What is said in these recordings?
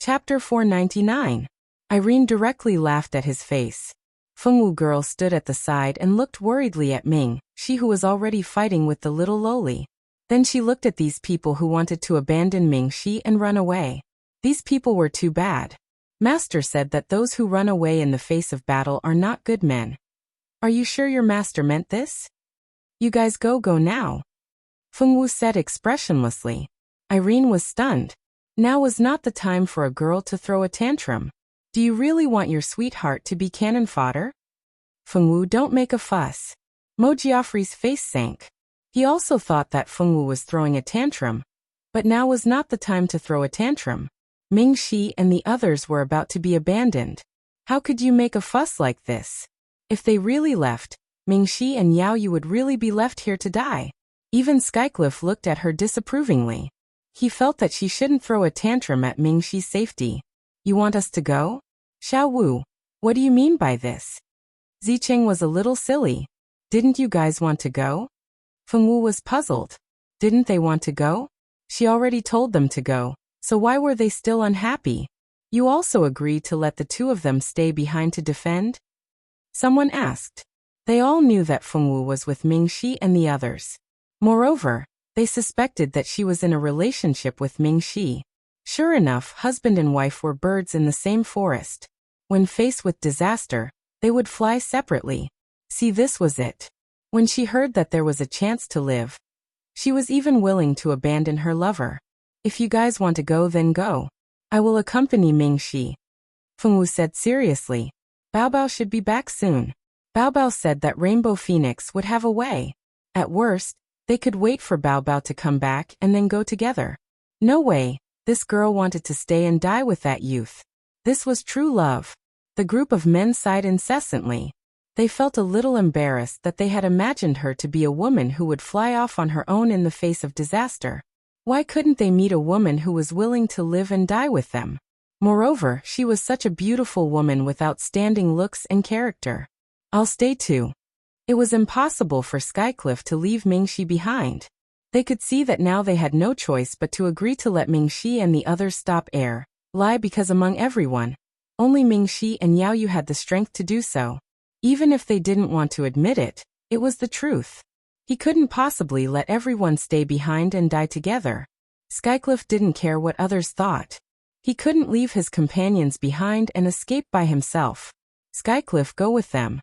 Chapter 499. Irene directly laughed at his face. Fengwu girl stood at the side and looked worriedly at Ming, she who was already fighting with the little lowly. Then she looked at these people who wanted to abandon Ming-Shi and run away. These people were too bad. Master said that those who run away in the face of battle are not good men. Are you sure your master meant this? You guys go now. Fengwu said expressionlessly. Irene was stunned. Now was not the time for a girl to throw a tantrum. Do you really want your sweetheart to be cannon fodder? Fengwu, don't make a fuss. Mo Geoffrey's face sank. He also thought that Fengwu was throwing a tantrum. But now was not the time to throw a tantrum. Ming-Shi and the others were about to be abandoned. How could you make a fuss like this? If they really left, Ming-Shi and Yao Yu would really be left here to die. Even Skycliff looked at her disapprovingly. He felt that she shouldn't throw a tantrum at Ming-Shi's safety. You want us to go? Xiao Wu, what do you mean by this? Zicheng was a little silly. Didn't you guys want to go? Fengwu was puzzled. Didn't they want to go? She already told them to go, so why were they still unhappy? You also agreed to let the two of them stay behind to defend? Someone asked. They all knew that Fengwu was with Ming-Shi and the others. Moreover, they suspected that she was in a relationship with Ming-Shi. Sure enough, husband and wife were birds in the same forest. When faced with disaster, they would fly separately. See, this was it. When she heard that there was a chance to live, she was even willing to abandon her lover. If you guys want to go, then go. I will accompany Ming-Shi. Fengwu said seriously. Bao Bao should be back soon. Bao Bao said that Rainbow Phoenix would have a way. At worst, they could wait for Bao Bao to come back and then go together. No way, this girl wanted to stay and die with that youth. This was true love. The group of men sighed incessantly. They felt a little embarrassed that they had imagined her to be a woman who would fly off on her own in the face of disaster. Why couldn't they meet a woman who was willing to live and die with them? Moreover, she was such a beautiful woman with outstanding looks and character. I'll stay too. It was impossible for Skycliff to leave Ming-Shi behind. They could see that now they had no choice but to agree to let Ming-Shi and the others stop lie because among everyone, only Ming-Shi and Yao Yu had the strength to do so. Even if they didn't want to admit it, it was the truth. He couldn't possibly let everyone stay behind and die together. Skycliff didn't care what others thought. He couldn't leave his companions behind and escape by himself. Skycliff, go with them.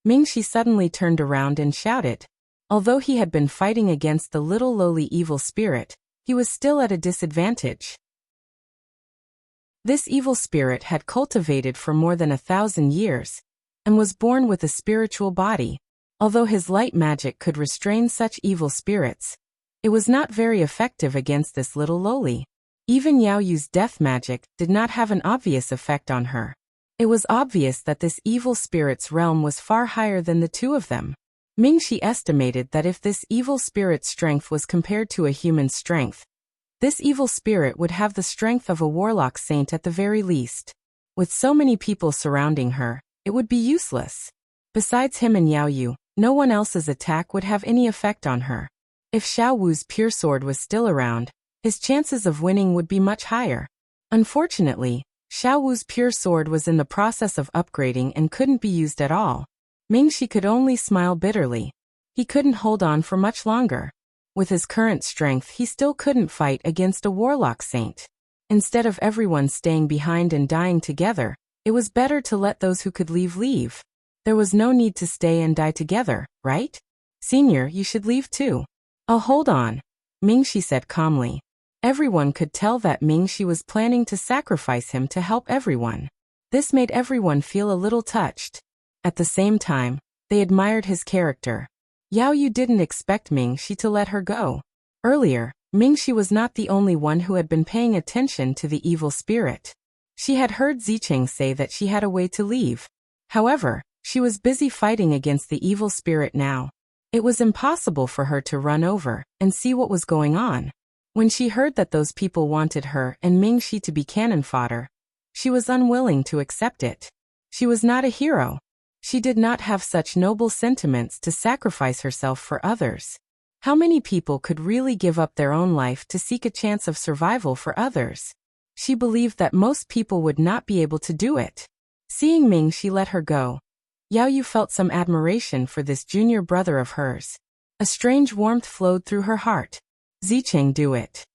Ming-Shi suddenly turned around and shouted. Although he had been fighting against the little lowly evil spirit, he was still at a disadvantage. This evil spirit had cultivated for more than 1,000 years, and was born with a spiritual body. Although his light magic could restrain such evil spirits, it was not very effective against this little lowly. Even Yao Yu's death magic did not have an obvious effect on her. It was obvious that this evil spirit's realm was far higher than the two of them. Ming-Shi estimated that if this evil spirit's strength was compared to a human's strength, this evil spirit would have the strength of a warlock saint at the very least. With so many people surrounding her, it would be useless. Besides him and Yao Yu, no one else's attack would have any effect on her. If Xiao Wu's pure sword was still around, his chances of winning would be much higher. Unfortunately, Xiao Wu's pure sword was in the process of upgrading and couldn't be used at all. Ming-Shi could only smile bitterly. He couldn't hold on for much longer. With his current strength, he still couldn't fight against a warlock saint. Instead of everyone staying behind and dying together, it was better to let those who could leave. There was no need to stay and die together, right? Senior, you should leave too. I'll hold on, Ming-Shi said calmly. Everyone could tell that Ming-Shi was planning to sacrifice him to help everyone. This made everyone feel a little touched. At the same time, they admired his character. Yao Yu didn't expect Ming-Shi to let her go. Earlier, Ming-Shi was not the only one who had been paying attention to the evil spirit. She had heard Zicheng say that she had a way to leave. However, she was busy fighting against the evil spirit now. It was impossible for her to run over and see what was going on. When she heard that those people wanted her and Ming-Shi to be cannon fodder, she was unwilling to accept it. She was not a hero. She did not have such noble sentiments to sacrifice herself for others. How many people could really give up their own life to seek a chance of survival for others? She believed that most people would not be able to do it. Seeing Ming, she let her go. Yao Yu felt some admiration for this junior brother of hers. A strange warmth flowed through her heart. Zicheng, do it.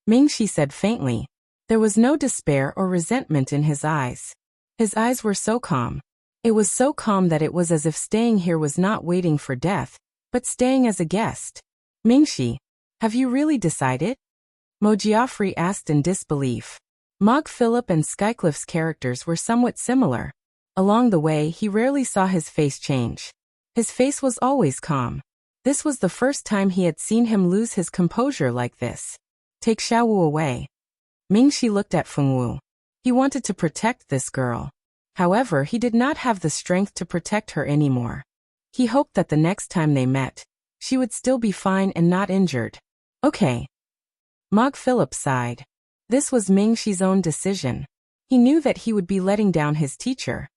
Ming, she said faintly. There was no despair or resentment in his eyes. His eyes were so calm. It was so calm that it was as if staying here was not waiting for death, but staying as a guest. Mingxi, have you really decided? Mo Geoffrey asked in disbelief. Mog Philip and Skycliffe's characters were somewhat similar. Along the way, he rarely saw his face change. His face was always calm. This was the first time he had seen him lose his composure like this. Take Xiaowu away. Mingxi looked at Fengwu. He wanted to protect this girl. However, he did not have the strength to protect her anymore. He hoped that the next time they met, she would still be fine and not injured. Okay. Mog Philip sighed. This was Mingxi's own decision. He knew that he would be letting down his teacher.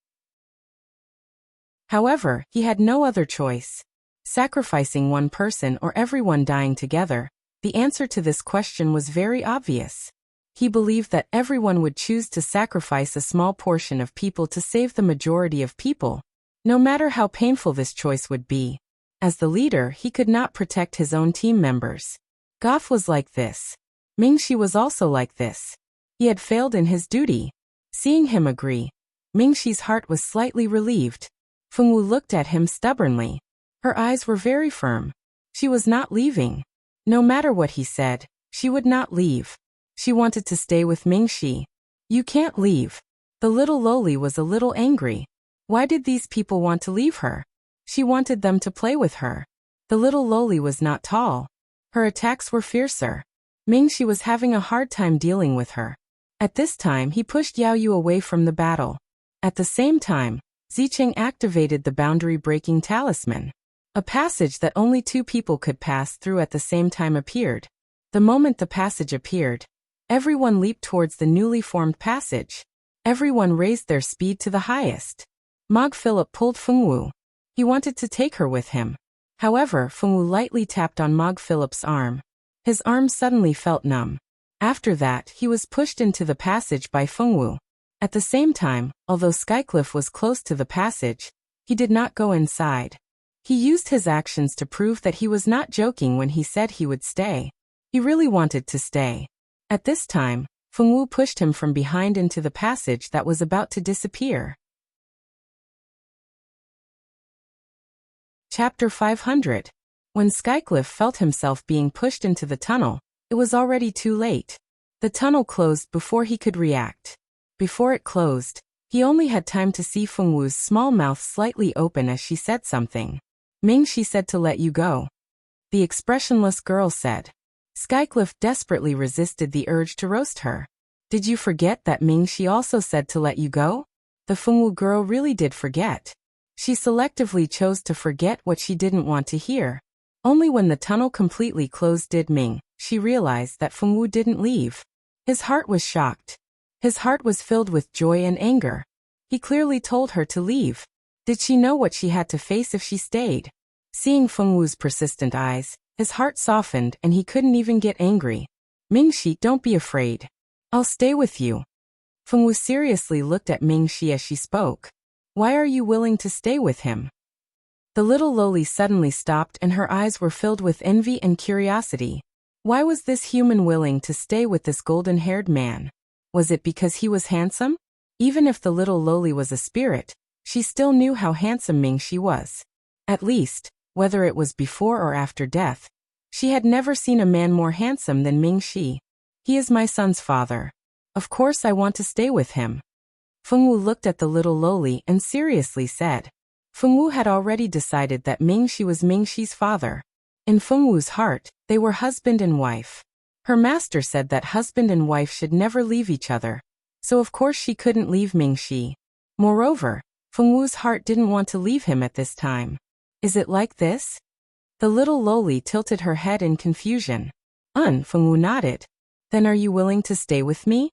However, he had no other choice. Sacrificing one person or everyone dying together, the answer to this question was very obvious. He believed that everyone would choose to sacrifice a small portion of people to save the majority of people, no matter how painful this choice would be. As the leader, he could not protect his own team members. Goff was like this. Mingxi was also like this. He had failed in his duty. Seeing him agree, Mingxi's heart was slightly relieved. Fengwu looked at him stubbornly. Her eyes were very firm. She was not leaving. No matter what he said, she would not leave. She wanted to stay with Mingxi. You can't leave. The little loli was a little angry. Why did these people want to leave her? She wanted them to play with her. The little loli was not tall. Her attacks were fiercer. Mingxi was having a hard time dealing with her. At this time, he pushed Yao Yu away from the battle. At the same time, Zicheng activated the boundary-breaking talisman. A passage that only two people could pass through at the same time appeared. The moment the passage appeared, everyone leaped towards the newly formed passage. Everyone raised their speed to the highest. Mog Philip pulled Fengwu. He wanted to take her with him. However, Fengwu lightly tapped on Mog Philip's arm. His arm suddenly felt numb. After that, he was pushed into the passage by Fengwu. At the same time, although Skycliff was close to the passage, he did not go inside. He used his actions to prove that he was not joking when he said he would stay. He really wanted to stay. At this time, Fengwu pushed him from behind into the passage that was about to disappear. Chapter 500. When Skycliff felt himself being pushed into the tunnel, it was already too late. The tunnel closed before he could react. Before it closed, he only had time to see Fengwu's small mouth slightly open as she said something. Mingxi said to let you go. The expressionless girl said. Skycliff desperately resisted the urge to roast her. Did you forget that Mingxi also said to let you go? The Fengwu girl really did forget. She selectively chose to forget what she didn't want to hear. Only when the tunnel completely closed did she realized that Fengwu didn't leave. His heart was shocked. His heart was filled with joy and anger. He clearly told her to leave. Did she know what she had to face if she stayed? Seeing Fengwu's persistent eyes, his heart softened and he couldn't even get angry. Mingxi, don't be afraid. I'll stay with you. Fengwu seriously looked at Mingxi as she spoke. Why are you willing to stay with him? The little loli suddenly stopped and her eyes were filled with envy and curiosity. Why was this human willing to stay with this golden-haired man? Was it because he was handsome? Even if the little loli was a spirit, she still knew how handsome Mingxi was. At least, whether it was before or after death, she had never seen a man more handsome than Mingxi. He is my son's father. Of course I want to stay with him. Fengwu looked at the little loli and seriously said. Fengwu had already decided that Mingxi was Mingxi's father. In Fengwu's heart, they were husband and wife. Her master said that husband and wife should never leave each other, so of course she couldn't leave Mingxi. Moreover, Fengwu's heart didn't want to leave him at this time. Is it like this? The little loli tilted her head in confusion. Fengwu nodded. Then are you willing to stay with me?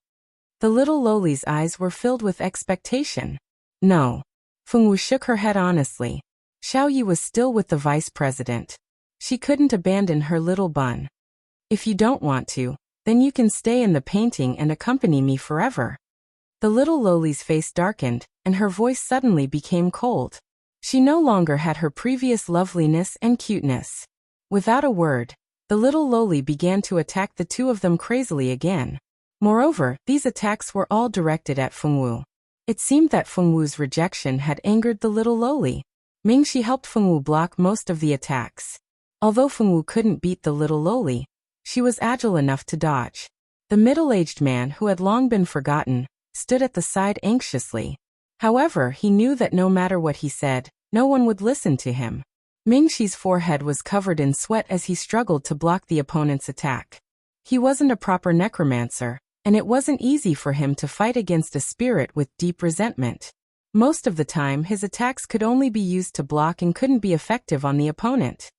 The little loli's eyes were filled with expectation. No. Fengwu shook her head honestly. Xiao Yi was still with the vice president. She couldn't abandon her little bun. If you don't want to, Then you can stay in the painting and accompany me forever. The little Loli's face darkened, and her voice suddenly became cold. She no longer had her previous loveliness and cuteness. Without a word, the little Loli began to attack the two of them crazily again. Moreover, these attacks were all directed at Fengwu. It seemed that Fengwu's rejection had angered the little Loli. Mingxi helped Fengwu block most of the attacks. Although Fengwu couldn't beat the little Loli, she was agile enough to dodge. The middle-aged man, who had long been forgotten, stood at the side anxiously. However, he knew that no matter what he said, no one would listen to him. Mingxi's forehead was covered in sweat as he struggled to block the opponent's attack. He wasn't a proper necromancer, and it wasn't easy for him to fight against a spirit with deep resentment. Most of the time, his attacks could only be used to block and couldn't be effective on the opponent.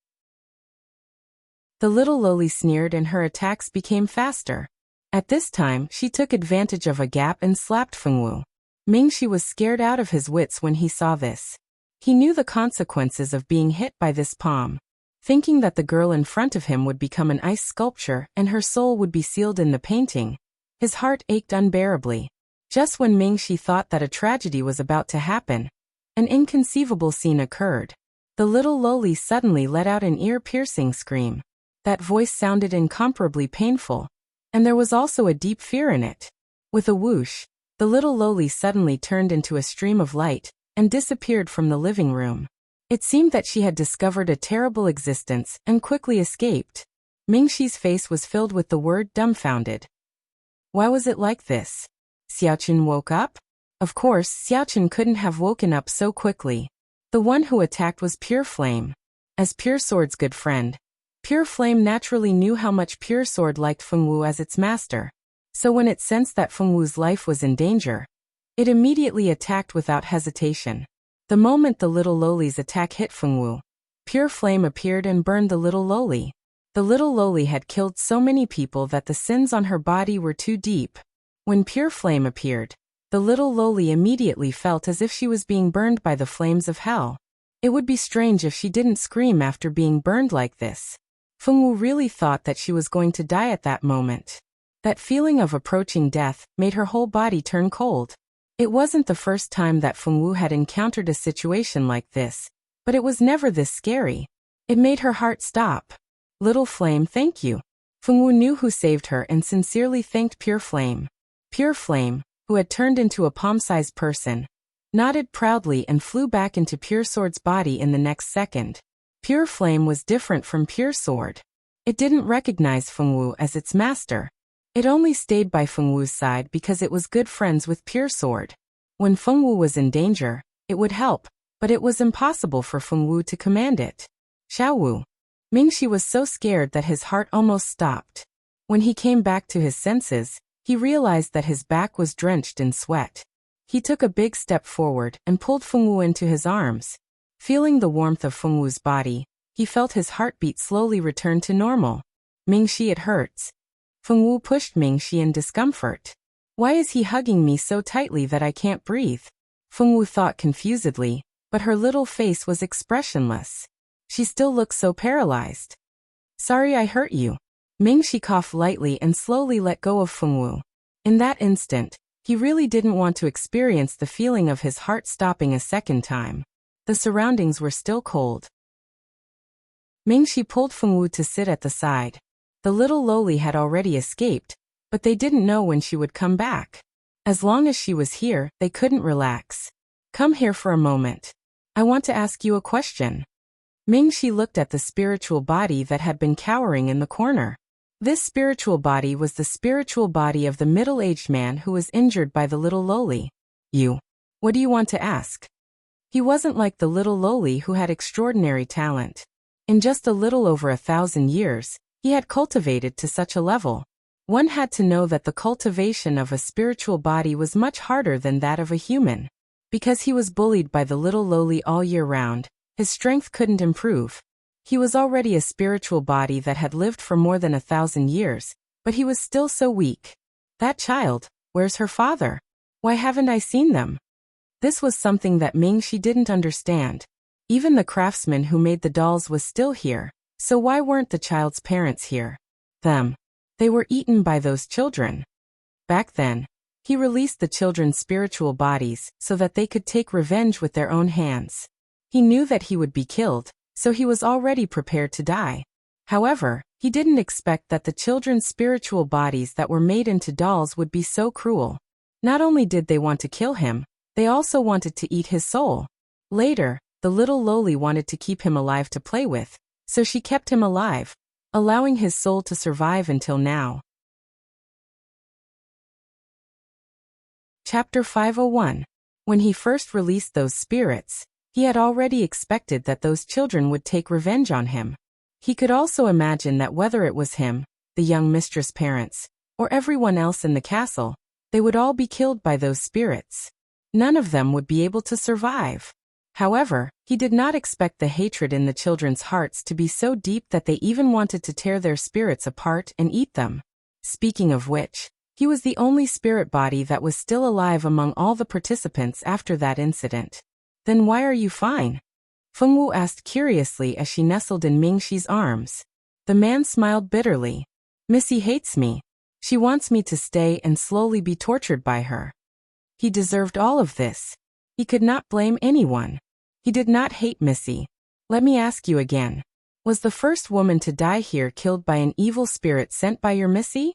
The little Loli sneered and her attacks became faster. At this time, she took advantage of a gap and slapped Fengwu. Mingxi was scared out of his wits when he saw this. He knew the consequences of being hit by this palm. Thinking that the girl in front of him would become an ice sculpture and her soul would be sealed in the painting, his heart ached unbearably. Just when Mingxi thought that a tragedy was about to happen, an inconceivable scene occurred. The little Loli suddenly let out an ear-piercing scream. That voice sounded incomparably painful, and there was also a deep fear in it. With a whoosh, the little Loli suddenly turned into a stream of light and disappeared from the living room. It seemed that she had discovered a terrible existence and quickly escaped. Mingxi's face was filled with the word dumbfounded. Why was it like this? Xiaoqun woke up? Of course, Xiaoqun couldn't have woken up so quickly. The one who attacked was Pure Flame. As Pure Sword's good friend, Pure Flame naturally knew how much Pure Sword liked Fengwu as its master. So when it sensed that Fengwu's life was in danger, it immediately attacked without hesitation. The moment the little Loli's attack hit Fengwu, Pure Flame appeared and burned the little Loli. The little Loli had killed so many people that the sins on her body were too deep. When Pure Flame appeared, the little Loli immediately felt as if she was being burned by the flames of hell. It would be strange if she didn't scream after being burned like this. Fengwu really thought that she was going to die at that moment. That feeling of approaching death made her whole body turn cold. It wasn't the first time that Fengwu had encountered a situation like this, but it was never this scary. It made her heart stop. Little Flame, thank you. Fengwu knew who saved her and sincerely thanked Pure Flame. Pure Flame, who had turned into a palm-sized person, nodded proudly and flew back into Pure Sword's body in the next second. Pure Flame was different from Pure Sword. It didn't recognize Fengwu as its master. It only stayed by Fengwu's side because it was good friends with Pure Sword. When Fengwu was in danger, it would help, but it was impossible for Fengwu to command it. Xiaowu. Mingxi was so scared that his heart almost stopped. When he came back to his senses, he realized that his back was drenched in sweat. He took a big step forward and pulled Fengwu into his arms. Feeling the warmth of Fengwu's body, he felt his heartbeat slowly return to normal. Mingxi, it hurts. Fengwu pushed Mingxi in discomfort. Why is he hugging me so tightly that I can't breathe? Fengwu thought confusedly, but her little face was expressionless. She still looked so paralyzed. Sorry I hurt you. Mingxi coughed lightly and slowly let go of Fengwu. In that instant, he really didn't want to experience the feeling of his heart stopping a second time. The surroundings were still cold. Mingxi pulled Fengwu to sit at the side. The little Loli had already escaped, but they didn't know when she would come back. As long as she was here, they couldn't relax. Come here for a moment. I want to ask you a question. Mingxi looked at the spiritual body that had been cowering in the corner. This spiritual body was the spiritual body of the middle-aged man who was injured by the little Loli. You. What do you want to ask? He wasn't like the little Loli who had extraordinary talent. In just a little over 1,000 years, he had cultivated to such a level. One had to know that the cultivation of a spiritual body was much harder than that of a human. Because he was bullied by the little Loli all year round, his strength couldn't improve. He was already a spiritual body that had lived for more than 1,000 years, but he was still so weak. That child, where's her father? Why haven't I seen them? This was something that Mingxi didn't understand. Even the craftsman who made the dolls was still here, so why weren't the child's parents here? Them. They were eaten by those children. Back then, he released the children's spiritual bodies so that they could take revenge with their own hands. He knew that he would be killed, so he was already prepared to die. However, he didn't expect that the children's spiritual bodies that were made into dolls would be so cruel. Not only did they want to kill him, they also wanted to eat his soul. Later, the little loli wanted to keep him alive to play with, so she kept him alive, allowing his soul to survive until now. Chapter 501. When he first released those spirits, he had already expected that those children would take revenge on him. He could also imagine that whether it was him, the young mistress' parents, or everyone else in the castle, they would all be killed by those spirits. None of them would be able to survive. However, he did not expect the hatred in the children's hearts to be so deep that they even wanted to tear their spirits apart and eat them. Speaking of which, he was the only spirit body that was still alive among all the participants after that incident. Then why are you fine? Fengwu asked curiously as she nestled in Mingxi's arms. The man smiled bitterly. Missy hates me. She wants me to stay and slowly be tortured by her. He deserved all of this. He could not blame anyone. He did not hate Missy. Let me ask you again. Was the first woman to die here killed by an evil spirit sent by your Missy?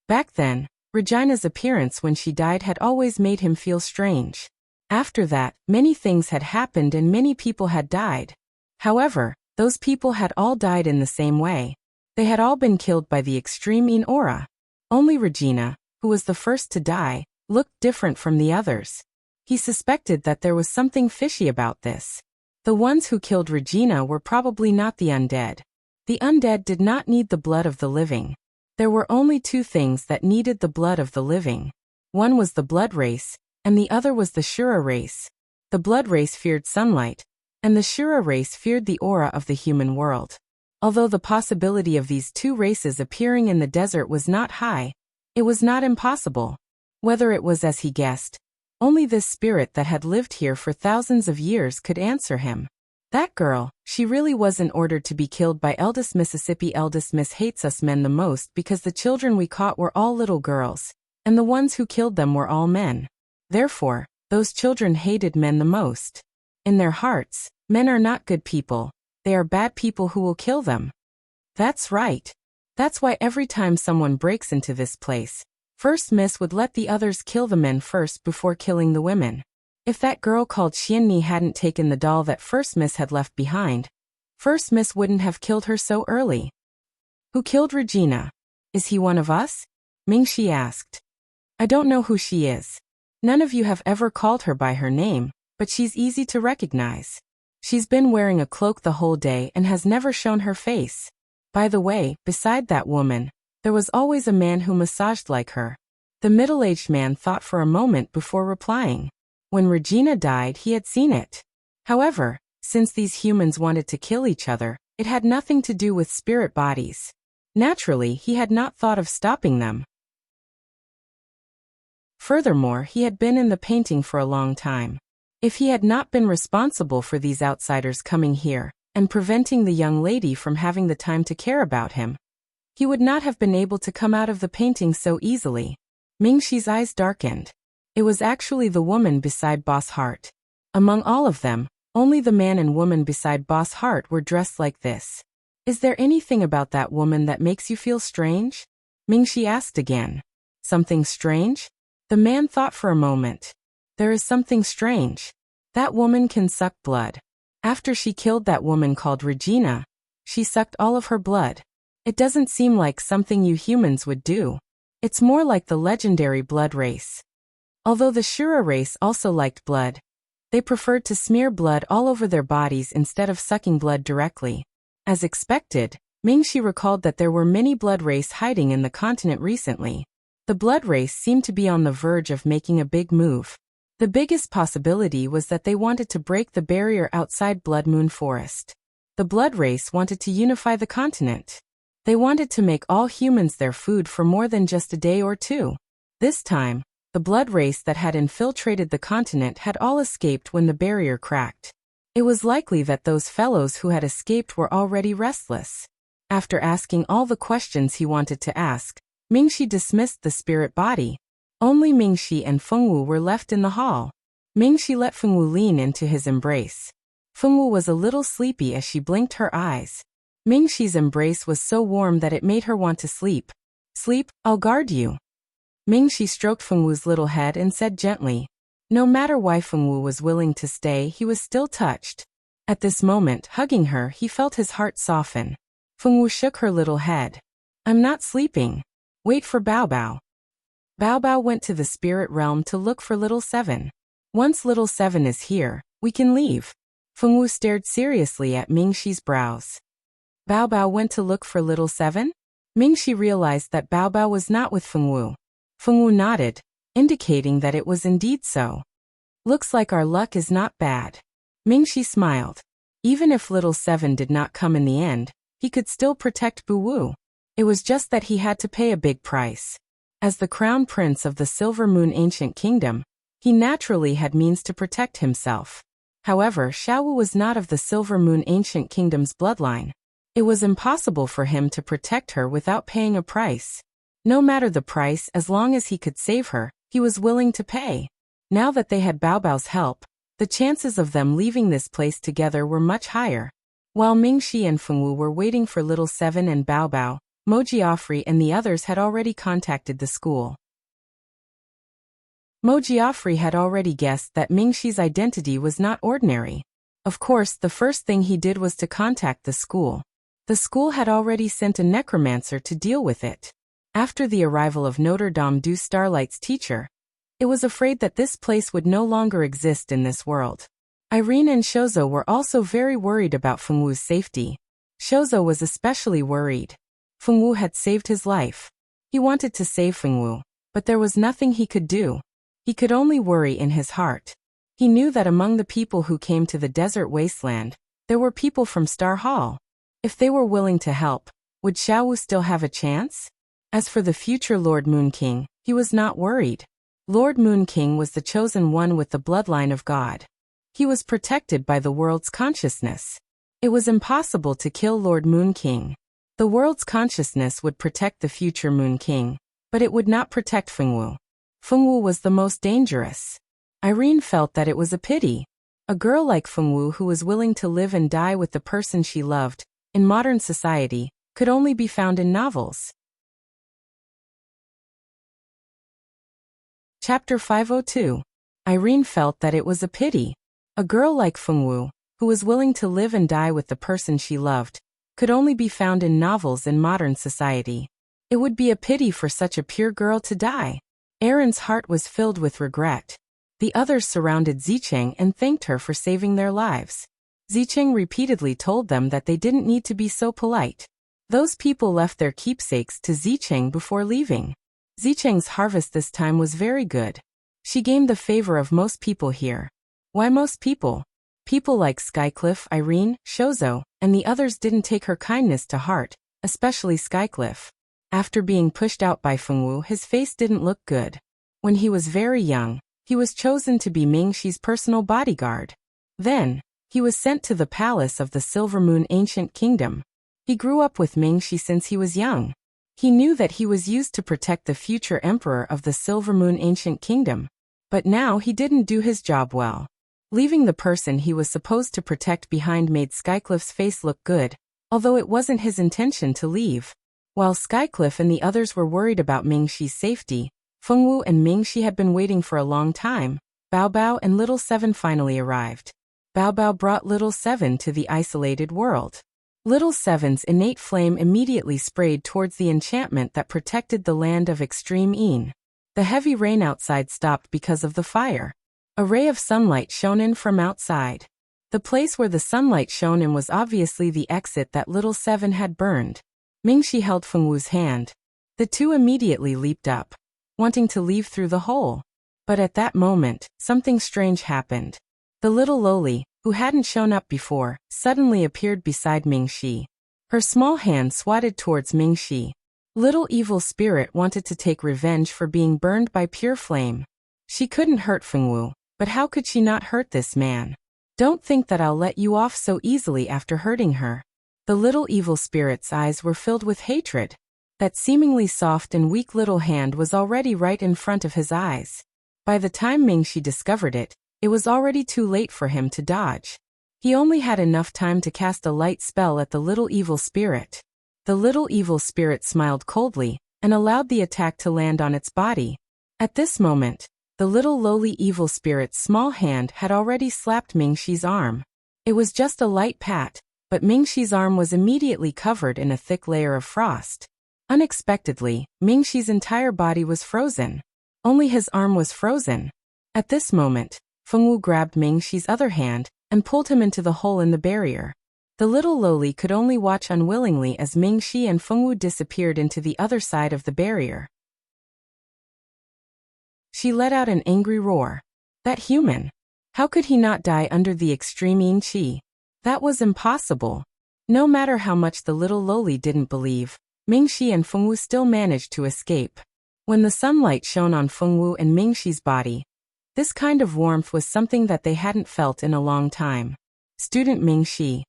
Back then, Regina's appearance when she died had always made him feel strange. After that, many things had happened and many people had died. However, those people had all died in the same way. They had all been killed by the extreme in aura. Only Regina, who was the first to die, looked different from the others. He suspected that there was something fishy about this. The ones who killed Regina were probably not the undead. The undead did not need the blood of the living. There were only two things that needed the blood of the living. One was the blood race, and the other was the Shura race. The blood race feared sunlight, and the Shura race feared the aura of the human world. Although the possibility of these two races appearing in the desert was not high, it was not impossible. Whether it was as he guessed, only this spirit that had lived here for thousands of years could answer him. That girl, she really wasn't ordered to be killed by Eldest Mississippi. Eldest Miss hates us men the most because the children we caught were all little girls, and the ones who killed them were all men. Therefore, those children hated men the most. In their hearts, men are not good people. They are bad people who will kill them. That's right. That's why every time someone breaks into this place, First Miss would let the others kill the men first before killing the women. If that girl called Xianni hadn't taken the doll that First Miss had left behind, First Miss wouldn't have killed her so early. Who killed Regina? Is he one of us? Mingxi asked. I don't know who she is. None of you have ever called her by her name, but she's easy to recognize. She's been wearing a cloak the whole day and has never shown her face. By the way, beside that woman, there was always a man who massaged like her. The middle-aged man thought for a moment before replying. When Regina died, he had seen it. However, since these humans wanted to kill each other, it had nothing to do with spirit bodies. Naturally, he had not thought of stopping them. Furthermore, he had been in the painting for a long time. If he had not been responsible for these outsiders coming here and preventing the young lady from having the time to care about him, he would not have been able to come out of the painting so easily. Mingxi's eyes darkened. It was actually the woman beside Boss Hart. Among all of them, only the man and woman beside Boss Hart were dressed like this. Is there anything about that woman that makes you feel strange? Mingxi asked again. Something strange? The man thought for a moment. There is something strange. That woman can suck blood. After she killed that woman called Regina, she sucked all of her blood. It doesn't seem like something you humans would do. It's more like the legendary blood race. Although the Shura race also liked blood, they preferred to smear blood all over their bodies instead of sucking blood directly. As expected, Mingxi recalled that there were many blood race hiding in the continent recently. The blood race seemed to be on the verge of making a big move. The biggest possibility was that they wanted to break the barrier outside Blood Moon Forest. The blood race wanted to unify the continent. They wanted to make all humans their food for more than just a day or two. This time, the blood race that had infiltrated the continent had all escaped when the barrier cracked. It was likely that those fellows who had escaped were already restless. After asking all the questions he wanted to ask, Mingxi dismissed the spirit body. Only Mingxi and Fengwu were left in the hall. Mingxi let Fengwu lean into his embrace. Fengwu was a little sleepy as she blinked her eyes. Mingxi's embrace was so warm that it made her want to sleep. Sleep, I'll guard you. Mingxi stroked Fengwu's little head and said gently. No matter why Fengwu was willing to stay, he was still touched. At this moment, hugging her, he felt his heart soften. Fengwu shook her little head. I'm not sleeping. Wait for Bao Bao. Bao Bao went to the spirit realm to look for Little Seven. Once Little Seven is here, we can leave. Fengwu stared seriously at Mingxi's brows. Bao Bao went to look for Little Seven? Mingxi realized that Bao Bao was not with Fengwu. Fengwu nodded, indicating that it was indeed so. Looks like our luck is not bad. Mingxi smiled. Even if Little Seven did not come in the end, he could still protect Buwu. It was just that he had to pay a big price. As the crown prince of the Silver Moon Ancient Kingdom, he naturally had means to protect himself. However, Xiaowu was not of the Silver Moon Ancient Kingdom's bloodline. It was impossible for him to protect her without paying a price. No matter the price, as long as he could save her, he was willing to pay. Now that they had Bao Bao's help, the chances of them leaving this place together were much higher. While Mingxi and Fengwu were waiting for Little Seven and Bao Bao, Mo Jiaofrey and the others had already contacted the school. Mo Jiaofrey had already guessed that Mingxi's identity was not ordinary. Of course, the first thing he did was to contact the school. The school had already sent a necromancer to deal with it. After the arrival of Notre Dame du Starlight's teacher, it was afraid that this place would no longer exist in this world. Irene and Shouzo were also very worried about Fengwu's safety. Shouzo was especially worried. Fengwu had saved his life. He wanted to save Fengwu, but there was nothing he could do. He could only worry in his heart. He knew that among the people who came to the desert wasteland, there were people from Star Hall. If they were willing to help, would Xiaowu still have a chance? As for the future Lord Moon King, he was not worried. Lord Moon King was the chosen one with the bloodline of God. He was protected by the world's consciousness. It was impossible to kill Lord Moon King. The world's consciousness would protect the future Moon King, but it would not protect Fengwu. Fengwu was the most dangerous. Irene felt that it was a pity. A girl like Fengwu who was willing to live and die with the person she loved, in modern society, could only be found in novels. Chapter 502. Irene felt that it was a pity. A girl like Fengwu, who was willing to live and die with the person she loved, could only be found in novels in modern society. It would be a pity for such a pure girl to die. Aaron's heart was filled with regret. The others surrounded Zicheng and thanked her for saving their lives. Zicheng repeatedly told them that they didn't need to be so polite. Those people left their keepsakes to Zicheng before leaving. Zicheng's harvest this time was very good. She gained the favor of most people here. Why most people? People like Skycliff, Irene, Shouzo, and the others didn't take her kindness to heart, especially Skycliff. After being pushed out by Fengwu, his face didn't look good. When he was very young, he was chosen to be Mingxi's personal bodyguard. Then, he was sent to the palace of the Silver Moon Ancient Kingdom. He grew up with Mingxi since he was young. He knew that he was used to protect the future emperor of the Silver Moon Ancient Kingdom. But now he didn't do his job well. Leaving the person he was supposed to protect behind made Skycliff's face look good, although it wasn't his intention to leave. While Skycliff and the others were worried about Mingxi's safety, Fengwu and Mingxi had been waiting for a long time. Bao Bao and Little Seven finally arrived. Bao Bao brought Little Seven to the isolated world. Little Seven's innate flame immediately sprayed towards the enchantment that protected the land of Extreme Een. The heavy rain outside stopped because of the fire. A ray of sunlight shone in from outside. The place where the sunlight shone in was obviously the exit that Little Seven had burned. Mingxi held Fengwu's hand. The two immediately leaped up, wanting to leave through the hole. But at that moment, something strange happened. The little loli, who hadn't shown up before, suddenly appeared beside Mingxi. Her small hand swatted towards Mingxi. Little evil spirit wanted to take revenge for being burned by pure flame. She couldn't hurt Fengwu, but how could she not hurt this man? Don't think that I'll let you off so easily after hurting her. The little evil spirit's eyes were filled with hatred. That seemingly soft and weak little hand was already right in front of his eyes. By the time Mingxi discovered it, it was already too late for him to dodge. He only had enough time to cast a light spell at the little evil spirit. The little evil spirit smiled coldly and allowed the attack to land on its body. At this moment, the little lowly evil spirit's small hand had already slapped Mingxi's arm. It was just a light pat, but Mingxi's arm was immediately covered in a thick layer of frost. Unexpectedly, Mingxi's entire body was frozen. Only his arm was frozen. At this moment, Fengwu grabbed Mingxi's other hand and pulled him into the hole in the barrier. The little lowly could only watch unwillingly as Mingxi and Fengwu disappeared into the other side of the barrier. She let out an angry roar. That human! How could he not die under the extreme yin qi? That was impossible. No matter how much the little lowly didn't believe, Mingxi and Fengwu still managed to escape. When the sunlight shone on Fengwu and Mingxi's body, this kind of warmth was something that they hadn't felt in a long time. Student Mingxi.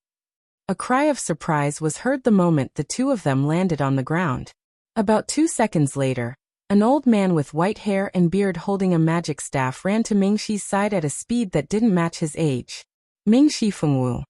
A cry of surprise was heard the moment the two of them landed on the ground. About 2 seconds later, an old man with white hair and beard holding a magic staff ran to Mingxi's side at a speed that didn't match his age. Mingxi Fengwu.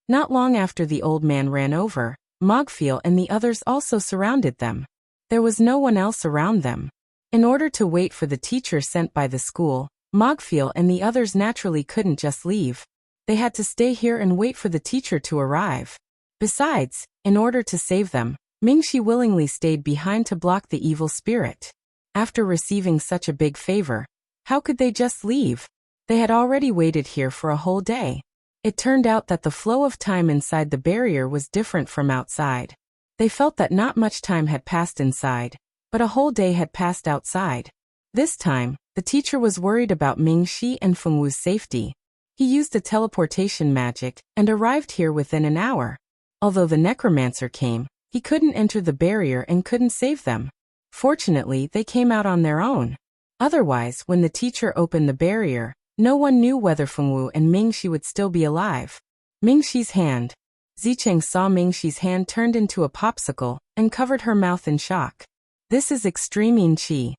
Not long after the old man ran over, Mogfiel and the others also surrounded them. There was no one else around them. In order to wait for the teacher sent by the school, Mogfiel and the others naturally couldn't just leave. They had to stay here and wait for the teacher to arrive. Besides, in order to save them, Mingxi willingly stayed behind to block the evil spirit. After receiving such a big favor, how could they just leave? They had already waited here for a whole day. It turned out that the flow of time inside the barrier was different from outside. They felt that not much time had passed inside, but a whole day had passed outside. This time, the teacher was worried about Mingxi and Fengwu's safety. He used a teleportation magic and arrived here within an hour. Although the necromancer came, he couldn't enter the barrier and couldn't save them. Fortunately, they came out on their own. Otherwise, when the teacher opened the barrier, no one knew whether Fengwu and Mingxi would still be alive. Mingxi's hand. Zicheng saw Mingxi's hand turned into a popsicle and covered her mouth in shock. This is extreme yin qi.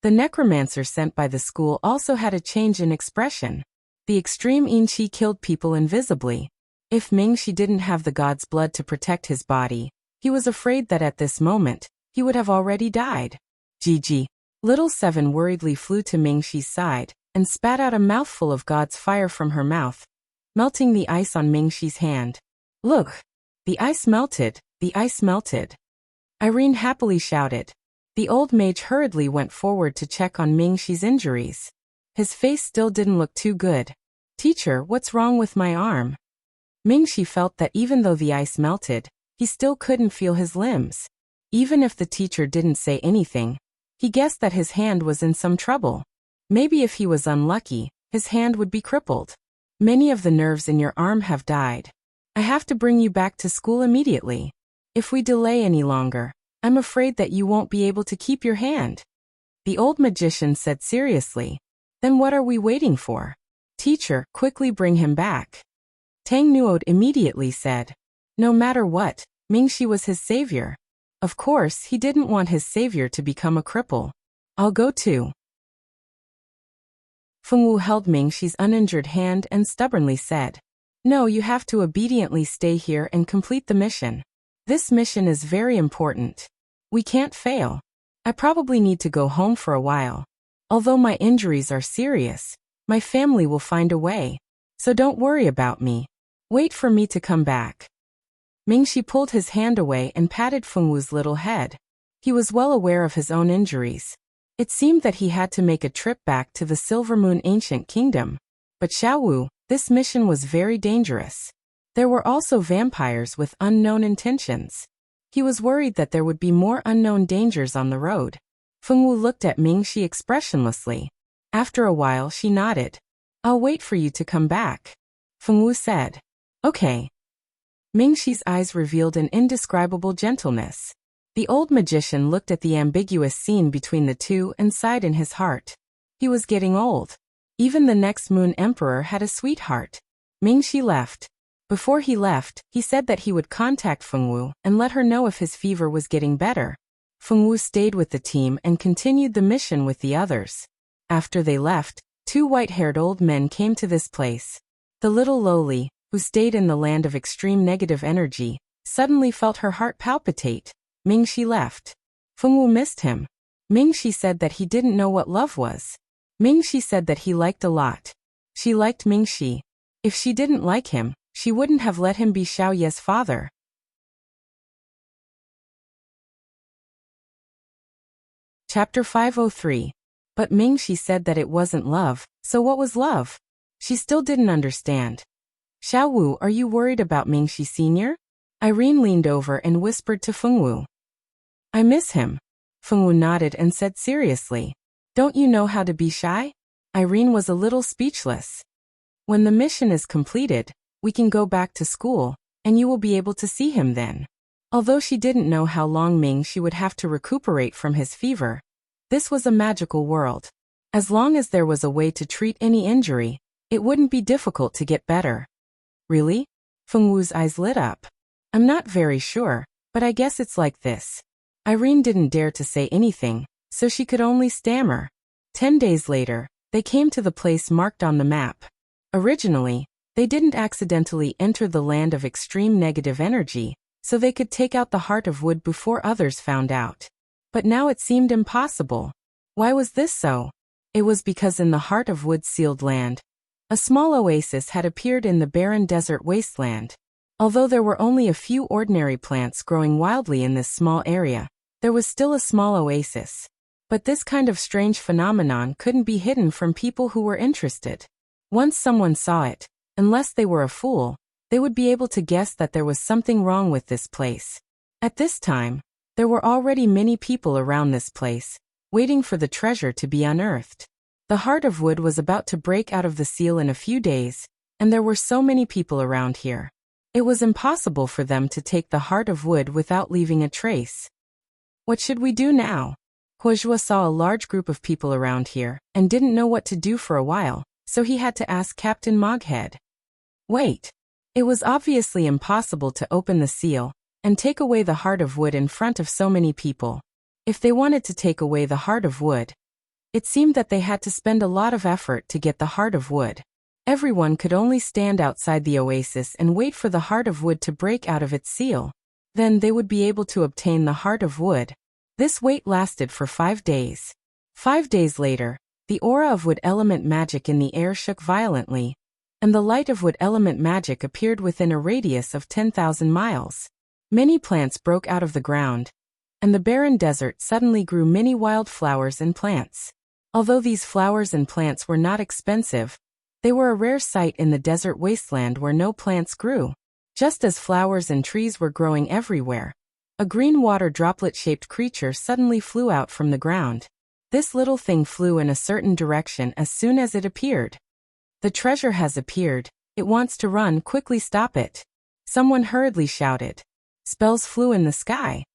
The necromancer sent by the school also had a change in expression. The extreme yin qi killed people invisibly. If Mingxi didn't have the god's blood to protect his body, he was afraid that at this moment, he would have already died. GG. Little Seven worriedly flew to Mingxi's side and spat out a mouthful of God's fire from her mouth, melting the ice on Mingxi's hand. Look! The ice melted, the ice melted. Irene happily shouted. The old mage hurriedly went forward to check on Mingxi's injuries. His face still didn't look too good. Teacher, what's wrong with my arm? Mingxi felt that even though the ice melted, he still couldn't feel his limbs. Even if the teacher didn't say anything, he guessed that his hand was in some trouble. Maybe if he was unlucky, his hand would be crippled. Many of the nerves in your arm have died. I have to bring you back to school immediately. If we delay any longer, I'm afraid that you won't be able to keep your hand. The old magician said seriously. Then what are we waiting for? Teacher, quickly bring him back. Tang Nuod immediately said. No matter what, Mingxi was his savior. Of course, he didn't want his savior to become a cripple. I'll go too. Fengwu held Mingxi's uninjured hand and stubbornly said. No, you have to obediently stay here and complete the mission. This mission is very important. We can't fail. I probably need to go home for a while. Although my injuries are serious, my family will find a way. So don't worry about me. Wait for me to come back. Mingxi pulled his hand away and patted Fengwu's little head. He was well aware of his own injuries. It seemed that he had to make a trip back to the Silver Moon Ancient Kingdom. But Xiaowu, this mission was very dangerous. There were also vampires with unknown intentions. He was worried that there would be more unknown dangers on the road. Fengwu looked at Mingxi expressionlessly. After a while she nodded. I'll wait for you to come back. Fengwu said. Okay. Mingxi's eyes revealed an indescribable gentleness. The old magician looked at the ambiguous scene between the two and sighed in his heart. He was getting old. Even the next Moon Emperor had a sweetheart. Mingxi left. Before he left, he said that he would contact Fengwu and let her know if his fever was getting better. Fengwu stayed with the team and continued the mission with the others. After they left, 2 white-haired old men came to this place. The little lowly, who stayed in the land of extreme negative energy, suddenly felt her heart palpitate. Mingxi left. Fengwu missed him. Mingxi said that he didn't know what love was. Mingxi said that he liked a lot. She liked Mingxi. If she didn't like him, she wouldn't have let him be Xiao Ye's father. Chapter 503. But Mingxi said that it wasn't love, so what was love? She still didn't understand. Xiao Wu, are you worried about Mingxi Sr.? Irene leaned over and whispered to Fengwu. I miss him. Fengwu nodded and said seriously. Don't you know how to be shy? Irene was a little speechless. When the mission is completed, we can go back to school, and you will be able to see him then. Although she didn't know how long Mingxi would have to recuperate from his fever, this was a magical world. As long as there was a way to treat any injury, it wouldn't be difficult to get better. Really? Fengwu's eyes lit up. I'm not very sure, but I guess it's like this. Irene didn't dare to say anything, so she could only stammer. 10 days later, they came to the place marked on the map. Originally, they didn't accidentally enter the land of extreme negative energy, so they could take out the heart of wood before others found out. But now it seemed impossible. Why was this so? It was because in the heart of wood's sealed land, a small oasis had appeared in the barren desert wasteland. Although there were only a few ordinary plants growing wildly in this small area, there was still a small oasis. But this kind of strange phenomenon couldn't be hidden from people who were interested. Once someone saw it, unless they were a fool, they would be able to guess that there was something wrong with this place. At this time, there were already many people around this place, waiting for the treasure to be unearthed. The heart of wood was about to break out of the seal in a few days, and there were so many people around here. It was impossible for them to take the heart of wood without leaving a trace. What should we do now? Huozhua saw a large group of people around here, and didn't know what to do for a while, so he had to ask Captain Moghead. Wait. It was obviously impossible to open the seal and take away the heart of wood in front of so many people. If they wanted to take away the heart of wood, it seemed that they had to spend a lot of effort to get the heart of wood. Everyone could only stand outside the oasis and wait for the heart of wood to break out of its seal. Then they would be able to obtain the heart of wood. This wait lasted for 5 days. 5 days later, the aura of wood element magic in the air shook violently, and the light of wood element magic appeared within a radius of 10,000 miles. Many plants broke out of the ground, and the barren desert suddenly grew many wild flowers and plants. Although these flowers and plants were not expensive, they were a rare sight in the desert wasteland where no plants grew. Just as flowers and trees were growing everywhere, a green water droplet-shaped creature suddenly flew out from the ground. This little thing flew in a certain direction as soon as it appeared. The treasure has appeared. It wants to run, quickly stop it. Someone hurriedly shouted. Spells flew in the sky.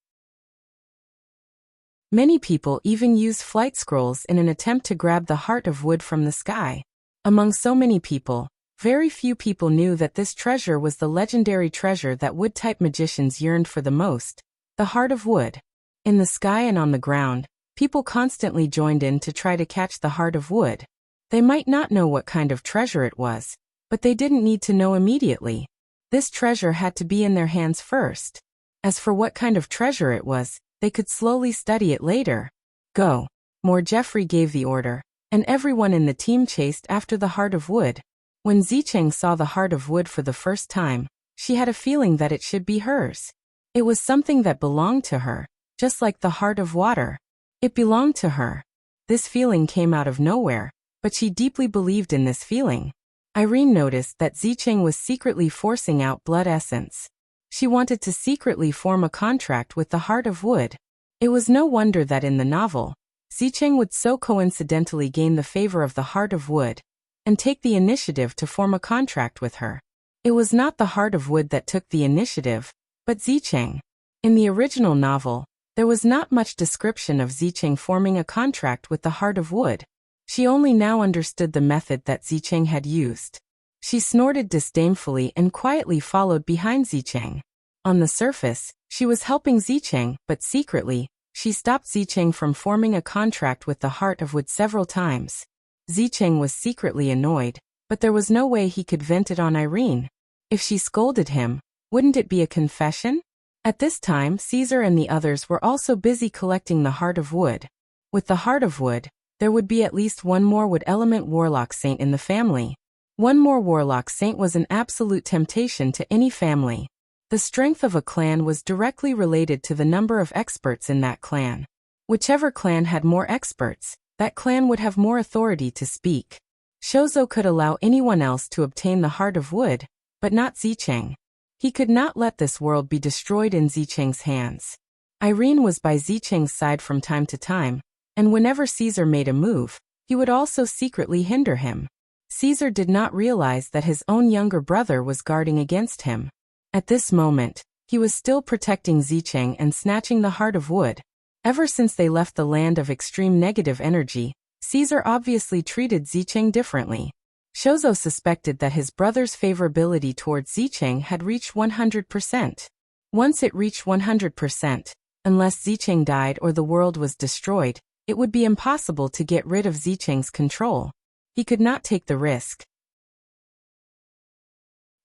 Many people even used flight scrolls in an attempt to grab the heart of wood from the sky. Among so many people, very few people knew that this treasure was the legendary treasure that wood-type magicians yearned for the most, the heart of wood. In the sky and on the ground, people constantly joined in to try to catch the heart of wood. They might not know what kind of treasure it was, but they didn't need to know immediately. This treasure had to be in their hands first. As for what kind of treasure it was, they could slowly study it later. Go. More Jeffrey gave the order, and everyone in the team chased after the heart of wood. When Zicheng saw the heart of wood for the first time, she had a feeling that it should be hers. It was something that belonged to her, just like the heart of water. It belonged to her. This feeling came out of nowhere, but she deeply believed in this feeling. Irene noticed that Zicheng was secretly forcing out blood essence. She wanted to secretly form a contract with the heart of wood. It was no wonder that in the novel, Zicheng would so coincidentally gain the favor of the heart of wood and take the initiative to form a contract with her. It was not the heart of wood that took the initiative, but Zicheng. In the original novel, there was not much description of Zicheng forming a contract with the heart of wood. She only now understood the method that Zicheng had used. She snorted disdainfully and quietly followed behind Zicheng. On the surface, she was helping Zicheng, but secretly, She stopped Zicheng from forming a contract with the Heart of Wood several times. Zicheng was secretly annoyed, but there was no way he could vent it on Irene. If she scolded him, wouldn't it be a confession? At this time, Caesar and the others were also busy collecting the Heart of Wood. With the Heart of Wood, there would be at least one more wood element warlock saint in the family. One more warlock saint was an absolute temptation to any family. The strength of a clan was directly related to the number of experts in that clan. Whichever clan had more experts, that clan would have more authority to speak. Shozo could allow anyone else to obtain the Heart of Wood, but not Zicheng. He could not let this world be destroyed in Zicheng's hands. Irene was by Zicheng's side from time to time, and whenever Caesar made a move, he would also secretly hinder him. Caesar did not realize that his own younger brother was guarding against him. At this moment, he was still protecting Zicheng and snatching the Heart of Wood. Ever since they left the land of extreme negative energy, Caesar obviously treated Zicheng differently. Shozo suspected that his brother's favorability towards Zicheng had reached 100%. Once it reached 100%, unless Zicheng died or the world was destroyed, it would be impossible to get rid of Zicheng's control. He could not take the risk.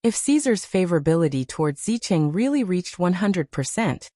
If Caesar's favorability towards Zicheng really reached 100%,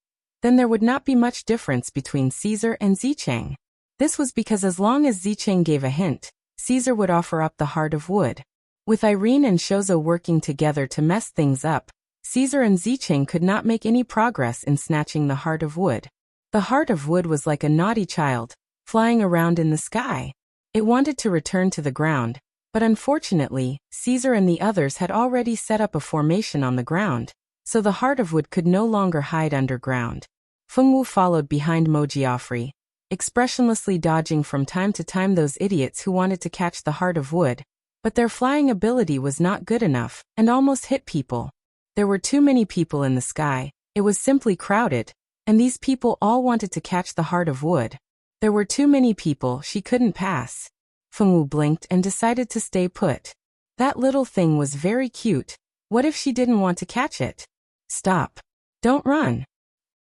then there would not be much difference between Caesar and Zicheng. This was because as long as Zicheng gave a hint, Caesar would offer up the Heart of Wood. With Irene and Shozo working together to mess things up, Caesar and Zicheng could not make any progress in snatching the Heart of Wood. The Heart of Wood was like a naughty child, flying around in the sky. It wanted to return to the ground, but unfortunately, Caesar and the others had already set up a formation on the ground, so the Heart of Wood could no longer hide underground. Fengwu followed behind Mojiaffre, expressionlessly dodging from time to time those idiots who wanted to catch the Heart of Wood, but their flying ability was not good enough, and almost hit people. There were too many people in the sky, it was simply crowded, and these people all wanted to catch the Heart of Wood. There were too many people, she couldn't pass. Fengwu blinked and decided to stay put. That little thing was very cute. What if she didn't want to catch it? Stop. Don't run.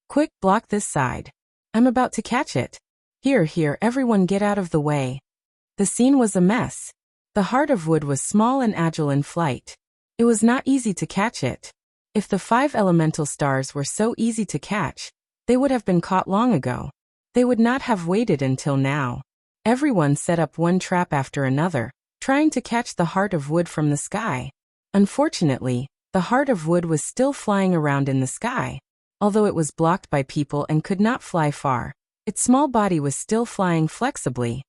Quick, block this side. I'm about to catch it. Here, everyone get out of the way. The scene was a mess. The Heart of Wood was small and agile in flight. It was not easy to catch it. If the 5 elemental stars were so easy to catch, they would have been caught long ago. They would not have waited until now. Everyone set up one trap after another, trying to catch the Heart of Wood from the sky. Unfortunately, the Heart of Wood was still flying around in the sky. Although it was blocked by people and could not fly far, its small body was still flying flexibly.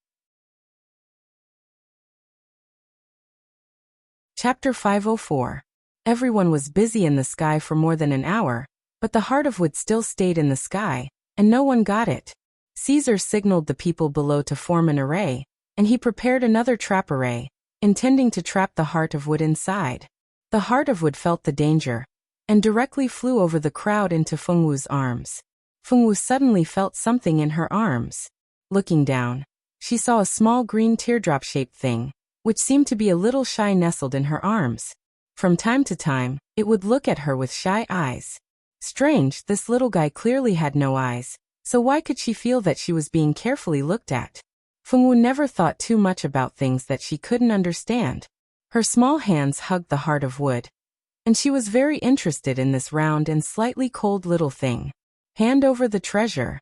Chapter 504. Everyone was busy in the sky for more than an hour, but the Heart of Wood still stayed in the sky, and no one got it. Caesar signaled the people below to form an array, and he prepared another trap array, intending to trap the Heart of Wood inside. The Heart of Wood felt the danger, and directly flew over the crowd into Fengwu's arms. Fengwu suddenly felt something in her arms. Looking down, she saw a small green teardrop-shaped thing, which seemed to be a little shy nestled in her arms. From time to time, it would look at her with shy eyes. Strange, this little guy clearly had no eyes, so why could she feel that she was being carefully looked at? Fengwu never thought too much about things that she couldn't understand. Her small hands hugged the Heart of Wood, and she was very interested in this round and slightly cold little thing. Hand over the treasure.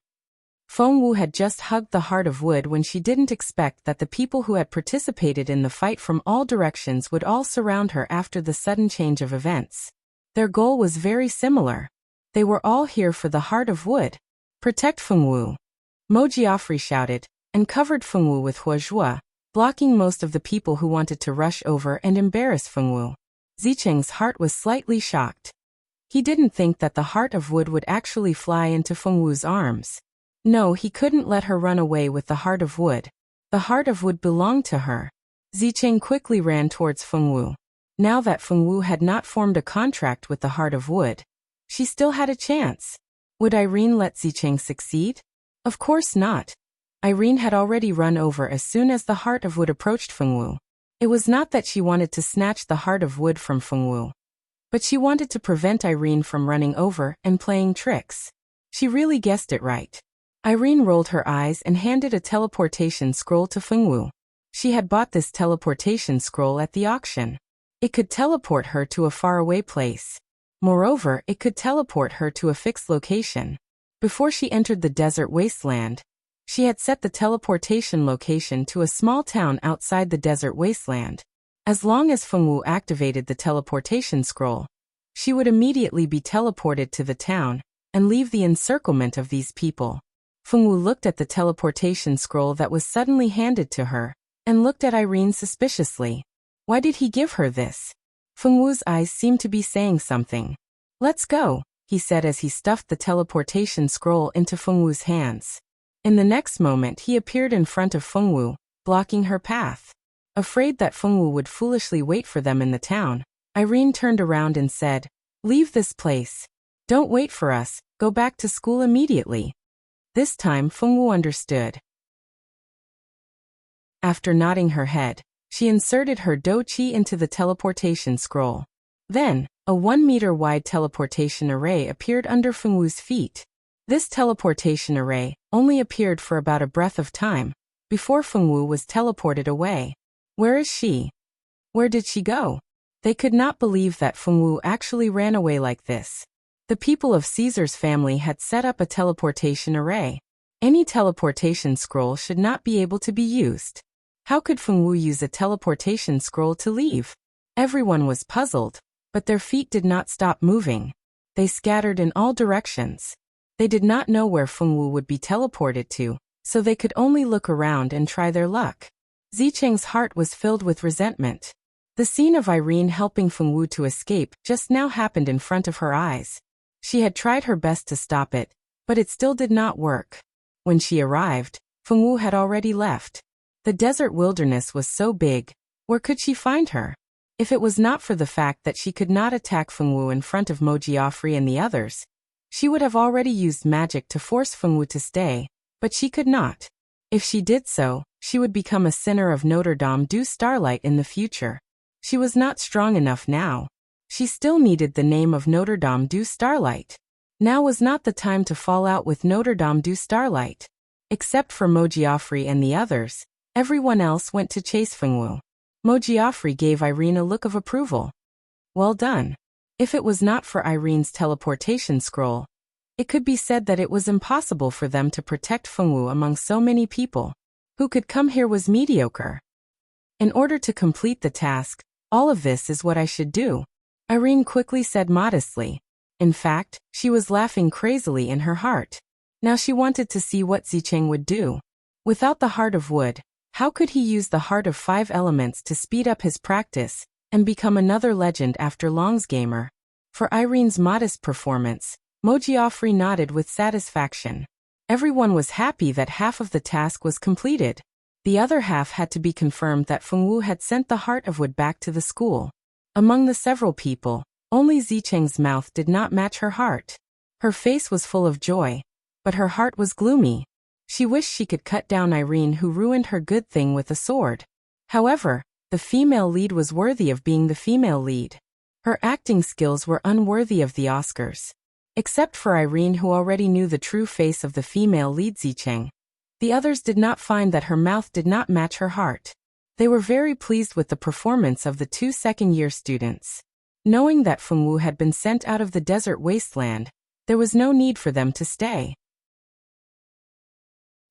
Fengwu had just hugged the Heart of Wood when she didn't expect that the people who had participated in the fight from all directions would all surround her after the sudden change of events. Their goal was very similar. They were all here for the Heart of Wood. Protect Fengwu. Mojiaffre shouted, and covered Fengwu with huozhua, blocking most of the people who wanted to rush over and embarrass Fengwu. Zicheng's heart was slightly shocked. He didn't think that the Heart of Wood would actually fly into Fengwu's arms. No, he couldn't let her run away with the Heart of Wood. The Heart of Wood belonged to her. Zicheng quickly ran towards Fengwu. Now that Fengwu had not formed a contract with the Heart of Wood, she still had a chance. Would Irene let Zicheng succeed? Of course not. Irene had already run over as soon as the Heart of Wood approached Fengwu. It was not that she wanted to snatch the Heart of Wood from Fengwu, but she wanted to prevent Irene from running over and playing tricks. She really guessed it right. Irene rolled her eyes and handed a teleportation scroll to Fengwu. She had bought this teleportation scroll at the auction. It could teleport her to a faraway place. Moreover, it could teleport her to a fixed location. Before she entered the desert wasteland, she had set the teleportation location to a small town outside the desert wasteland. As long as Fengwu activated the teleportation scroll, she would immediately be teleported to the town and leave the encirclement of these people. Fengwu looked at the teleportation scroll that was suddenly handed to her and looked at Irene suspiciously. Why did he give her this? Fengwu's eyes seemed to be saying something. "Let's go," he said as he stuffed the teleportation scroll into Fengwu's hands. In the next moment he appeared in front of Fengwu, blocking her path. Afraid that Fengwu would foolishly wait for them in the town, Irene turned around and said, "Leave this place. Don't wait for us, go back to school immediately." This time Fengwu understood. After nodding her head, she inserted her douqi into the teleportation scroll. Then, a 1-meter-wide teleportation array appeared under Fengwu's feet. This teleportation array only appeared for about a breath of time, before Fengwu was teleported away. Where is she? Where did she go? They could not believe that Fengwu actually ran away like this. The people of Caesar's family had set up a teleportation array. Any teleportation scroll should not be able to be used. How could Fengwu use a teleportation scroll to leave? Everyone was puzzled, but their feet did not stop moving. They scattered in all directions. They did not know where Fengwu would be teleported to, so they could only look around and try their luck. Zicheng's heart was filled with resentment. The scene of Irene helping Fengwu to escape just now happened in front of her eyes. She had tried her best to stop it, but it still did not work. When she arrived, Fengwu had already left. The desert wilderness was so big, where could she find her? If it was not for the fact that she could not attack Fengwu in front of Mojiaffre and the others, she would have already used magic to force Fengwu to stay, but she could not. If she did so, she would become a sinner of Notre Dame du Starlight in the future. She was not strong enough now. She still needed the name of Notre Dame du Starlight. Now was not the time to fall out with Notre Dame du Starlight. Except for Mojiaffre and the others, everyone else went to chase Fengwu. Mojiaffre gave Irene a look of approval. Well done. If it was not for Irene's teleportation scroll, it could be said that it was impossible for them to protect Fengwu among so many people. Who could come here was mediocre. In order to complete the task, all of this is what I should do, Irene quickly said modestly. In fact, she was laughing crazily in her heart. Now she wanted to see what Zicheng would do. Without the heart of wood, how could he use the heart of 5 elements to speed up his practice and become another legend after Long's gamer? For Irene's modest performance, Mojiaffre nodded with satisfaction. Everyone was happy that half of the task was completed. The other half had to be confirmed that Fengwu had sent the heart of wood back to the school. Among the several people, only Zicheng's mouth did not match her heart. Her face was full of joy, but her heart was gloomy. She wished she could cut down Irene, who ruined her good thing with a sword. However, the female lead was worthy of being the female lead. Her acting skills were unworthy of the Oscars. Except for Irene, who already knew the true face of the female lead Zicheng, the others did not find that her mouth did not match her heart. They were very pleased with the performance of the 2 second-year students. Knowing that Fengwu had been sent out of the desert wasteland, there was no need for them to stay.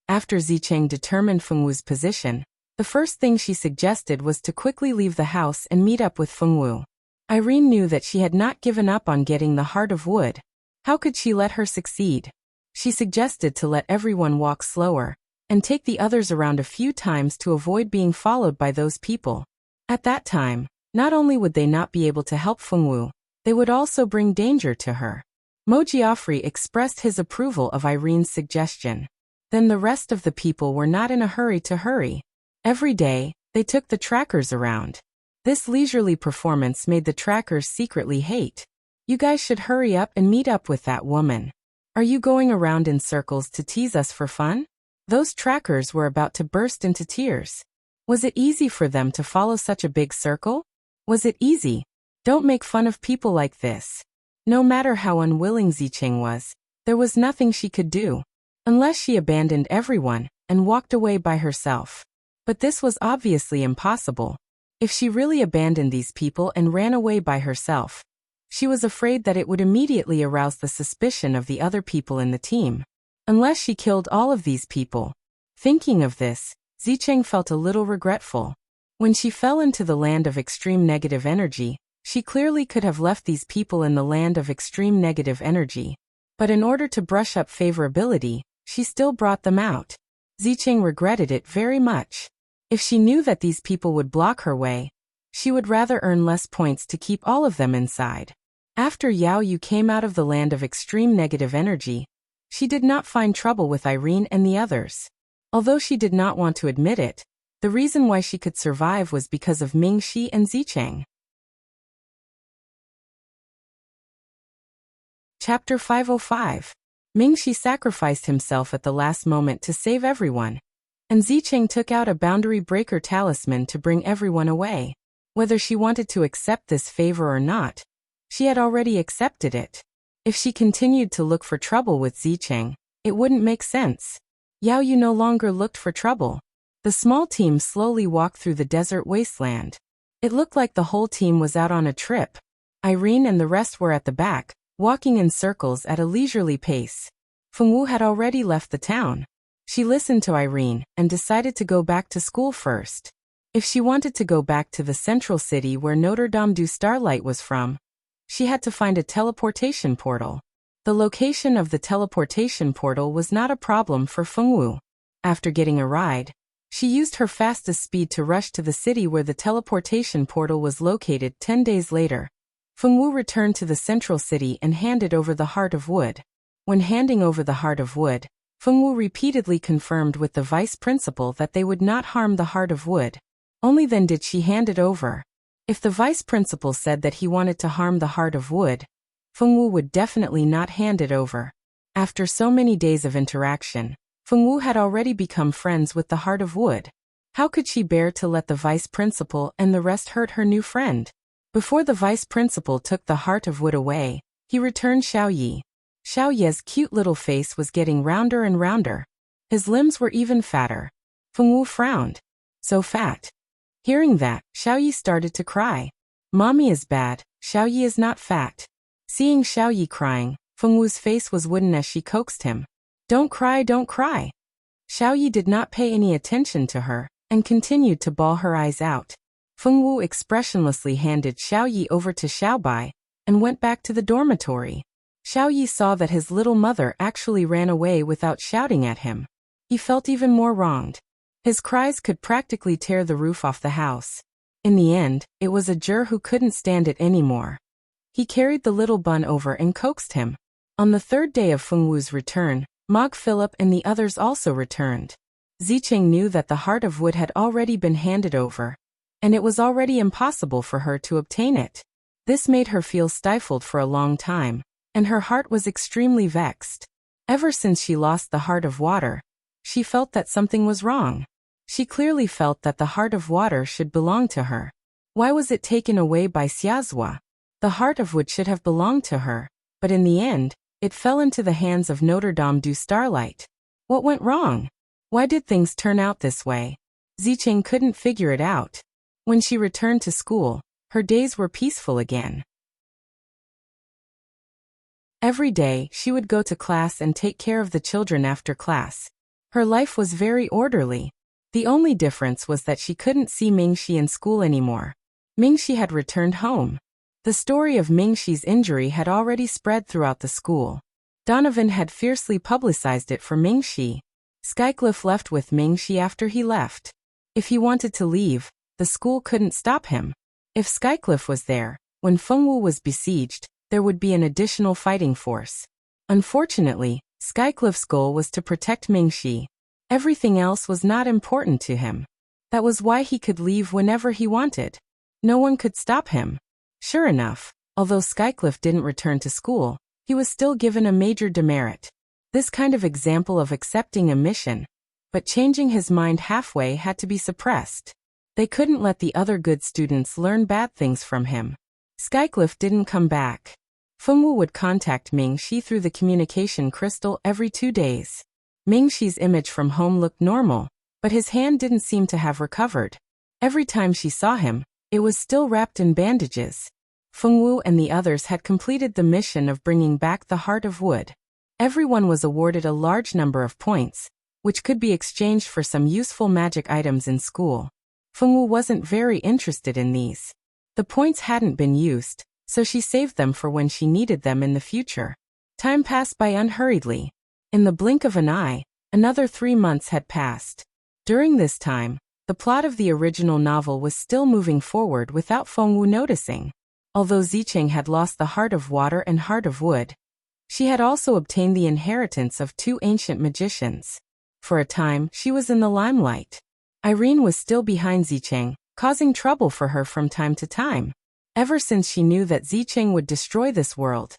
After Zicheng determined Fengwu's position, the first thing she suggested was to quickly leave the house and meet up with Fengwu. Irene knew that she had not given up on getting the heart of wood. How could she let her succeed? She suggested to let everyone walk slower and take the others around a few times to avoid being followed by those people. At that time, not only would they not be able to help Fengwu, they would also bring danger to her. Mojiaffre expressed his approval of Irene's suggestion. Then the rest of the people were not in a hurry to hurry. Every day, they took the trackers around. This leisurely performance made the trackers secretly hate. You guys should hurry up and meet up with that woman. Are you going around in circles to tease us for fun? Those trackers were about to burst into tears. Was it easy for them to follow such a big circle? Was it easy? Don't make fun of people like this. No matter how unwilling Zicheng was, there was nothing she could do. unless she abandoned everyone and walked away by herself. But this was obviously impossible. If she really abandoned these people and ran away by herself, she was afraid that it would immediately arouse the suspicion of the other people in the team. Unless she killed all of these people. Thinking of this, Zicheng felt a little regretful. When she fell into the land of extreme negative energy, she clearly could have left these people in the land of extreme negative energy. But in order to brush up favorability, she still brought them out. Zicheng regretted it very much. If she knew that these people would block her way, she would rather earn less points to keep all of them inside. After Yao Yu came out of the land of extreme negative energy, she did not find trouble with Irene and the others. Although she did not want to admit it, the reason why she could survive was because of Mingxi and Zicheng. Chapter 505. Mingxi sacrificed himself at the last moment to save everyone, and Zicheng took out a boundary breaker talisman to bring everyone away. Whether she wanted to accept this favor or not, she had already accepted it. If she continued to look for trouble with Zicheng, it wouldn't make sense. Yao Yu no longer looked for trouble. The small team slowly walked through the desert wasteland. It looked like the whole team was out on a trip. Irene and the rest were at the back, walking in circles at a leisurely pace. Fengwu had already left the town. She listened to Irene and decided to go back to school first. If she wanted to go back to the central city where Notre Dame du Starlight was from, she had to find a teleportation portal. The location of the teleportation portal was not a problem for Fengwu. After getting a ride, she used her fastest speed to rush to the city where the teleportation portal was located. 10 days later, Fengwu returned to the central city and handed over the Heart of Wood. When handing over the Heart of Wood, Fengwu repeatedly confirmed with the vice principal that they would not harm the Heart of Wood. Only then did she hand it over. If the vice principal said that he wanted to harm the Heart of Wood, Fengwu would definitely not hand it over. After so many days of interaction, Fengwu had already become friends with the Heart of Wood. How could she bear to let the vice principal and the rest hurt her new friend? Before the vice principal took the Heart of Wood away, he returned Xiaoyi. Xiaoye's cute little face was getting rounder and rounder. His limbs were even fatter. Fengwu frowned. So fat. Hearing that, Xiaoyi started to cry. Mommy is bad, Xiaoyi is not fat. Seeing Xiaoyi crying, Fengwu's face was wooden as she coaxed him. Don't cry, don't cry. Xiaoyi did not pay any attention to her, and continued to bawl her eyes out. Fengwu expressionlessly handed Xiaoyi over to Xiaobai, and went back to the dormitory. Xiaoyi saw that his little mother actually ran away without shouting at him. He felt even more wronged. His cries could practically tear the roof off the house. In the end, it was Ajur who couldn't stand it anymore. He carried the little bun over and coaxed him. On the third day of Fengwu's return, Mog Philip and the others also returned. Zicheng knew that the Heart of Wood had already been handed over, and it was already impossible for her to obtain it. This made her feel stifled for a long time, and her heart was extremely vexed. Ever since she lost the Heart of Water, she felt that something was wrong. She clearly felt that the Heart of Water should belong to her. Why was it taken away by Xiazhua? The Heart of Wood should have belonged to her, but in the end, it fell into the hands of Notre Dame du Starlight. What went wrong? Why did things turn out this way? Zicheng couldn't figure it out. When she returned to school, her days were peaceful again. Every day, she would go to class and take care of the children after class. Her life was very orderly. The only difference was that she couldn't see Mingxi in school anymore. Mingxi had returned home. The story of Mingxi's injury had already spread throughout the school. Donovan had fiercely publicized it for Mingxi. Skycliff left with Mingxi after he left. If he wanted to leave, the school couldn't stop him. If Skycliff was there, when Fengwu was besieged, there would be an additional fighting force. Unfortunately, Skycliff's goal was to protect Mingxi. Everything else was not important to him. That was why he could leave whenever he wanted. No one could stop him. Sure enough, although Skycliff didn't return to school, he was still given a major demerit. This kind of example of accepting a mission, but changing his mind halfway had to be suppressed. They couldn't let the other good students learn bad things from him. Skycliff didn't come back. Fengwu would contact Mingxi through the communication crystal every 2 days. Ming-Shi's image from home looked normal, but his hand didn't seem to have recovered. Every time she saw him, it was still wrapped in bandages. Fengwu and the others had completed the mission of bringing back the Heart of Wood. Everyone was awarded a large number of points, which could be exchanged for some useful magic items in school. Fengwu wasn't very interested in these. The points hadn't been used, so she saved them for when she needed them in the future. Time passed by unhurriedly. In the blink of an eye, another 3 months had passed. During this time, the plot of the original novel was still moving forward without Fengwu noticing. Although Zicheng had lost the Heart of Water and Heart of Wood, she had also obtained the inheritance of 2 ancient magicians. For a time, she was in the limelight. Irene was still behind Zicheng, causing trouble for her from time to time. Ever since she knew that Zicheng would destroy this world.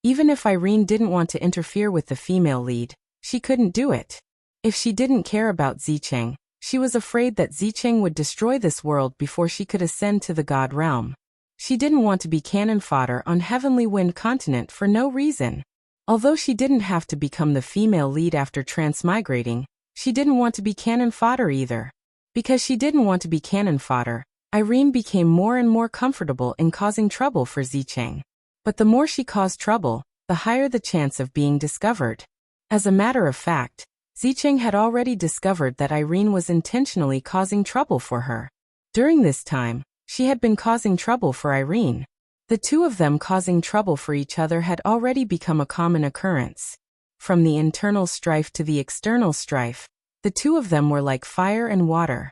Even if Irene didn't want to interfere with the female lead, she couldn't do it. If she didn't care about Zicheng, she was afraid that Zicheng would destroy this world before she could ascend to the God realm. She didn't want to be cannon fodder on Heavenly Wind Continent for no reason. Although she didn't have to become the female lead after transmigrating, she didn't want to be cannon fodder either. Because she didn't want to be cannon fodder, Irene became more and more comfortable in causing trouble for Zicheng. But the more she caused trouble, the higher the chance of being discovered. As a matter of fact, Zicheng had already discovered that Irene was intentionally causing trouble for her. During this time, she had been causing trouble for Irene. The two of them causing trouble for each other had already become a common occurrence. From the internal strife to the external strife, the two of them were like fire and water.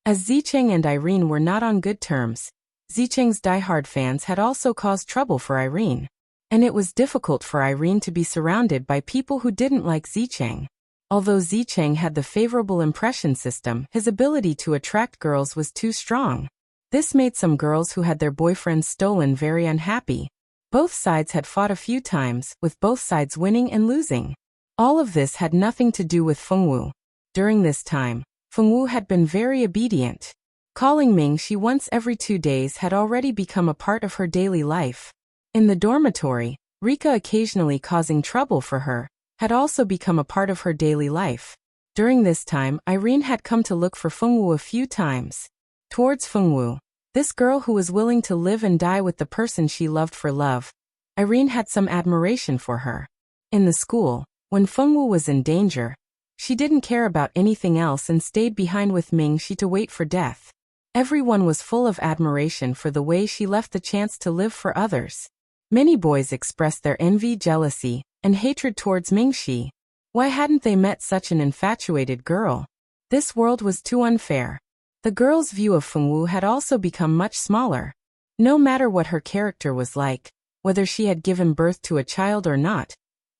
As Zicheng and Irene were not on good terms, Zicheng's diehard fans had also caused trouble for Irene. And it was difficult for Irene to be surrounded by people who didn't like Zicheng. Although Zicheng had the favorable impression system, his ability to attract girls was too strong. This made some girls who had their boyfriends stolen very unhappy. Both sides had fought a few times, with both sides winning and losing. All of this had nothing to do with Fengwu. During this time, Fengwu had been very obedient. Calling Ming-Shi once every 2 days had already become a part of her daily life. In the dormitory, Rika occasionally causing trouble for her, had also become a part of her daily life. During this time, Irene had come to look for Fengwu a few times. Towards Fengwu, this girl who was willing to live and die with the person she loved for love, Irene had some admiration for her. In the school, when Fengwu was in danger, she didn't care about anything else and stayed behind with Ming-Shi to wait for death. Everyone was full of admiration for the way she left the chance to live for others. Many boys expressed their envy, jealousy, and hatred towards Ming-Shi. Why hadn't they met such an infatuated girl? This world was too unfair. The girl's view of Fengwu had also become much smaller. No matter what her character was like, whether she had given birth to a child or not,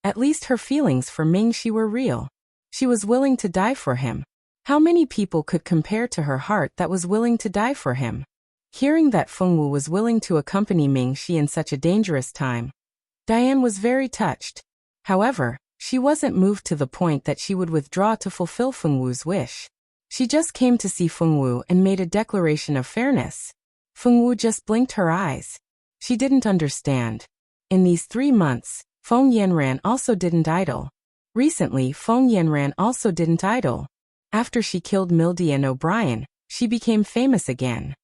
at least her feelings for Ming-Shi were real. She was willing to die for him. How many people could compare to her heart that was willing to die for him? Hearing that Fengwu was willing to accompany Ming-Shi in such a dangerous time, Diane was very touched. However, she wasn't moved to the point that she would withdraw to fulfill Fengwu's wish. She just came to see Fengwu and made a declaration of fairness. Fengwu just blinked her eyes. She didn't understand. In these 3 months, Feng Yanran also didn't idle. Recently, Feng Yanran also didn't idle. After she killed Mildy and O'Brien, she became famous again.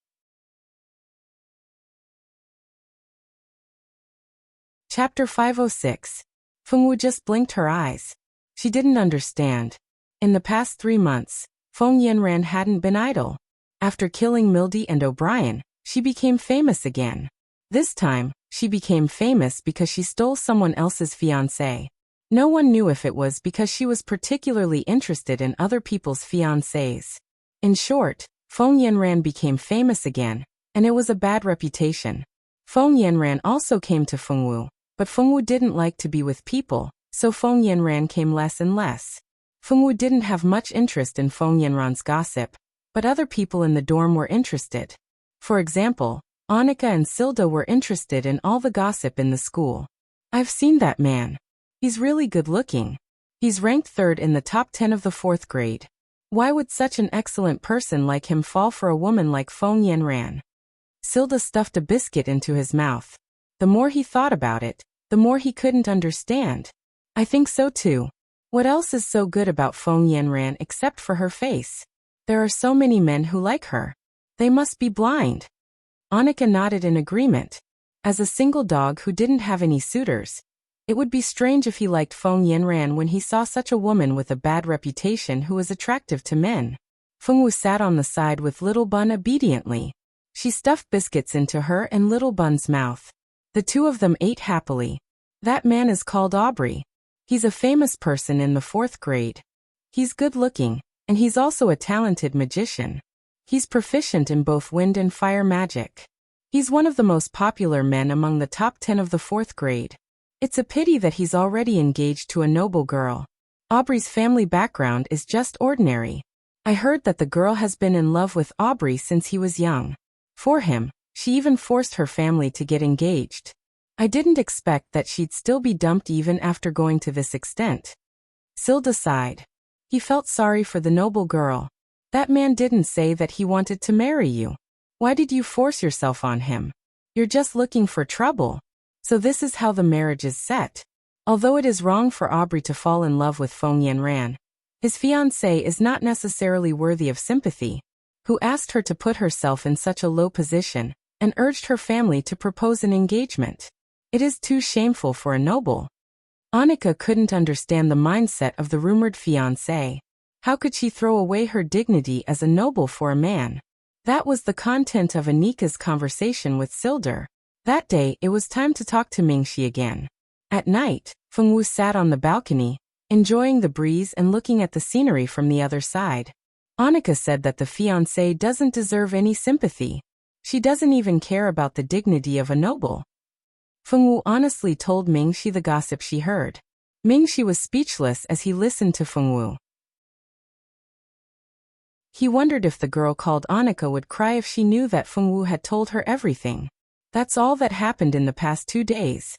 Chapter 506. Fengwu just blinked her eyes. She didn't understand. In the past 3 months, Feng Yanran hadn't been idle. After killing Mildy and O'Brien, she became famous again. This time, she became famous because she stole someone else's fiancé. No one knew if it was because she was particularly interested in other people's fiancés. In short, Feng Yanran became famous again, and it was a bad reputation. Feng Yanran also came to Fengwu, but Fengwu didn't like to be with people, so Feng Yanran came less and less. Fengwu didn't have much interest in Feng Yanran's gossip, but other people in the dorm were interested. For example, Annika and Silda were interested in all the gossip in the school. I've seen that man. He's really good looking. He's ranked 3rd in the top 10 of the 4th grade. Why would such an excellent person like him fall for a woman like Feng Yanran? Silda stuffed a biscuit into his mouth. The more he thought about it, the more he couldn't understand. I think so too. What else is so good about Feng Yanran except for her face? There are so many men who like her. They must be blind. Annika nodded in agreement. As a single dog who didn't have any suitors, it would be strange if he liked Feng Yanran when he saw such a woman with a bad reputation who was attractive to men. Fengwu sat on the side with Little Bun obediently. She stuffed biscuits into her and Little Bun's mouth. The two of them ate happily. That man is called Aubrey. He's a famous person in the 4th grade. He's good-looking, and he's also a talented magician. He's proficient in both wind and fire magic. He's one of the most popular men among the top 10 of the 4th grade. It's a pity that he's already engaged to a noble girl. Aubrey's family background is just ordinary. I heard that the girl has been in love with Aubrey since he was young. For him, she even forced her family to get engaged. I didn't expect that she'd still be dumped even after going to this extent. Silda sighed. He felt sorry for the noble girl. That man didn't say that he wanted to marry you. Why did you force yourself on him? You're just looking for trouble. So this is how the marriage is set. Although it is wrong for Aubrey to fall in love with Feng Yanran, his fiancée is not necessarily worthy of sympathy, who asked her to put herself in such a low position, and urged her family to propose an engagement. It is too shameful for a noble. Annika couldn't understand the mindset of the rumored fiancé. How could she throw away her dignity as a noble for a man? That was the content of Annika's conversation with Silder. That day, it was time to talk to Mingxi again. At night, Fengwu sat on the balcony, enjoying the breeze and looking at the scenery from the other side. Annika said that the fiancé doesn't deserve any sympathy. She doesn't even care about the dignity of a noble. Fengwu honestly told Mingxi the gossip she heard. Mingxi was speechless as he listened to Fengwu. He wondered if the girl called Annika would cry if she knew that Fengwu had told her everything. That's all that happened in the past 2 days.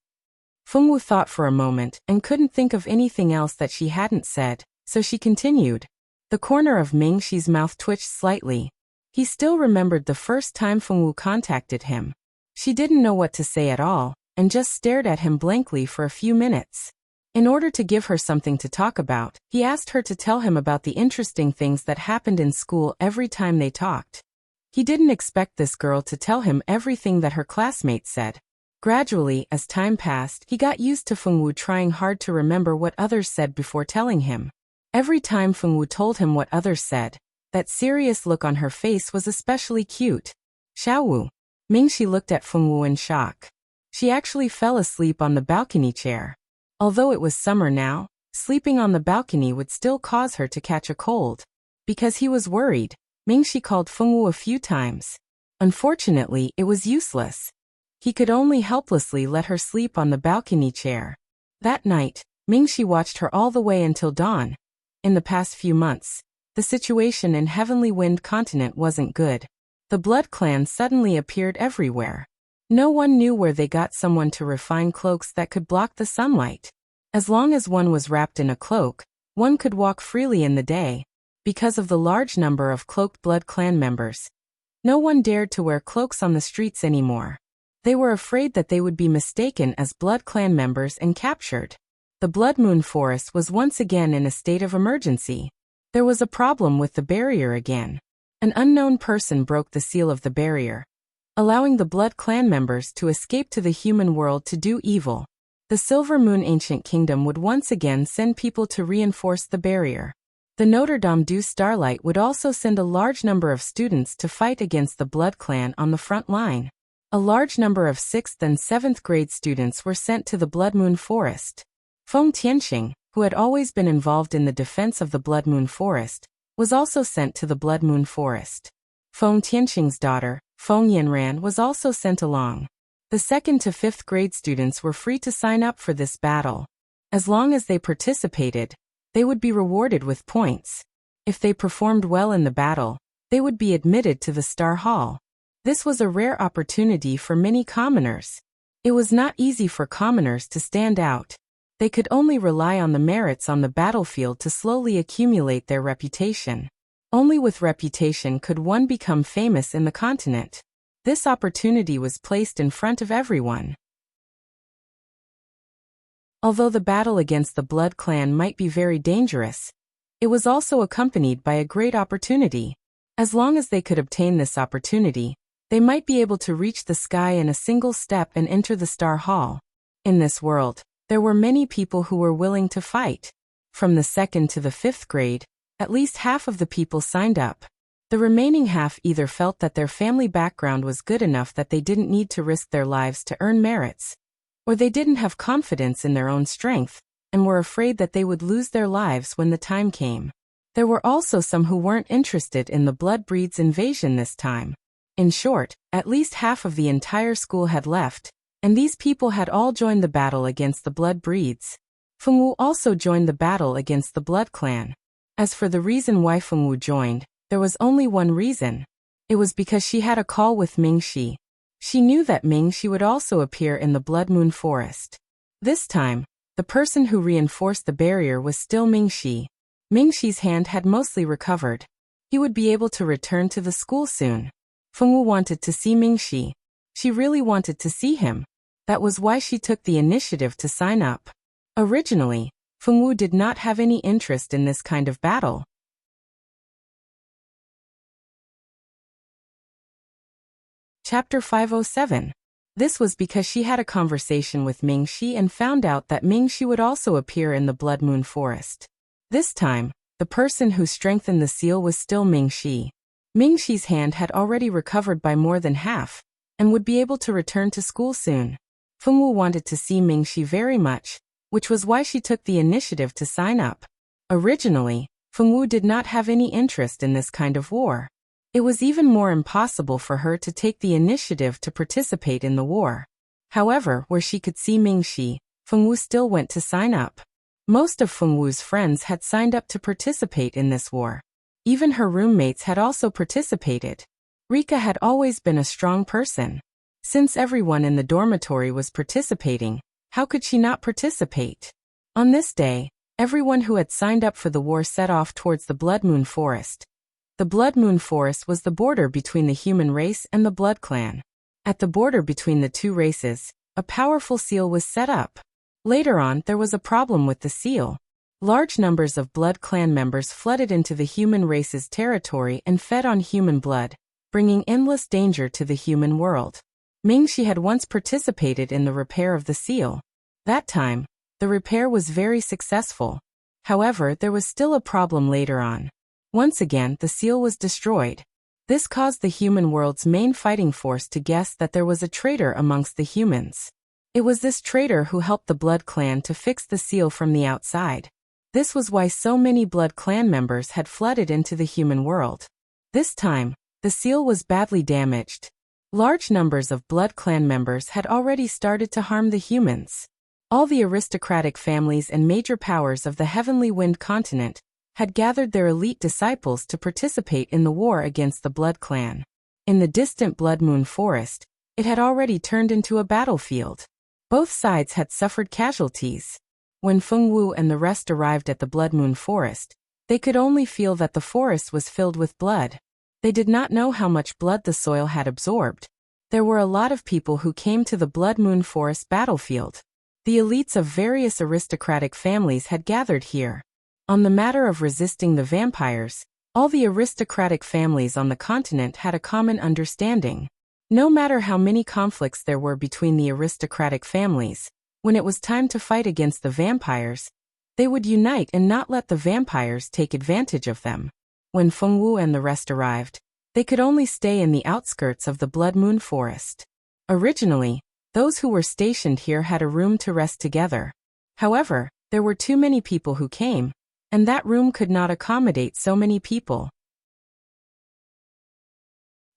Fengwu thought for a moment and couldn't think of anything else that she hadn't said, so she continued. The corner of Mingxi's mouth twitched slightly. He still remembered the first time Fengwu contacted him. She didn't know what to say at all, and just stared at him blankly for a few minutes. In order to give her something to talk about, he asked her to tell him about the interesting things that happened in school every time they talked. He didn't expect this girl to tell him everything that her classmates said. Gradually, as time passed, he got used to Fengwu trying hard to remember what others said before telling him. Every time Fengwu told him what others said, that serious look on her face was especially cute. Xiaowu. Mingxi looked at Fengwu in shock. She actually fell asleep on the balcony chair. Although it was summer now, sleeping on the balcony would still cause her to catch a cold. Because he was worried, Mingxi called Fengwu a few times. Unfortunately, it was useless. He could only helplessly let her sleep on the balcony chair. That night, Mingxi watched her all the way until dawn. In the past few months, the situation in Heavenly Wind Continent wasn't good. The Blood Clan suddenly appeared everywhere. No one knew where they got someone to refine cloaks that could block the sunlight. As long as one was wrapped in a cloak, one could walk freely in the day. Because of the large number of cloaked Blood Clan members, no one dared to wear cloaks on the streets anymore. They were afraid that they would be mistaken as Blood Clan members and captured. The Blood Moon Forest was once again in a state of emergency. There was a problem with the barrier again. An unknown person broke the seal of the barrier, allowing the Blood Clan members to escape to the human world to do evil. The Silver Moon Ancient Kingdom would once again send people to reinforce the barrier. The Notre Dame du Starlight would also send a large number of students to fight against the Blood Clan on the front line. A large number of 6th and 7th grade students were sent to the Blood Moon Forest. Feng Tianxing, who had always been involved in the defense of the Blood Moon Forest, was also sent to the Blood Moon Forest. Feng Tianxing's daughter, Feng Yanran, was also sent along. The 2nd to 5th grade students were free to sign up for this battle. As long as they participated, they would be rewarded with points. If they performed well in the battle, they would be admitted to the Star Hall. This was a rare opportunity for many commoners. It was not easy for commoners to stand out. They could only rely on the merits on the battlefield to slowly accumulate their reputation. Only with reputation could one become famous in the continent. This opportunity was placed in front of everyone. Although the battle against the Blood Clan might be very dangerous, it was also accompanied by a great opportunity. As long as they could obtain this opportunity, they might be able to reach the sky in a single step and enter the Star Hall. In this world, there were many people who were willing to fight. From the 2nd to the 5th grade, at least half of the people signed up. The remaining half either felt that their family background was good enough that they didn't need to risk their lives to earn merits, or they didn't have confidence in their own strength, and were afraid that they would lose their lives when the time came. There were also some who weren't interested in the Blood Breeds invasion this time. In short, at least half of the entire school had left, and these people had all joined the battle against the Blood Breeds. Fengwu also joined the battle against the Blood Clan. As for the reason why Fengwu joined, there was only one reason. It was because she had a call with Mingxi. She knew that Mingxi would also appear in the Blood Moon Forest. This time, the person who reinforced the barrier was still Mingxi. Mingxi's hand had mostly recovered. He would be able to return to the school soon. Fengwu wanted to see Mingxi. She really wanted to see him. That was why she took the initiative to sign up. Originally, Fengwu did not have any interest in this kind of battle. Chapter 507. This was because she had a conversation with Mingxi and found out that Mingxi would also appear in the Blood Moon Forest. This time, the person who strengthened the seal was still Mingxi. Mingxi's hand had already recovered by more than half, and would be able to return to school soon. Fengwu wanted to see Mingxi very much, which was why she took the initiative to sign up. Originally, Fengwu did not have any interest in this kind of war. It was even more impossible for her to take the initiative to participate in the war. However, where she could see Mingxi, Fengwu still went to sign up. Most of Fengwu's friends had signed up to participate in this war. Even her roommates had also participated. Rika had always been a strong person. Since everyone in the dormitory was participating, how could she not participate? On this day, everyone who had signed up for the war set off towards the Blood Moon Forest. The Blood Moon Forest was the border between the human race and the Blood Clan. At the border between the two races, a powerful seal was set up. Later on, there was a problem with the seal. Large numbers of Blood Clan members flooded into the human race's territory and fed on human blood, bringing endless danger to the human world. Mingxi had once participated in the repair of the seal. That time, the repair was very successful. However, there was still a problem later on. Once again, the seal was destroyed. This caused the human world's main fighting force to guess that there was a traitor amongst the humans. It was this traitor who helped the Blood Clan to fix the seal from the outside. This was why so many Blood Clan members had flooded into the human world. This time, the seal was badly damaged. Large numbers of Blood Clan members had already started to harm the humans. All the aristocratic families and major powers of the Heavenly Wind continent had gathered their elite disciples to participate in the war against the Blood Clan. In the distant Blood Moon Forest, it had already turned into a battlefield. Both sides had suffered casualties. When Fengwu and the rest arrived at the Blood Moon Forest, they could only feel that the forest was filled with blood. They did not know how much blood the soil had absorbed. There were a lot of people who came to the Blood Moon Forest battlefield. The elites of various aristocratic families had gathered here. On the matter of resisting the vampires, all the aristocratic families on the continent had a common understanding. No matter how many conflicts there were between the aristocratic families, when it was time to fight against the vampires, they would unite and not let the vampires take advantage of them. When Fengwu and the rest arrived, they could only stay in the outskirts of the Blood Moon Forest. Originally, those who were stationed here had a room to rest together. However, there were too many people who came, and that room could not accommodate so many people.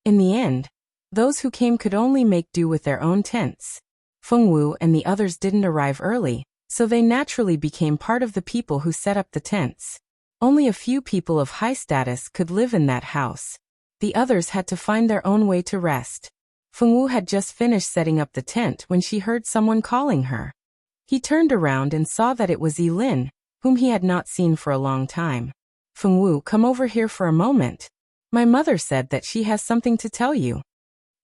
In the end, those who came could only make do with their own tents. Fengwu and the others didn't arrive early, so they naturally became part of the people who set up the tents. Only a few people of high status could live in that house. The others had to find their own way to rest. Fengwu had just finished setting up the tent when she heard someone calling her. He turned around and saw that it was Yilin, whom he had not seen for a long time. Fengwu, come over here for a moment. My mother said that she has something to tell you.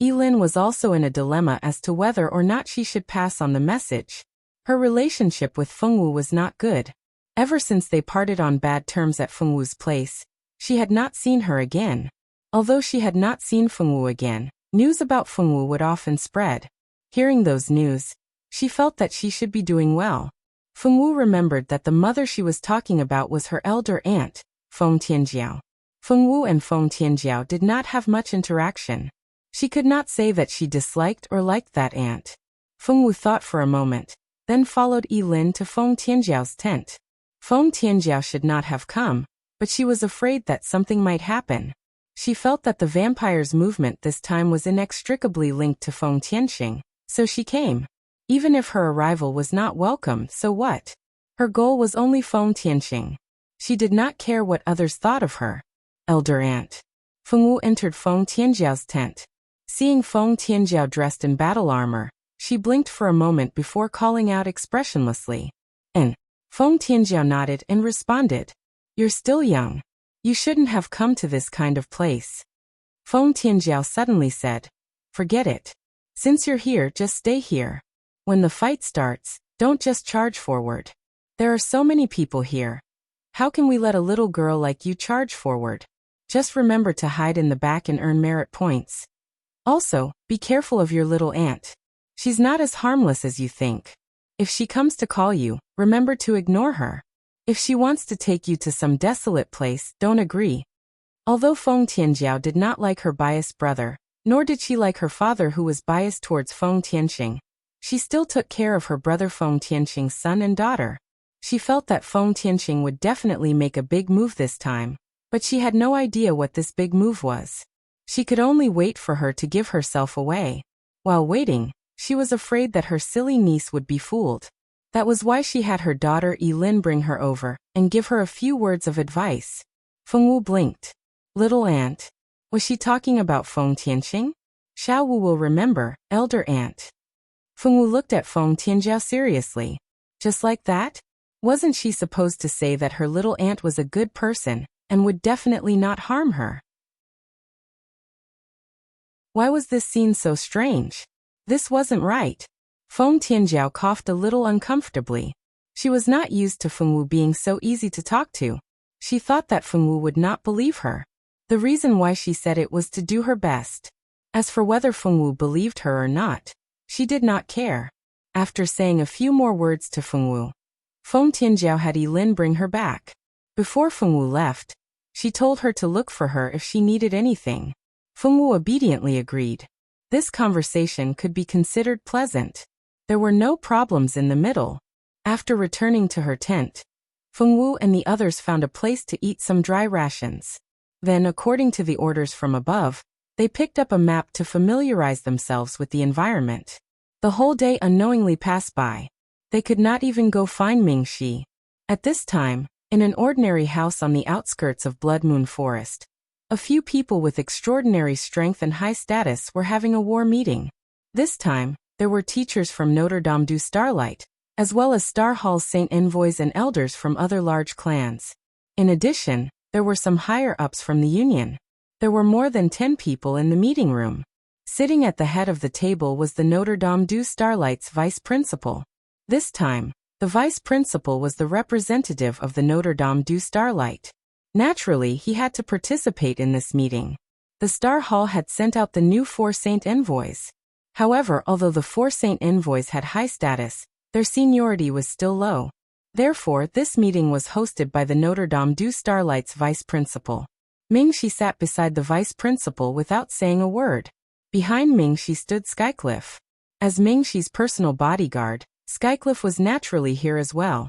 Yilin was also in a dilemma as to whether or not she should pass on the message. Her relationship with Fengwu was not good. Ever since they parted on bad terms at Fengwu's place, she had not seen her again. Although she had not seen Fengwu again, news about Fengwu would often spread. Hearing those news, she felt that she should be doing well. Fengwu remembered that the mother she was talking about was her elder aunt, Feng Tianjiao. Fengwu and Feng Tianjiao did not have much interaction. She could not say that she disliked or liked that aunt. Fengwu thought for a moment, then followed Yilin to Feng Tianjiao's tent. Feng Tianjiao should not have come, but she was afraid that something might happen. She felt that the vampire's movement this time was inextricably linked to Feng Tianxing, so she came. Even if her arrival was not welcome, so what? Her goal was only Feng Tianxing. She did not care what others thought of her. Elder aunt. Fengwu entered Feng Tianjiao's tent. Seeing Feng Tianjiao dressed in battle armor, she blinked for a moment before calling out expressionlessly. And Feng Tianjiao nodded and responded, "You're still young. You shouldn't have come to this kind of place." Feng Tianjiao suddenly said, "Forget it. Since you're here, just stay here. When the fight starts, don't just charge forward. There are so many people here. How can we let a little girl like you charge forward? Just remember to hide in the back and earn merit points. Also, be careful of your little aunt. She's not as harmless as you think. If she comes to call you, remember to ignore her. If she wants to take you to some desolate place, don't agree." Although Feng Tianjiao did not like her biased brother, nor did she like her father who was biased towards Feng Tianxing, she still took care of her brother Feng Tianxing's son and daughter. She felt that Feng Tianxing would definitely make a big move this time, but she had no idea what this big move was. She could only wait for her to give herself away. While waiting, she was afraid that her silly niece would be fooled. That was why she had her daughter Yilin bring her over and give her a few words of advice. Fengwu blinked. Little aunt. Was she talking about Feng Tianxing? Xiao Wu will remember, elder aunt. Fengwu looked at Feng Tianjiao seriously. Just like that? Wasn't she supposed to say that her little aunt was a good person and would definitely not harm her? Why was this scene so strange? This wasn't right. Feng Tianjiao coughed a little uncomfortably. She was not used to Fengwu being so easy to talk to. She thought that Fengwu would not believe her. The reason why she said it was to do her best. As for whether Fengwu believed her or not, she did not care. After saying a few more words to Fengwu, Feng Tianjiao had Yilin bring her back. Before Fengwu left, she told her to look for her if she needed anything. Fengwu obediently agreed. This conversation could be considered pleasant. There were no problems in the middle. After returning to her tent, Fengwu and the others found a place to eat some dry rations. Then, according to the orders from above, they picked up a map to familiarize themselves with the environment. The whole day unknowingly passed by. They could not even go find Mingxi. At this time, in an ordinary house on the outskirts of Blood Moon Forest, a few people with extraordinary strength and high status were having a war meeting. This time, there were teachers from Notre Dame du Starlight, as well as Star Hall's Saint Envoys and elders from other large clans. In addition, there were some higher-ups from the Union. There were more than 10 people in the meeting room. Sitting at the head of the table was the Notre Dame du Starlight's vice principal. This time, the vice principal was the representative of the Notre Dame du Starlight. Naturally, he had to participate in this meeting. The Star Hall had sent out the new 4 Saint Envoys. However, although the 4 Saint Envoys had high status, their seniority was still low. Therefore, this meeting was hosted by the Notre Dame du Starlight's vice principal. Mingxi sat beside the vice principal without saying a word. Behind Mingxi stood Skycliff. As Mingxi's personal bodyguard, Skycliff was naturally here as well.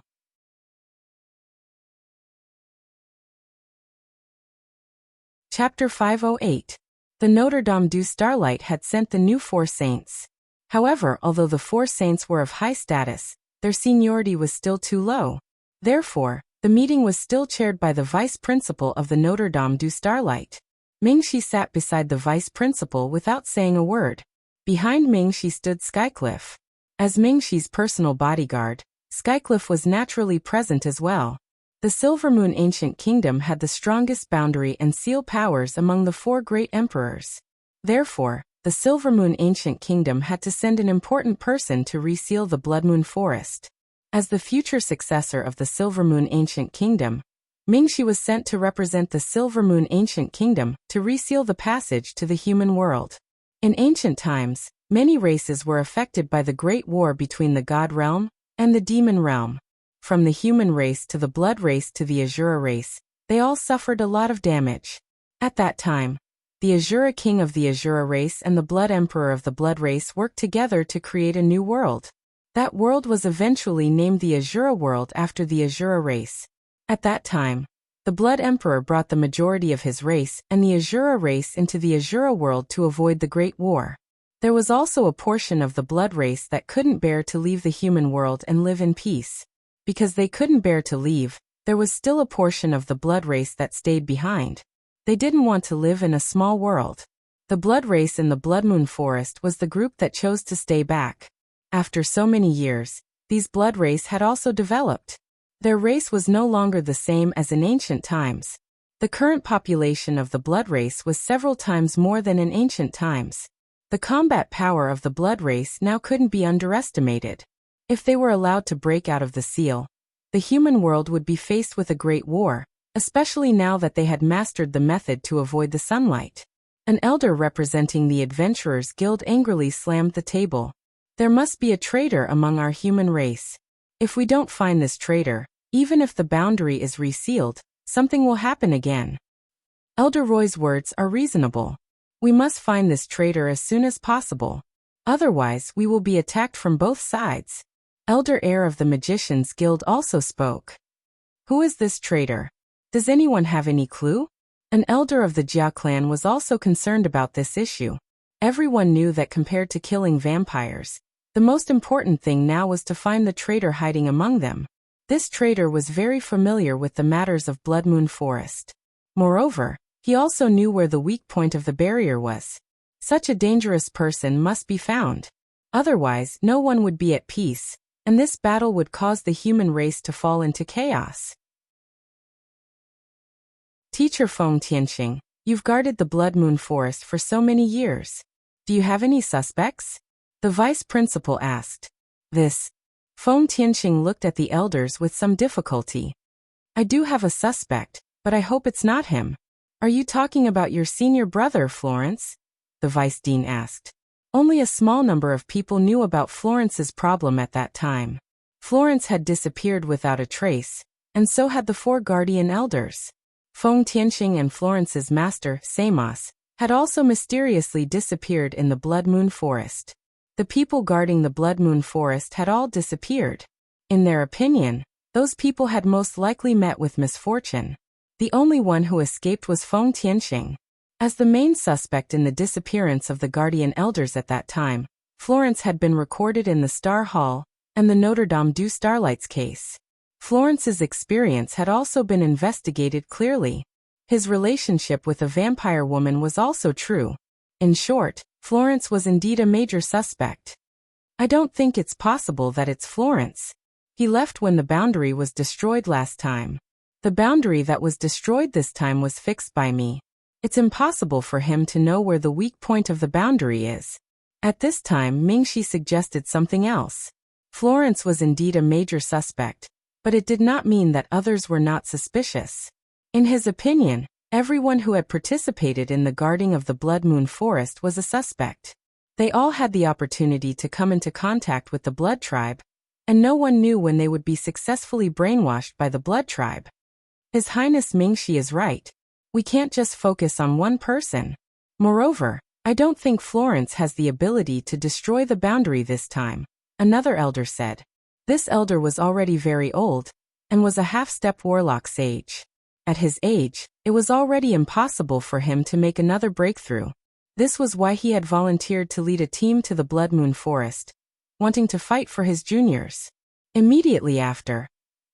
Chapter 508. The Notre Dame du Starlight had sent the new 4 saints. However, although the 4 saints were of high status, their seniority was still too low. Therefore, the meeting was still chaired by the vice principal of the Notre Dame du Starlight. Mingxi sat beside the vice principal without saying a word. Behind Mingxi stood Skycliff. As Mingxi's personal bodyguard, Skycliff was naturally present as well. The Silvermoon Ancient Kingdom had the strongest boundary and seal powers among the 4 great emperors. Therefore, the Silver Moon Ancient Kingdom had to send an important person to reseal the Blood Moon Forest. As the future successor of the Silver Moon Ancient Kingdom, Mingxi was sent to represent the Silver Moon Ancient Kingdom to reseal the passage to the human world. In ancient times, many races were affected by the Great War between the God Realm and the Demon Realm. From the human race to the Blood race to the Azura race, they all suffered a lot of damage. At that time, the Azura King of the Azura race and the Blood Emperor of the Blood race worked together to create a new world. That world was eventually named the Azura world after the Azura race. At that time, the Blood Emperor brought the majority of his race and the Azura race into the Azura world to avoid the Great War. There was also a portion of the Blood race that couldn't bear to leave the human world and live in peace. Because they couldn't bear to leave, there was still a portion of the Blood race that stayed behind. They didn't want to live in a small world. The Blood race in the Blood Moon Forest was the group that chose to stay back. After so many years, these Blood race had also developed. Their race was no longer the same as in ancient times. The current population of the Blood race was several times more than in ancient times. The combat power of the Blood race now couldn't be underestimated. If they were allowed to break out of the seal, the human world would be faced with a great war, especially now that they had mastered the method to avoid the sunlight. An elder representing the Adventurers Guild angrily slammed the table. There must be a traitor among our human race. If we don't find this traitor, even if the boundary is resealed, something will happen again. Elder Roy's words are reasonable. We must find this traitor as soon as possible. Otherwise, we will be attacked from both sides. Elder Heir of the Magicians Guild also spoke. Who is this traitor? Does anyone have any clue? An elder of the Jia clan was also concerned about this issue. Everyone knew that compared to killing vampires, the most important thing now was to find the traitor hiding among them. This traitor was very familiar with the matters of Blood Moon Forest. Moreover, he also knew where the weak point of the barrier was. Such a dangerous person must be found. Otherwise, no one would be at peace, and this battle would cause the human race to fall into chaos. Teacher Feng Tianxing, you've guarded the Blood Moon Forest for so many years. Do you have any suspects? The vice principal asked. Feng Tianxing looked at the elders with some difficulty. I do have a suspect, but I hope it's not him. Are you talking about your senior brother, Florence? The vice dean asked. Only a small number of people knew about Florence's problem at that time. Florence had disappeared without a trace, and so had the 4 guardian elders. Feng Tianxing and Florence's master, Samos, had also mysteriously disappeared in the Blood Moon Forest. The people guarding the Blood Moon Forest had all disappeared. In their opinion, those people had most likely met with misfortune. The only one who escaped was Feng Tianxing. As the main suspect in the disappearance of the guardian elders at that time, Florence had been recorded in the Star Hall and the Notre Dame du Starlight's case. Florence's experience had also been investigated clearly. His relationship with a vampire woman was also true. In short, Florence was indeed a major suspect. I don't think it's possible that it's Florence. He left when the boundary was destroyed last time. The boundary that was destroyed this time was fixed by me. It's impossible for him to know where the weak point of the boundary is. At this time, Mingxi suggested something else. Florence was indeed a major suspect, but it did not mean that others were not suspicious. In his opinion, everyone who had participated in the guarding of the Blood Moon Forest was a suspect. They all had the opportunity to come into contact with the Blood Tribe, and no one knew when they would be successfully brainwashed by the Blood Tribe. His Highness Mingxi is right. We can't just focus on one person. Moreover, I don't think Florence has the ability to destroy the boundary this time, another elder said. This elder was already very old, and was a half-step warlock sage. At his age, it was already impossible for him to make another breakthrough. This was why he had volunteered to lead a team to the Blood Moon Forest, wanting to fight for his juniors. Immediately after,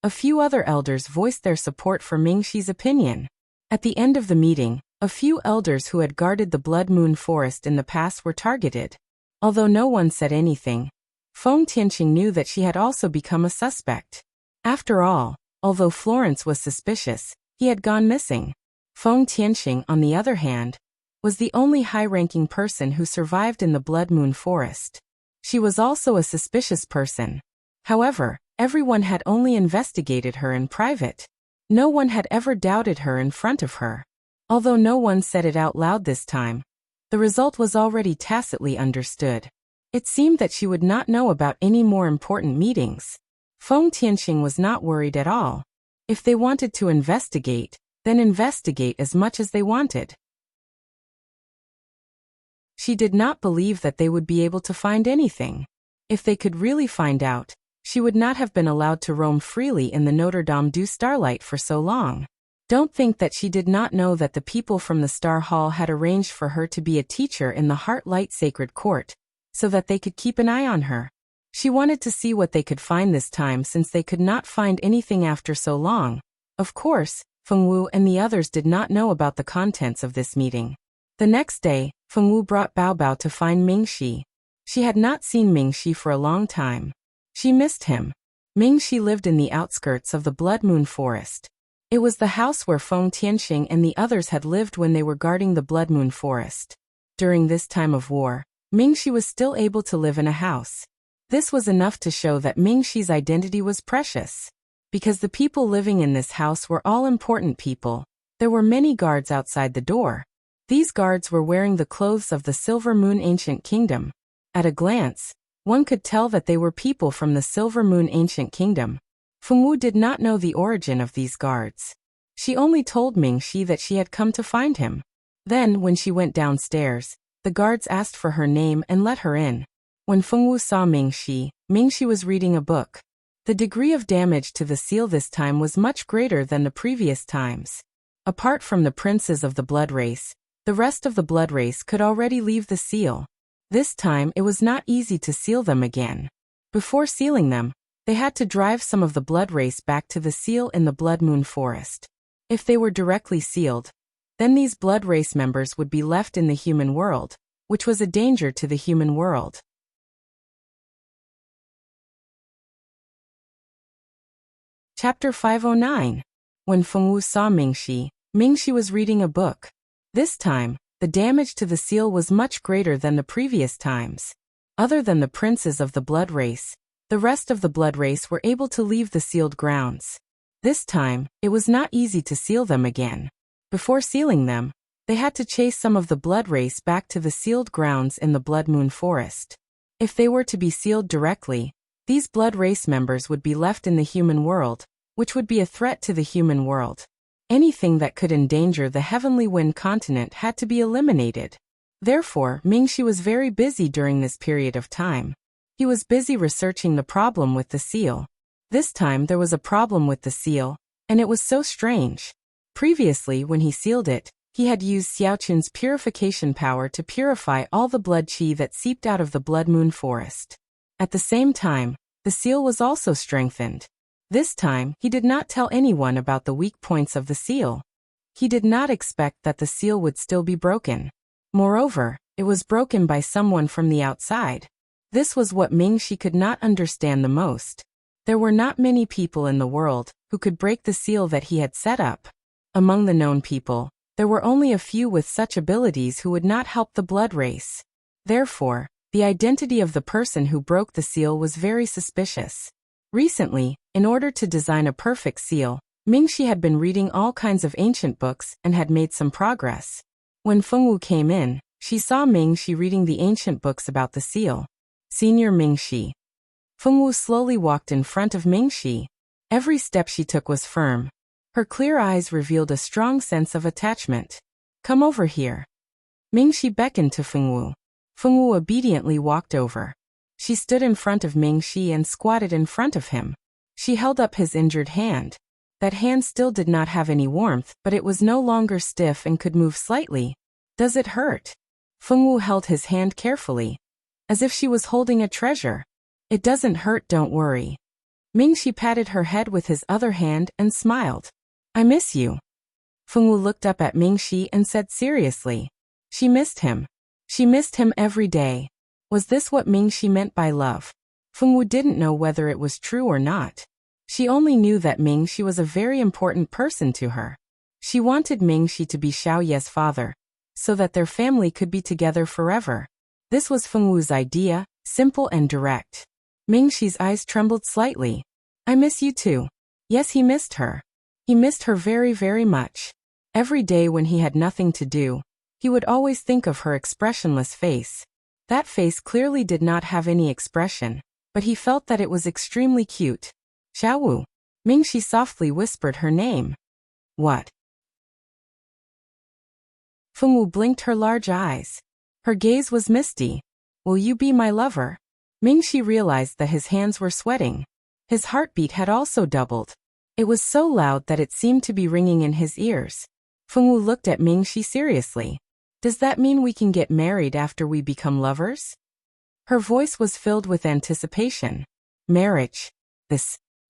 a few other elders voiced their support for Mingxi's opinion. At the end of the meeting, a few elders who had guarded the Blood Moon Forest in the past were targeted. Although no one said anything, Feng Tianxing knew that she had also become a suspect. After all, although Florence was suspicious, he had gone missing. Feng Tianxing, on the other hand, was the only high-ranking person who survived in the Blood Moon Forest. She was also a suspicious person. However, everyone had only investigated her in private. No one had ever doubted her in front of her. Although no one said it out loud this time, the result was already tacitly understood. It seemed that she would not know about any more important meetings. Feng Tianqing was not worried at all. If they wanted to investigate, then investigate as much as they wanted. She did not believe that they would be able to find anything. If they could really find out, she would not have been allowed to roam freely in the Notre Dame du Starlight for so long. Don't think that she did not know that the people from the Star Hall had arranged for her to be a teacher in the Heart Light Sacred Court, so that they could keep an eye on her. She wanted to see what they could find this time since they could not find anything after so long. Of course, Feng Wu and the others did not know about the contents of this meeting. The next day, Feng Wu brought Bao Bao to find Ming Shi. She had not seen Ming Shi for a long time. She missed him. Ming Shi lived in the outskirts of the Blood Moon Forest. It was the house where Feng Tianqing and the others had lived when they were guarding the Blood Moon Forest. During this time of war, Ming Shi was still able to live in a house. This was enough to show that Ming Shi's identity was precious. Because the people living in this house were all important people, there were many guards outside the door. These guards were wearing the clothes of the Silver Moon Ancient Kingdom. At a glance, one could tell that they were people from the Silver Moon Ancient Kingdom. Feng Wu did not know the origin of these guards. She only told Ming Shi that she had come to find him. Then, when she went downstairs, the guards asked for her name and let her in. When Feng Wu saw Ming Shi was reading a book. The degree of damage to the seal this time was much greater than the previous times. Apart from the princes of the blood race, the rest of the blood race could already leave the seal. This time it was not easy to seal them again. Before sealing them, they had to drive some of the blood race back to the seal in the Blood Moon Forest. If they were directly sealed, then these blood race members would be left in the human world, which was a danger to the human world. Chapter 509. When Feng Wu saw Ming Shi was reading a book. This time, the damage to the seal was much greater than the previous times. Other than the princes of the blood race, the rest of the blood race were able to leave the sealed grounds. This time, it was not easy to seal them again. Before sealing them, they had to chase some of the blood race back to the sealed grounds in the Blood Moon Forest. If they were to be sealed directly, these blood race members would be left in the human world, which would be a threat to the human world. Anything that could endanger the Heavenly Wind continent had to be eliminated. Therefore, Ming Shi was very busy during this period of time. He was busy researching the problem with the seal. This time there was a problem with the seal, and it was so strange. Previously, when he sealed it, he had used Xiaoqun's purification power to purify all the blood qi that seeped out of the Blood Moon Forest. At the same time, the seal was also strengthened. This time, he did not tell anyone about the weak points of the seal. He did not expect that the seal would still be broken. Moreover, it was broken by someone from the outside. This was what Ming Shi could not understand the most. There were not many people in the world who could break the seal that he had set up. Among the known people, there were only a few with such abilities who would not help the blood race. Therefore, the identity of the person who broke the seal was very suspicious. Recently, in order to design a perfect seal, Ming Shi had been reading all kinds of ancient books and had made some progress. When Feng Wu came in, she saw Ming Shi reading the ancient books about the seal. Senior Ming Shi. Feng Wu slowly walked in front of Ming Shi. Every step she took was firm. Her clear eyes revealed a strong sense of attachment. Come over here. Ming Shi beckoned to Feng Wu. Feng Wu obediently walked over. She stood in front of Ming Shi and squatted in front of him. She held up his injured hand. That hand still did not have any warmth, but it was no longer stiff and could move slightly. Does it hurt? Feng Wu held his hand carefully, as if she was holding a treasure. It doesn't hurt, don't worry. Ming Shi patted her head with his other hand and smiled. I miss you. Feng Wu looked up at Ming Shi and said seriously. She missed him. She missed him every day. Was this what Ming Shi meant by love? Feng Wu didn't know whether it was true or not. She only knew that Ming Shi was a very important person to her. She wanted Ming Shi to be Xiao Ye's father, so that their family could be together forever. This was Fengwu's idea, simple and direct. Mingxi's eyes trembled slightly. I miss you too. Yes, he missed her. He missed her very, very much. Every day when he had nothing to do, he would always think of her expressionless face. That face clearly did not have any expression, but he felt that it was extremely cute. Xiaowu. Mingxi softly whispered her name. What? Fengwu blinked her large eyes. Her gaze was misty. Will you be my lover? Mingxi realized that his hands were sweating. His heartbeat had also doubled. It was so loud that it seemed to be ringing in his ears. Fengwu looked at Mingxi seriously. Does that mean we can get married after we become lovers? Her voice was filled with anticipation. Marriage.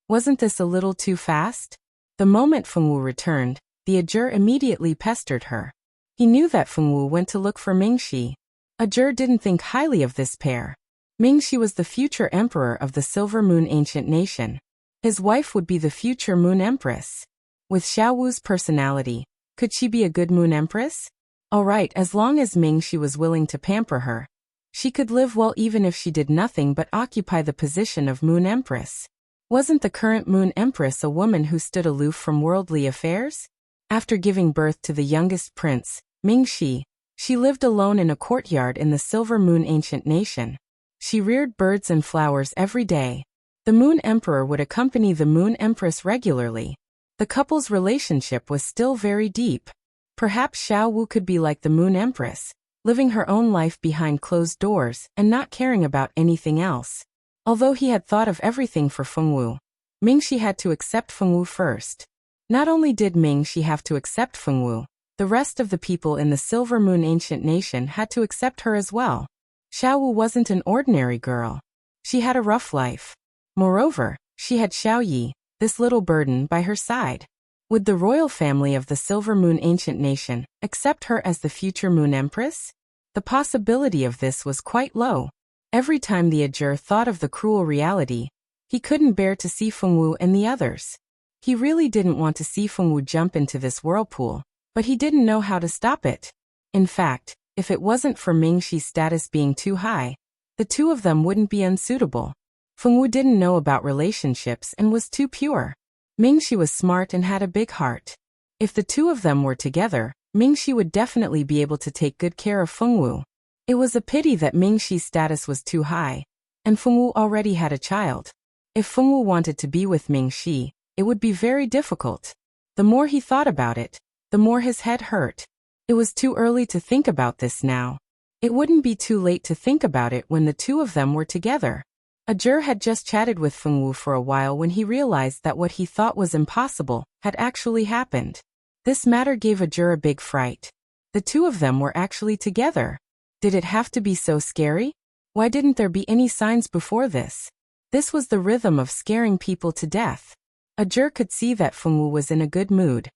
Wasn't this a little too fast? The moment Fengwu returned, the Ajur immediately pestered her. He knew that Fengwu went to look for Mingxi. Ajur didn't think highly of this pair. Mingxi was the future emperor of the Silver Moon Ancient Nation. His wife would be the future Moon Empress. With Xiaowu's personality, could she be a good Moon Empress? Alright, as long as Mingxi was willing to pamper her. She could live well even if she did nothing but occupy the position of Moon Empress. Wasn't the current Moon Empress a woman who stood aloof from worldly affairs? After giving birth to the youngest prince, Mingxi, she lived alone in a courtyard in the Silver Moon Ancient Nation. She reared birds and flowers every day. The Moon Emperor would accompany the Moon Empress regularly. The couple's relationship was still very deep. Perhaps Xiaowu could be like the Moon Empress, living her own life behind closed doors and not caring about anything else. Although he had thought of everything for Fengwu, Mingxi had to accept Fengwu first. Not only did Mingxi have to accept Fengwu, the rest of the people in the Silver Moon Ancient Nation had to accept her as well. Xiaowu wasn't an ordinary girl. She had a rough life. Moreover, she had Xiaoyi, this little burden, by her side. Would the royal family of the Silver Moon Ancient Nation accept her as the future Moon Empress? The possibility of this was quite low. Every time the Ajur thought of the cruel reality, he couldn't bear to see Fengwu and the others. He really didn't want to see Fengwu jump into this whirlpool, but he didn't know how to stop it. In fact, if it wasn't for Mingxi's status being too high, the two of them wouldn't be unsuitable. Fengwu didn't know about relationships and was too pure. Mingxi was smart and had a big heart. If the two of them were together, Mingxi would definitely be able to take good care of Fengwu. It was a pity that Mingxi's status was too high, and Fengwu already had a child. If Fengwu wanted to be with Mingxi, it would be very difficult. The more he thought about it, the more his head hurt. It was too early to think about this now. It wouldn't be too late to think about it when the two of them were together. Ajur had just chatted with Fengwu for a while when he realized that what he thought was impossible had actually happened. This matter gave Ajur a big fright. The two of them were actually together. Did it have to be so scary? Why didn't there be any signs before this? This was the rhythm of scaring people to death. Ajur could see that Fengwu was in a good mood.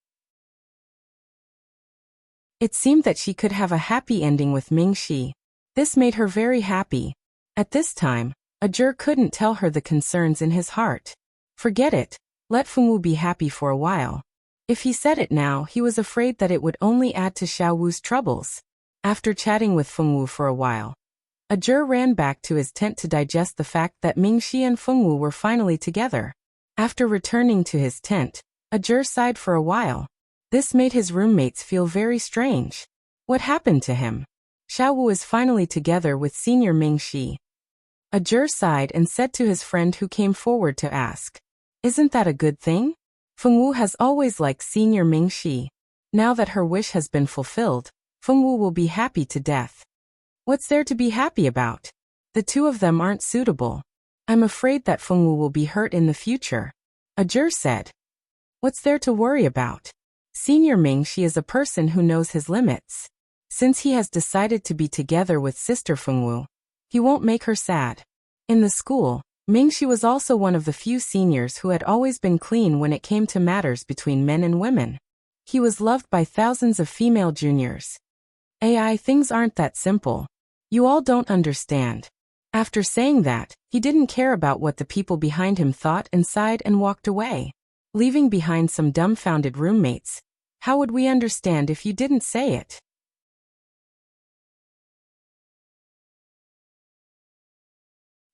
It seemed that she could have a happy ending with Mingxi. This made her very happy. At this time, Ajur couldn't tell her the concerns in his heart. Forget it. Let Fengwu be happy for a while. If he said it now, he was afraid that it would only add to Xiaowu's troubles. After chatting with Fengwu for a while, Ajur ran back to his tent to digest the fact that Mingxi and Fengwu were finally together. After returning to his tent, Ajur sighed for a while. This made his roommates feel very strange. What happened to him? Xiaowu is finally together with Senior Mingxi. Ajur sighed and said to his friend who came forward to ask, "Isn't that a good thing? Fengwu has always liked Senior Mingxi. Now that her wish has been fulfilled, Fengwu will be happy to death." What's there to be happy about? The two of them aren't suitable. I'm afraid that Fengwu will be hurt in the future. Ajur said. What's there to worry about? Senior Mingxi is a person who knows his limits. Since he has decided to be together with Sister Fengwu, he won't make her sad. In the school, Mingxi was also one of the few seniors who had always been clean when it came to matters between men and women. He was loved by thousands of female juniors. Things aren't that simple. You all don't understand. After saying that, he didn't care about what the people behind him thought and sighed and walked away, leaving behind some dumbfounded roommates. How would we understand if you didn't say it?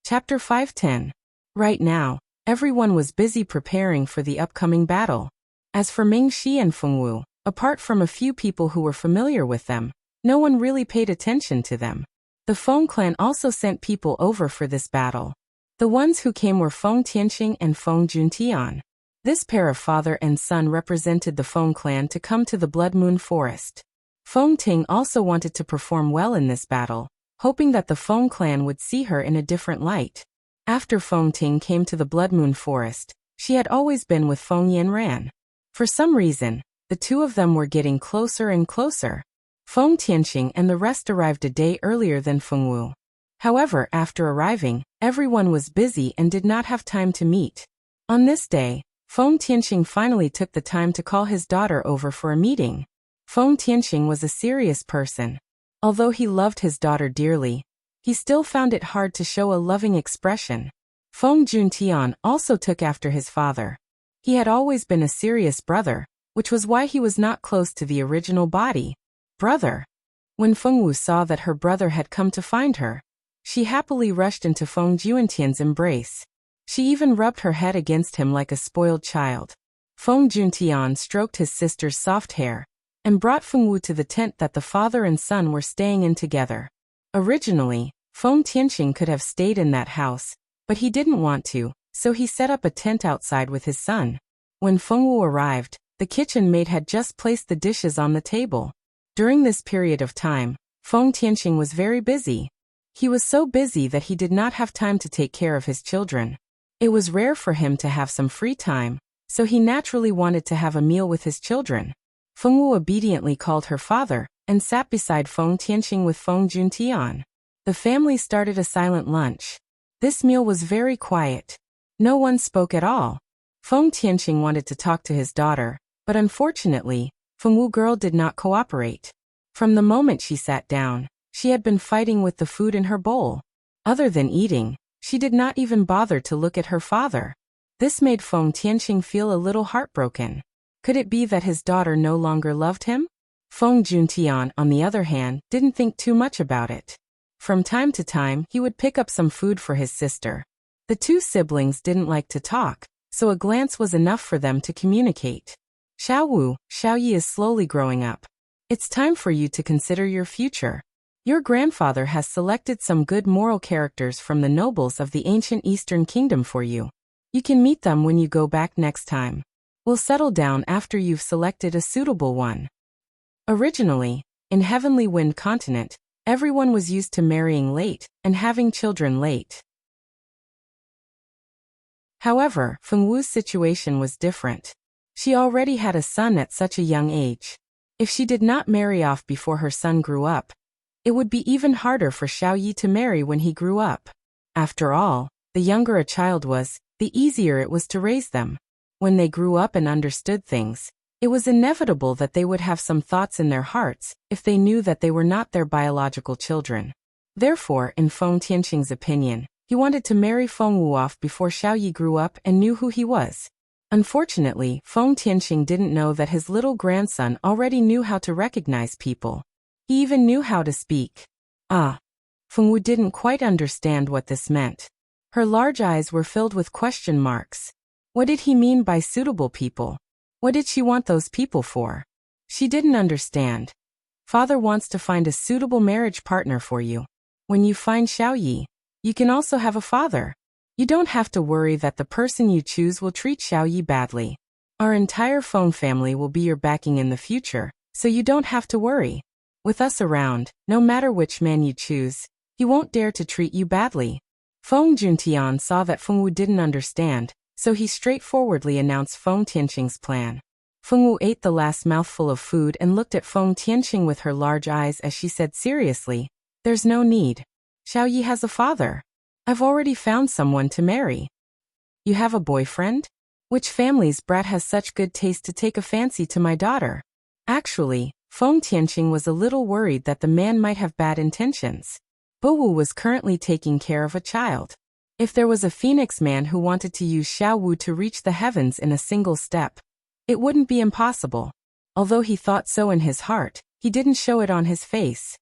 Chapter 510. Right now, everyone was busy preparing for the upcoming battle. As for Mingxi and Fengwu, apart from a few people who were familiar with them, no one really paid attention to them. The Feng clan also sent people over for this battle. The ones who came were Feng Tianqing and Feng Juntian. This pair of father and son represented the Feng clan to come to the Blood Moon Forest. Feng Ting also wanted to perform well in this battle, hoping that the Feng clan would see her in a different light. After Feng Ting came to the Blood Moon Forest, she had always been with Feng Yanran. For some reason, the two of them were getting closer and closer. Feng Tianqing and the rest arrived a day earlier than Fengwu. However, after arriving, everyone was busy and did not have time to meet. On this day, Feng Tianqing finally took the time to call his daughter over for a meeting. Feng Tianqing was a serious person. Although he loved his daughter dearly, he still found it hard to show a loving expression. Feng Juntian also took after his father. He had always been a serious brother, which was why he was not close to the original body. Brother. When Fengwu saw that her brother had come to find her, she happily rushed into Feng Juntian's embrace. She even rubbed her head against him like a spoiled child. Feng Juntian stroked his sister's soft hair and brought Fengwu to the tent that the father and son were staying in together. Originally, Feng Tianqing could have stayed in that house, but he didn't want to, so he set up a tent outside with his son. When Fengwu arrived, the kitchen maid had just placed the dishes on the table. During this period of time, Feng Tianqing was very busy. He was so busy that he did not have time to take care of his children. It was rare for him to have some free time, so he naturally wanted to have a meal with his children. Fengwu obediently called her father and sat beside Feng Tianqing with Feng Juntian. The family started a silent lunch. This meal was very quiet. No one spoke at all. Feng Tianqing wanted to talk to his daughter, but unfortunately, Fengwu girl did not cooperate. From the moment she sat down, she had been fighting with the food in her bowl. Other than eating, she did not even bother to look at her father. This made Feng Tianqing feel a little heartbroken. Could it be that his daughter no longer loved him? Feng Juntian, on the other hand, didn't think too much about it. From time to time, he would pick up some food for his sister. The two siblings didn't like to talk, so a glance was enough for them to communicate. Xiaoyi is slowly growing up. It's time for you to consider your future. Your grandfather has selected some good moral characters from the nobles of the ancient Eastern Kingdom for you. You can meet them when you go back next time. We'll settle down after you've selected a suitable one. Originally, in Heavenly Wind Continent, everyone was used to marrying late and having children late. However, Fengwu's situation was different. She already had a son at such a young age. If she did not marry off before her son grew up, it would be even harder for Xiaoyi to marry when he grew up. After all, the younger a child was, the easier it was to raise them. When they grew up and understood things, it was inevitable that they would have some thoughts in their hearts if they knew that they were not their biological children. Therefore, in Feng Tianqing's opinion, he wanted to marry Fengwu off before Xiaoyi grew up and knew who he was. Unfortunately, Feng Tianqing didn't know that his little grandson already knew how to recognize people. He even knew how to speak. Fengwu didn't quite understand what this meant. Her large eyes were filled with question marks. What did he mean by suitable people? What did she want those people for? She didn't understand. Father wants to find a suitable marriage partner for you. When you find Xiaoyi, you can also have a father. You don't have to worry that the person you choose will treat Xiaoyi badly. Our entire Feng family will be your backing in the future, so you don't have to worry. With us around, no matter which man you choose, he won't dare to treat you badly. Feng Juntian saw that Fengwu didn't understand, so he straightforwardly announced Feng Tianqing's plan. Fengwu ate the last mouthful of food and looked at Feng Tianqing with her large eyes as she said seriously, "There's no need. Xiaoyi has a father. I've already found someone to marry." "You have a boyfriend? Which family's brat has such good taste to take a fancy to my daughter?" Actually, Feng Tianqing was a little worried that the man might have bad intentions. Bowu was currently taking care of a child. If there was a phoenix man who wanted to use Xiao Wu to reach the heavens in a single step, it wouldn't be impossible. Although he thought so in his heart, he didn't show it on his face.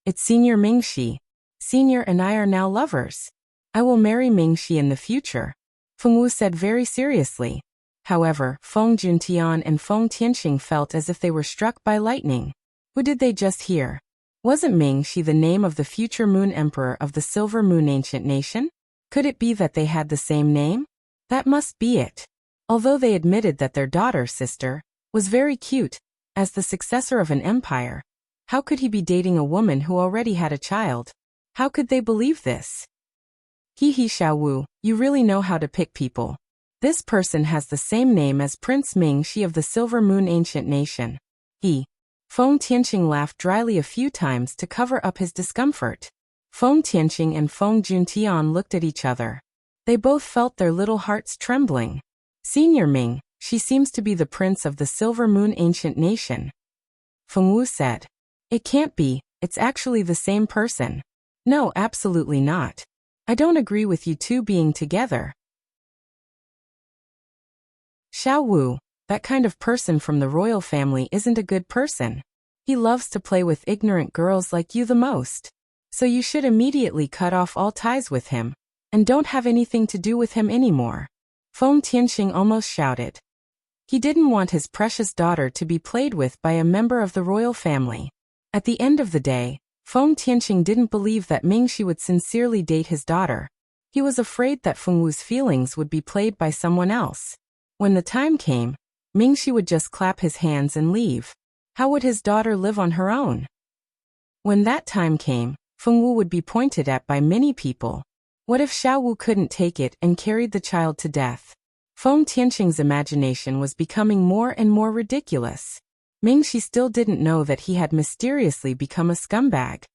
"It's Senior Mingxi. Senior and I are now lovers." I will marry Ming-Shi in the future, Fengwu said very seriously. However, Feng Juntian and Feng Tianqing felt as if they were struck by lightning. Who did they just hear? Wasn't Ming-Shi the name of the future Moon Emperor of the Silver Moon ancient nation? Could it be that they had the same name? That must be it. Although they admitted that their daughter, sister, was very cute, as the successor of an empire, how could he be dating a woman who already had a child? How could they believe this? He Xiao Wu, you really know how to pick people. This person has the same name as Prince Ming-Shi of the Silver Moon ancient nation. Feng Tianqing laughed dryly a few times to cover up his discomfort. Feng Tianqing and Feng Juntian looked at each other. They both felt their little hearts trembling. Senior Ming, she seems to be the prince of the Silver Moon ancient nation. Fengwu said. It can't be, it's actually the same person. No, absolutely not. I don't agree with you two being together. Xiao Wu, that kind of person from the royal family isn't a good person. He loves to play with ignorant girls like you the most. So you should immediately cut off all ties with him, and don't have anything to do with him anymore. Feng Tianqing almost shouted. He didn't want his precious daughter to be played with by a member of the royal family. At the end of the day, Feng Tianqing didn't believe that Ming-Shi would sincerely date his daughter. He was afraid that Fengwu's feelings would be played by someone else. When the time came, Ming-Shi would just clap his hands and leave. How would his daughter live on her own? When that time came, Fengwu would be pointed at by many people. What if Xiao Wu couldn't take it and carried the child to death? Feng Tianqing's imagination was becoming more and more ridiculous. Ming-Shi still didn't know that he had mysteriously become a scumbag.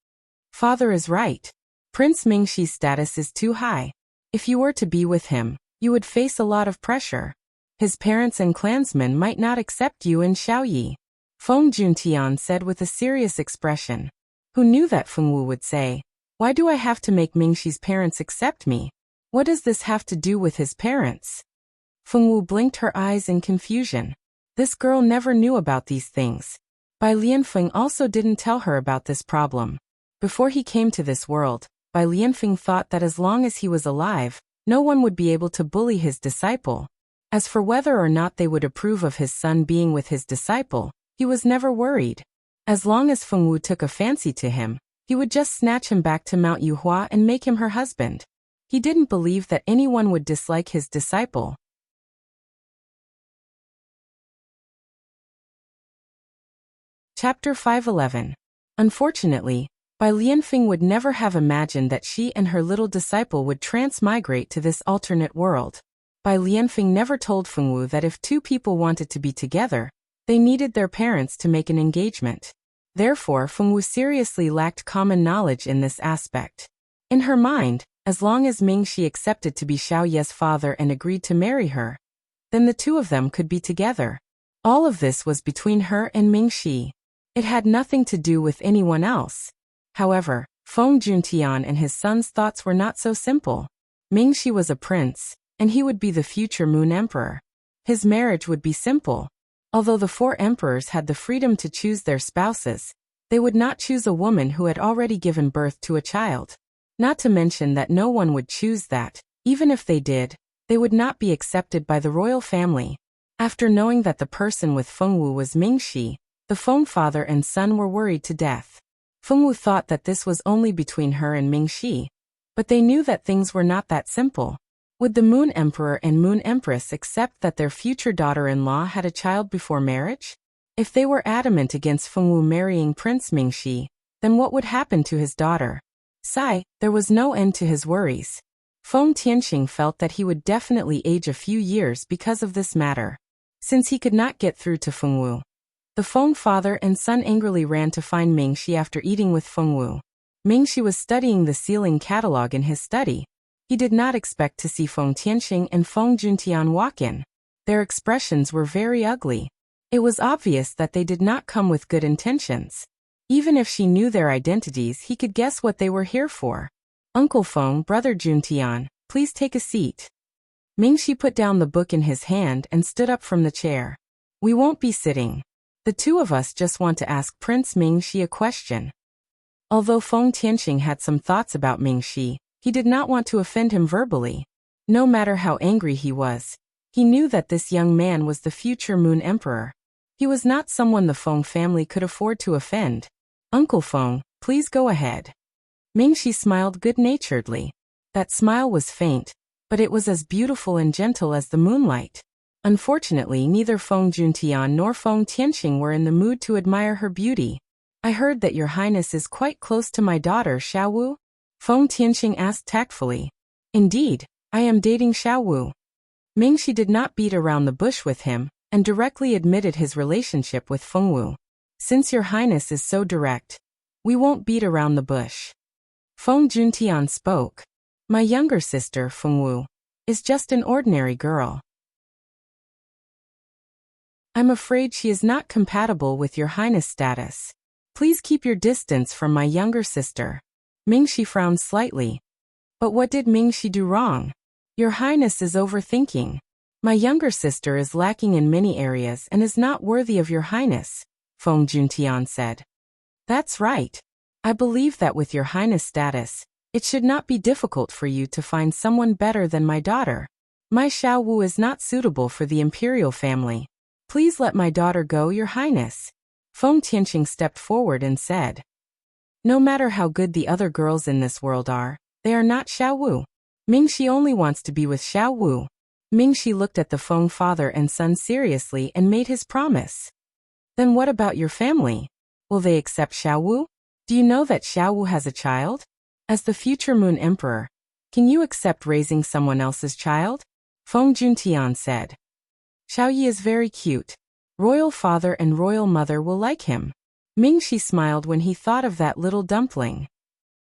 Father is right. Prince Ming-Shi's status is too high. If you were to be with him, you would face a lot of pressure. His parents and clansmen might not accept you in Xiaoyi. Feng Juntian said with a serious expression. Who knew that Fengwu would say, why do I have to make Ming-Shi's parents accept me? What does this have to do with his parents? Fengwu blinked her eyes in confusion. This girl never knew about these things. Bai Lianfeng also didn't tell her about this problem. Before he came to this world, Bai Lianfeng thought that as long as he was alive, no one would be able to bully his disciple. As for whether or not they would approve of his son being with his disciple, he was never worried. As long as Fengwu took a fancy to him, he would just snatch him back to Mount Yuhua and make him her husband. He didn't believe that anyone would dislike his disciple. Chapter 511. Unfortunately, Bai Lianfeng would never have imagined that she and her little disciple would transmigrate to this alternate world. Bai Lianfeng never told Fengwu that if two people wanted to be together, they needed their parents to make an engagement. Therefore, Fengwu seriously lacked common knowledge in this aspect. In her mind, as long as Ming-Shi accepted to be Xiao Ye's father and agreed to marry her, then the two of them could be together. All of this was between her and Ming-Shi. It had nothing to do with anyone else. However, Feng Juntian and his son's thoughts were not so simple. Ming-Shi was a prince, and he would be the future Moon Emperor. His marriage would be simple. Although the four emperors had the freedom to choose their spouses, they would not choose a woman who had already given birth to a child. Not to mention that no one would choose that. Even if they did, they would not be accepted by the royal family. After knowing that the person with Fengwu was Ming-Shi, the Feng father and son were worried to death. Fengwu thought that this was only between her and Ming-Shi, but they knew that things were not that simple. Would the Moon Emperor and Moon Empress accept that their future daughter-in-law had a child before marriage? If they were adamant against Fengwu marrying Prince Ming-Shi, then what would happen to his daughter? There was no end to his worries. Feng Tianqing felt that he would definitely age a few years because of this matter. Since he could not get through to Fengwu, the Feng father and son angrily ran to find Ming-Shi after eating with Fengwu. Ming-Shi was studying the ceiling catalog in his study. He did not expect to see Feng Tianqing and Feng Juntian walk in. Their expressions were very ugly. It was obvious that they did not come with good intentions. Even if she knew their identities, he could guess what they were here for. Uncle Feng, Brother Juntian, please take a seat. Ming-Shi put down the book in his hand and stood up from the chair. We won't be sitting. The two of us just want to ask Prince Ming-Shi a question. Although Feng Tianqing had some thoughts about Ming-Shi, He did not want to offend him verbally. No matter how angry he was, he knew that this young man was the future Moon Emperor. He was not someone the Feng family could afford to offend. Uncle Feng, please go ahead. Mingxi smiled good-naturedly. That smile was faint, but it was as beautiful and gentle as the moonlight. Unfortunately, neither Feng Juntian nor Feng Tianqing were in the mood to admire her beauty. I heard that your highness is quite close to my daughter Xiao Wu? Feng Tianqing asked tactfully. Indeed, I am dating Xiao Wu. Mingxi did not beat around the bush with him, and directly admitted his relationship with Feng Wu. Since your highness is so direct, we won't beat around the bush. Feng Juntian spoke. My younger sister, Feng Wu, is just an ordinary girl. I'm afraid she is not compatible with your highness status. Please keep your distance from my younger sister. Mingxi frowned slightly. But what did Mingxi do wrong? Your highness is overthinking. My younger sister is lacking in many areas and is not worthy of your highness, Feng Juntian said. That's right. I believe that with your highness status, it should not be difficult for you to find someone better than my daughter. My Xiao Wu is not suitable for the imperial family. Please let my daughter go, your highness. Feng Tianqing stepped forward and said. No matter how good the other girls in this world are, they are not Xiao Wu. Mingxi only wants to be with Xiao Wu. Mingxi looked at the Feng father and son seriously and made his promise. Then what about your family? Will they accept Xiao Wu? Do you know that Xiao Wu has a child? As the future Moon Emperor, can you accept raising someone else's child? Feng Juntian said. Xiao Yi is very cute. Royal father and royal mother will like him. Mingxi smiled when he thought of that little dumpling.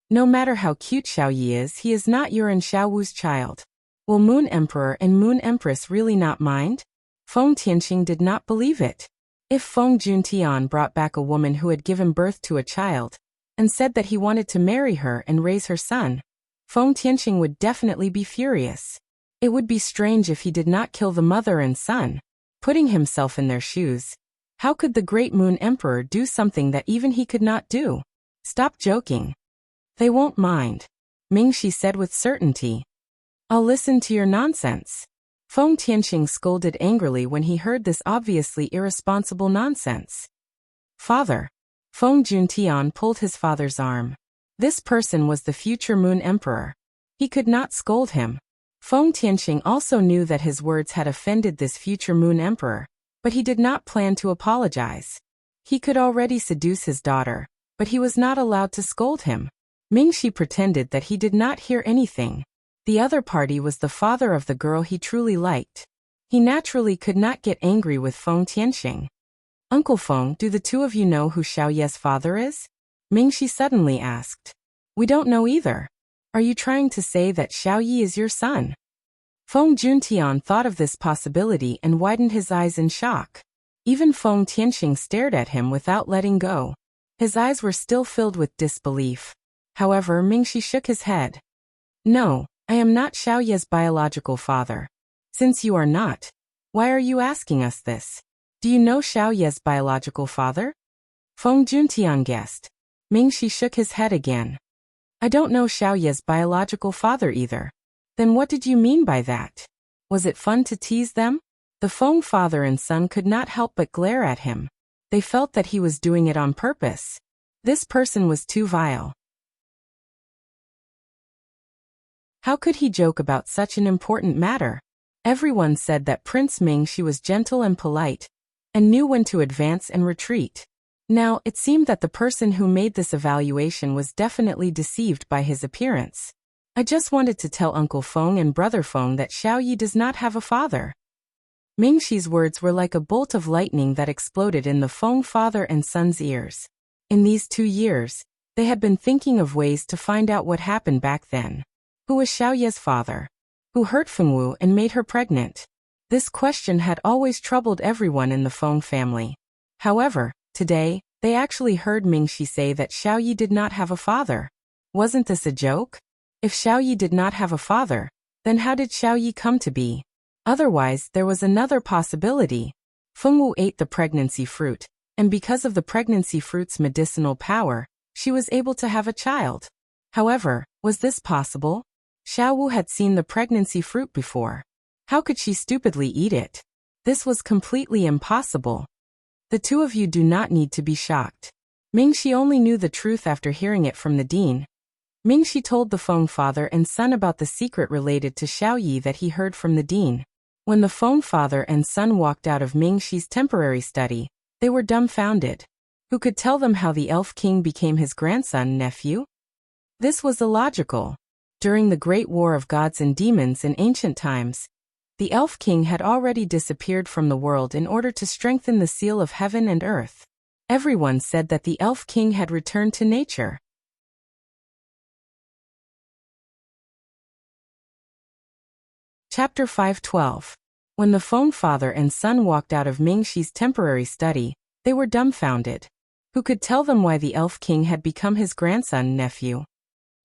No matter how cute Xiao Yi is, he is not your and Xiao Wu's child. Will Moon Emperor and Moon Empress really not mind? Feng Tianqing did not believe it. If Feng Juntian brought back a woman who had given birth to a child, and said that he wanted to marry her and raise her son, Feng Tianqing would definitely be furious. It would be strange if he did not kill the mother and son. Putting himself in their shoes, how could the great Moon Emperor do something that even he could not do? Stop joking. They won't mind, Mingxi said with certainty. I'll listen to your nonsense. Feng Tianqing scolded angrily when he heard this obviously irresponsible nonsense. Father. Feng Juntian pulled his father's arm. This person was the future Moon Emperor. He could not scold him. Feng Tianqing also knew that his words had offended this future Moon Emperor, but he did not plan to apologize. He could already seduce his daughter, but he was not allowed to scold him. Mingxi pretended that he did not hear anything. The other party was the father of the girl he truly liked. He naturally could not get angry with Feng Tianqing. Uncle Feng, do the two of you know who Xiao Ye's father is? Mingxi suddenly asked. We don't know either. Are you trying to say that Xiao Yi is your son? Feng Juntian thought of this possibility and widened his eyes in shock. Even Feng Tianqing stared at him without letting go. His eyes were still filled with disbelief. However, Mingxi shook his head. No, I am not Xiao Ye's biological father. Since you are not, why are you asking us this? Do you know Xiao Ye's biological father? Feng Juntian guessed. Mingxi shook his head again. I don't know Xiao Ye's biological father either. Then what did you mean by that? Was it fun to tease them? The Feng father and son could not help but glare at him. They felt that he was doing it on purpose. This person was too vile. How could he joke about such an important matter? Everyone said that Prince Mingxi was gentle and polite, and knew when to advance and retreat. Now, it seemed that the person who made this evaluation was definitely deceived by his appearance. I just wanted to tell Uncle Feng and Brother Feng that Xiao Yi does not have a father. Mingxi's words were like a bolt of lightning that exploded in the Feng father and son's ears. In these 2 years, they had been thinking of ways to find out what happened back then. Who was Xiao Ye's father? Who hurt Feng Wu and made her pregnant? This question had always troubled everyone in the Feng family. However, today, they actually heard Mingxi say that Xiao Yi did not have a father. Wasn't this a joke? If Xiao Yi did not have a father, then how did Xiao Yi come to be? Otherwise, there was another possibility. Feng Wu ate the pregnancy fruit, and because of the pregnancy fruit's medicinal power, she was able to have a child. However, Was this possible? Xiao Wu had seen the pregnancy fruit before. How could she stupidly eat it? This was completely impossible. The two of you do not need to be shocked. Mingxi only knew the truth after hearing it from the dean. Mingxi told the Feng father and son about the secret related to Xiao Yi that he heard from the dean. When the Feng father and son walked out of Mingxi's temporary study, they were dumbfounded. Who could tell them how the Elf King became his grandson-nephew? This was illogical. During the Great War of Gods and Demons in ancient times, the Elf King had already disappeared from the world in order to strengthen the seal of heaven and earth. Everyone said that the Elf King had returned to nature. Chapter 5:12. When the Feng father and son walked out of Mingxi's temporary study, they were dumbfounded. Who could tell them why the Elf King had become his grandson-nephew?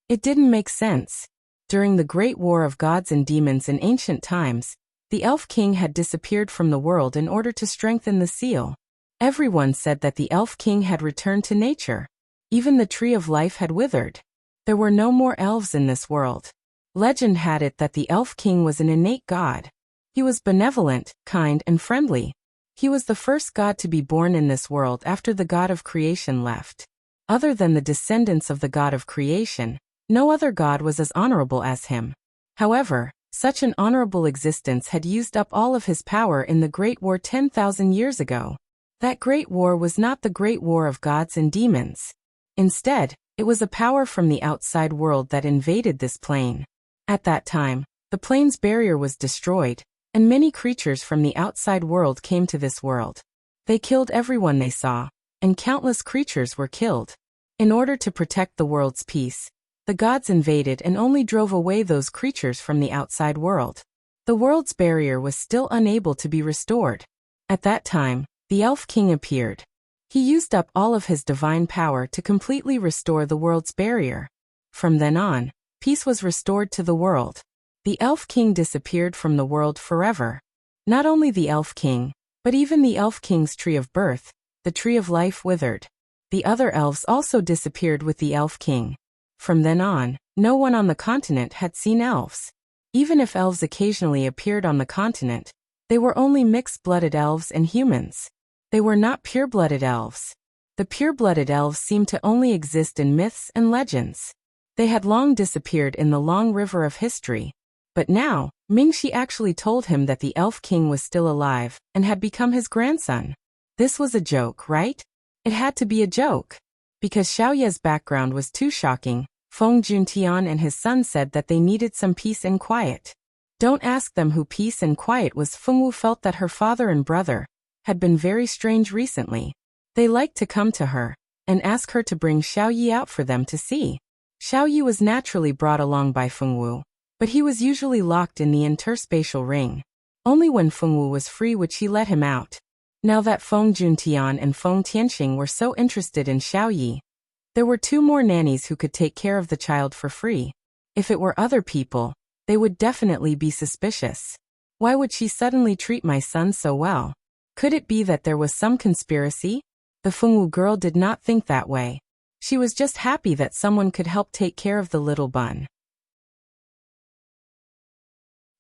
It didn't make sense. During the Great War of Gods and Demons in ancient times, the Elf King had disappeared from the world in order to strengthen the seal. Everyone said that the Elf King had returned to nature. Even the tree of life had withered. There were no more elves in this world. Legend had it that the Elf King was an innate god. He was benevolent, kind, and friendly. He was the first god to be born in this world after the god of creation left. Other than the descendants of the god of creation, no other god was as honorable as him. However, such an honorable existence had used up all of his power in the Great War 10,000 years ago. That Great War was not the Great War of Gods and Demons. Instead, it was a power from the outside world that invaded this plane. At that time, the plane's barrier was destroyed, and many creatures from the outside world came to this world. They killed everyone they saw, and countless creatures were killed. In order to protect the world's peace, the gods invaded and only drove away those creatures from the outside world. The world's barrier was still unable to be restored. At that time, the Elf King appeared. He used up all of his divine power to completely restore the world's barrier. From then on, peace was restored to the world. The Elf King disappeared from the world forever. Not only the Elf King, but even the Elf King's tree of birth, the tree of life, withered. The other elves also disappeared with the Elf King. From then on, no one on the continent had seen elves. Even if elves occasionally appeared on the continent, they were only mixed-blooded elves and humans. They were not pure-blooded elves. The pure-blooded elves seemed to only exist in myths and legends. They had long disappeared in the long river of history. But now, Mingxi actually told him that the Elf King was still alive and had become his grandson. This was a joke, right? It had to be a joke. Because Xiao Ye's background was too shocking, Feng Juntian and his son said that they needed some peace and quiet. Don't ask them who peace and quiet was. Fengwu felt that her father and brother had been very strange recently. They liked to come to her and ask her to bring Xiao Yi out for them to see. Xiao Yi was naturally brought along by Fengwu, but he was usually locked in the interspatial ring. Only when Fengwu was free would she let him out. Now that Feng Juntian and Feng Tianxing were so interested in Xiao Yi, there were two more nannies who could take care of the child for free. If it were other people, they would definitely be suspicious. Why would she suddenly treat my son so well? Could it be that there was some conspiracy? The Fengwu girl did not think that way. She was just happy that someone could help take care of the little bun.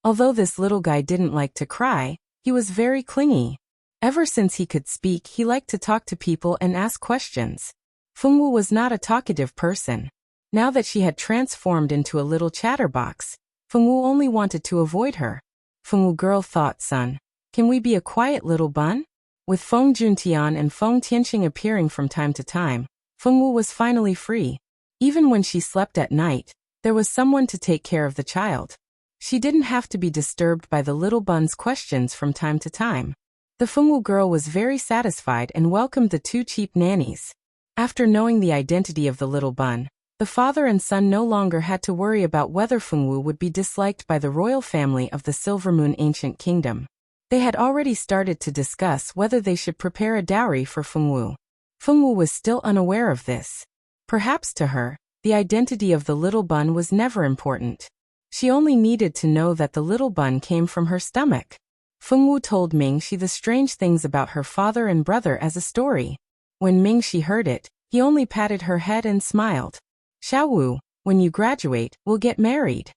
Although this little guy didn't like to cry, he was very clingy. Ever since he could speak, he liked to talk to people and ask questions. Fengwu was not a talkative person. Now that she had transformed into a little chatterbox, Fengwu only wanted to avoid her. Fengwu girl thought, son, can we be a quiet little bun? With Feng Juntian and Feng Tianxing appearing from time to time, Fengwu was finally free. Even when she slept at night, there was someone to take care of the child. She didn't have to be disturbed by the little bun's questions from time to time. The Fengwu girl was very satisfied and welcomed the two cheap nannies. After knowing the identity of the little bun, the father and son no longer had to worry about whether Fengwu would be disliked by the royal family of the Silvermoon Ancient Kingdom. They had already started to discuss whether they should prepare a dowry for Fengwu. Fengwu was still unaware of this. Perhaps to her, the identity of the little bun was never important. She only needed to know that the little bun came from her stomach. Fengwu told Mingxi the strange things about her father and brother as a story. When Mingxi heard it, he only patted her head and smiled. Xiao Wu, when you graduate, we'll get married.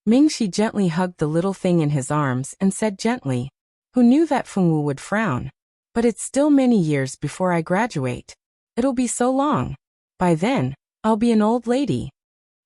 Ming-Shi gently hugged the little thing in his arms and said gently, who knew that Fengwu would frown? But it's still many years before I graduate. It'll be so long. By then, I'll be an old lady.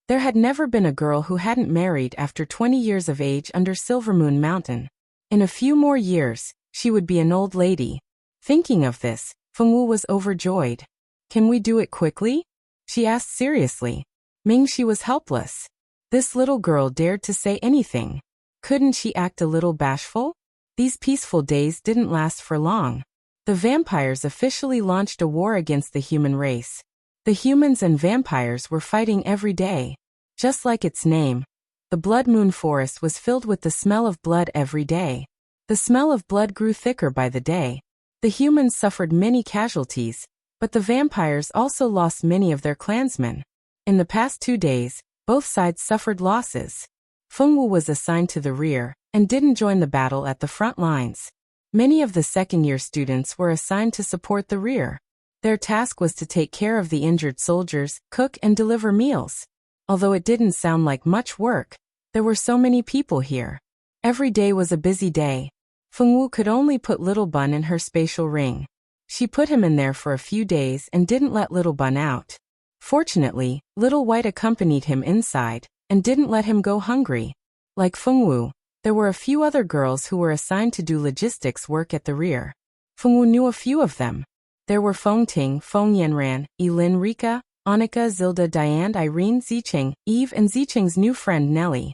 There had never been a girl who hadn't married after 20 years of age under Silvermoon Mountain. In a few more years, she would be an old lady. Thinking of this, Fengwu was overjoyed. Can we do it quickly? She asked seriously. Ming-Shi was helpless. This little girl dared to say anything. Couldn't she act a little bashful? These peaceful days didn't last for long. The vampires officially launched a war against the human race. The humans and vampires were fighting every day. Just like its name, the Blood Moon Forest was filled with the smell of blood every day. The smell of blood grew thicker by the day. The humans suffered many casualties, but the vampires also lost many of their clansmen. In the past 2 days, both sides suffered losses. Fengwu was assigned to the rear and didn't join the battle at the front lines. Many of the second-year students were assigned to support the rear. Their task was to take care of the injured soldiers, cook and deliver meals. Although it didn't sound like much work, there were so many people here. Every day was a busy day. Fengwu could only put Little Bun in her spatial ring. She put him in there for a few days and didn't let Little Bun out. Fortunately, Little White accompanied him inside and didn't let him go hungry. Like Fengwu, there were a few other girls who were assigned to do logistics work at the rear. Fengwu knew a few of them. There were Feng Ting, Feng Yanran, Elin, Rika, Annika, Zilda, Diane, Irene, Zicheng, Eve and Zicheng's new friend Nellie.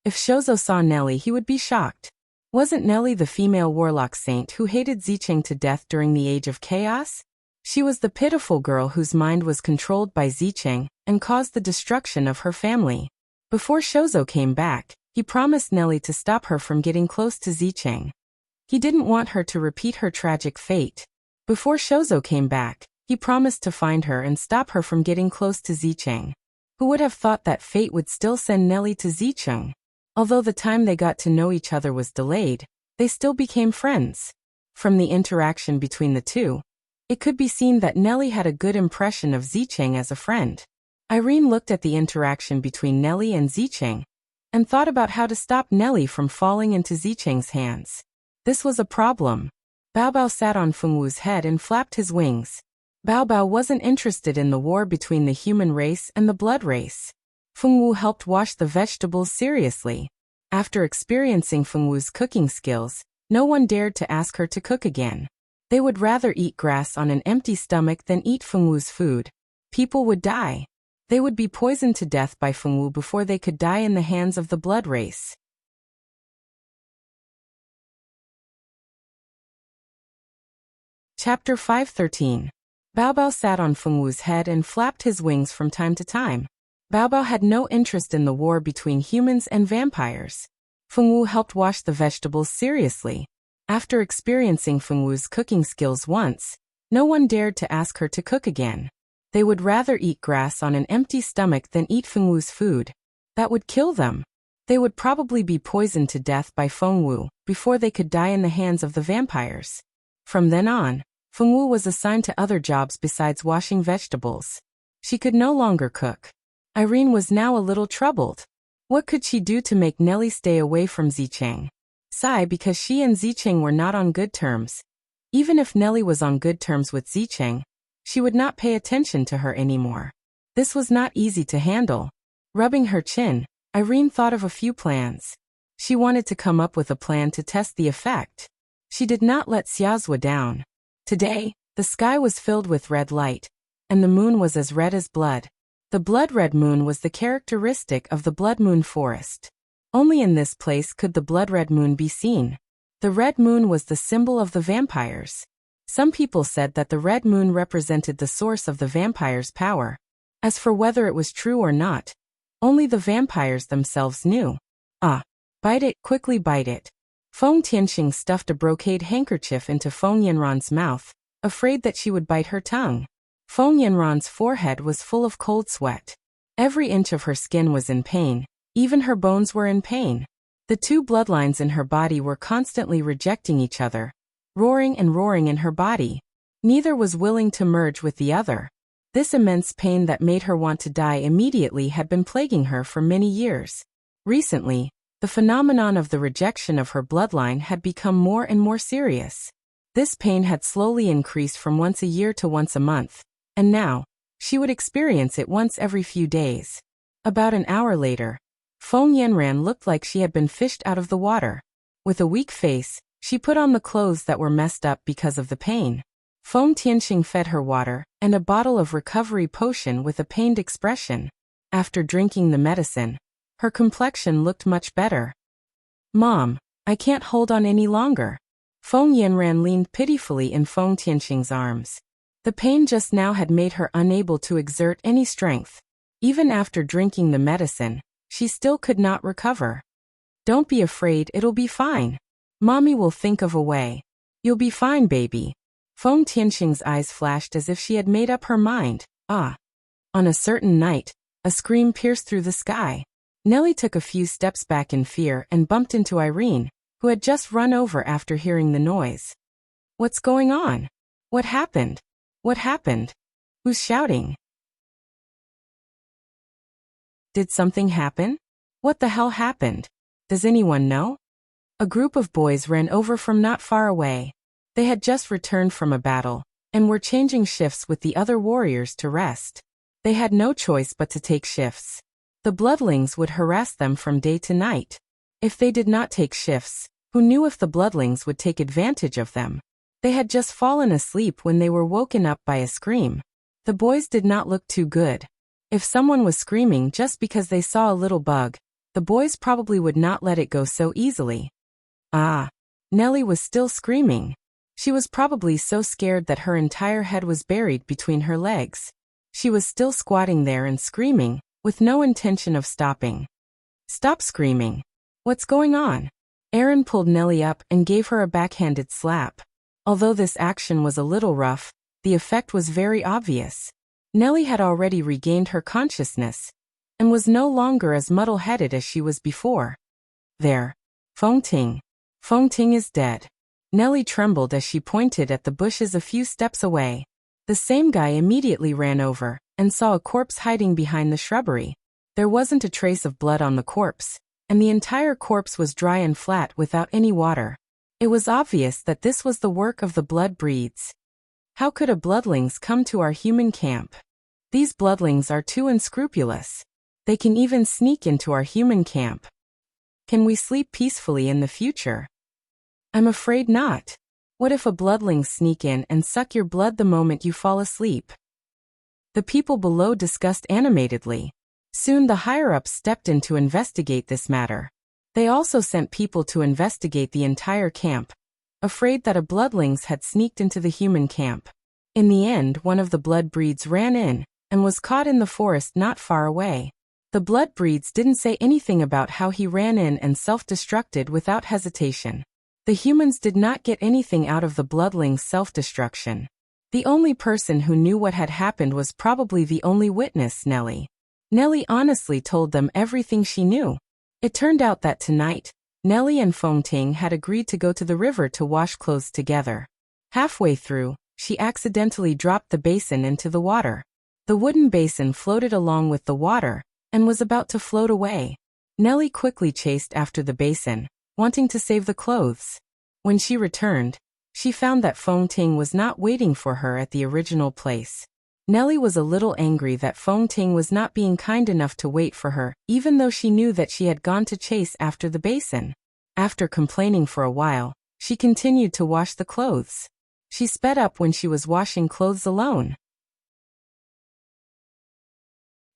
If Shouzo saw Nellie, he would be shocked. Wasn't Nellie the female warlock saint who hated Zicheng to death during the Age of Chaos? She was the pitiful girl whose mind was controlled by Zicheng and caused the destruction of her family. Before Shouzo came back, he promised Nellie to stop her from getting close to Zicheng. He didn't want her to repeat her tragic fate. Before Shouzo came back, he promised to find her and stop her from getting close to Zicheng. Who would have thought that fate would still send Nellie to Zicheng? Although the time they got to know each other was delayed, they still became friends. From the interaction between the two, it could be seen that Nellie had a good impression of Zicheng as a friend. Irene looked at the interaction between Nellie and Zicheng and thought about how to stop Nellie from falling into Zicheng's hands. This was a problem. Bao Bao sat on Fengwu's head and flapped his wings. Bao Bao wasn't interested in the war between the human race and the blood race. Fengwu helped wash the vegetables seriously. After experiencing Fengwu's cooking skills, no one dared to ask her to cook again. They would rather eat grass on an empty stomach than eat Fengwu's food. People would die. They would be poisoned to death by Fengwu before they could die in the hands of the blood race. Chapter 513. Bao Bao sat on Fengwu's head and flapped his wings from time to time. Bao Bao had no interest in the war between humans and vampires. Fengwu helped wash the vegetables seriously. After experiencing Fengwu's cooking skills once, no one dared to ask her to cook again. They would rather eat grass on an empty stomach than eat Fengwu's food. That would kill them. They would probably be poisoned to death by Fengwu before they could die in the hands of the vampires. From then on, Fengwu was assigned to other jobs besides washing vegetables. She could no longer cook. Irene was now a little troubled. What could she do to make Nellie stay away from Zicheng? Sigh, because she and Zicheng were not on good terms. Even if Nellie was on good terms with Zicheng, she would not pay attention to her anymore. This was not easy to handle. Rubbing her chin, Irene thought of a few plans. She wanted to come up with a plan to test the effect. She did not let Xiazhua down. Today, the sky was filled with red light, and the moon was as red as blood. The blood-red moon was the characteristic of the Blood Moon Forest. Only in this place could the blood-red moon be seen. The red moon was the symbol of the vampires. Some people said that the red moon represented the source of the vampires' power. As for whether it was true or not, only the vampires themselves knew. Ah, bite it, quickly bite it. Feng Tianxing stuffed a brocade handkerchief into Feng Yanran's mouth, afraid that she would bite her tongue. Feng Yanran's forehead was full of cold sweat. Every inch of her skin was in pain. Even her bones were in pain. The two bloodlines in her body were constantly rejecting each other, roaring and roaring in her body. Neither was willing to merge with the other. This immense pain that made her want to die immediately had been plaguing her for many years. Recently, the phenomenon of the rejection of her bloodline had become more and more serious. This pain had slowly increased from once a year to once a month, and now, she would experience it once every few days. About an hour later, Feng Yanran looked like she had been fished out of the water. With a weak face, she put on the clothes that were messed up because of the pain. Feng Tianxing fed her water and a bottle of recovery potion with a pained expression. After drinking the medicine, her complexion looked much better. "Mom, I can't hold on any longer." Feng Yanran leaned pitifully in Feng Tianxing's arms. The pain just now had made her unable to exert any strength. Even after drinking the medicine, she still could not recover. "Don't be afraid, it'll be fine. Mommy will think of a way. You'll be fine, baby." Feng Tianxing's eyes flashed as if she had made up her mind. On a certain night, a scream pierced through the sky. Nellie took a few steps back in fear and bumped into Irene, who had just run over after hearing the noise. "What's going on? What happened? What happened? Who's shouting? Did something happen? What the hell happened? Does anyone know?" A group of boys ran over from not far away. They had just returned from a battle, and were changing shifts with the other warriors to rest. They had no choice but to take shifts. The bloodlings would harass them from day to night. If they did not take shifts, who knew if the bloodlings would take advantage of them? They had just fallen asleep when they were woken up by a scream. The boys did not look too good. If someone was screaming just because they saw a little bug, the boys probably would not let it go so easily. Nellie was still screaming. She was probably so scared that her entire head was buried between her legs. She was still squatting there and screaming, with no intention of stopping. "Stop screaming. What's going on?" Aaron pulled Nellie up and gave her a backhanded slap. Although this action was a little rough, the effect was very obvious. Nellie had already regained her consciousness, and was no longer as muddle-headed as she was before. "There. Feng Ting. Feng Ting is dead." Nellie trembled as she pointed at the bushes a few steps away. The same guy immediately ran over, and saw a corpse hiding behind the shrubbery. There wasn't a trace of blood on the corpse, and the entire corpse was dry and flat without any water. It was obvious that this was the work of the blood breeds. How could a bloodlings come to our human camp? These bloodlings are too unscrupulous. They can even sneak into our human camp. Can we sleep peacefully in the future? I'm afraid not. What if a bloodling sneak in and suck your blood the moment you fall asleep? The people below discussed animatedly. Soon the higher-ups stepped in to investigate this matter. They also sent people to investigate the entire camp, afraid that a bloodlings had sneaked into the human camp. In the end, one of the blood breeds ran in, and was caught in the forest not far away. The blood breeds didn't say anything about how he ran in and self-destructed without hesitation. The humans did not get anything out of the bloodling's self-destruction. The only person who knew what had happened was probably the only witness, Nellie. Nellie honestly told them everything she knew. It turned out that tonight, Nellie and Feng Ting had agreed to go to the river to wash clothes together. Halfway through, she accidentally dropped the basin into the water. The wooden basin floated along with the water, and was about to float away. Nellie quickly chased after the basin, wanting to save the clothes. When she returned, she found that Feng Ting was not waiting for her at the original place. Nellie was a little angry that Feng Ting was not being kind enough to wait for her, even though she knew that she had gone to chase after the basin. After complaining for a while, she continued to wash the clothes. She sped up when she was washing clothes alone.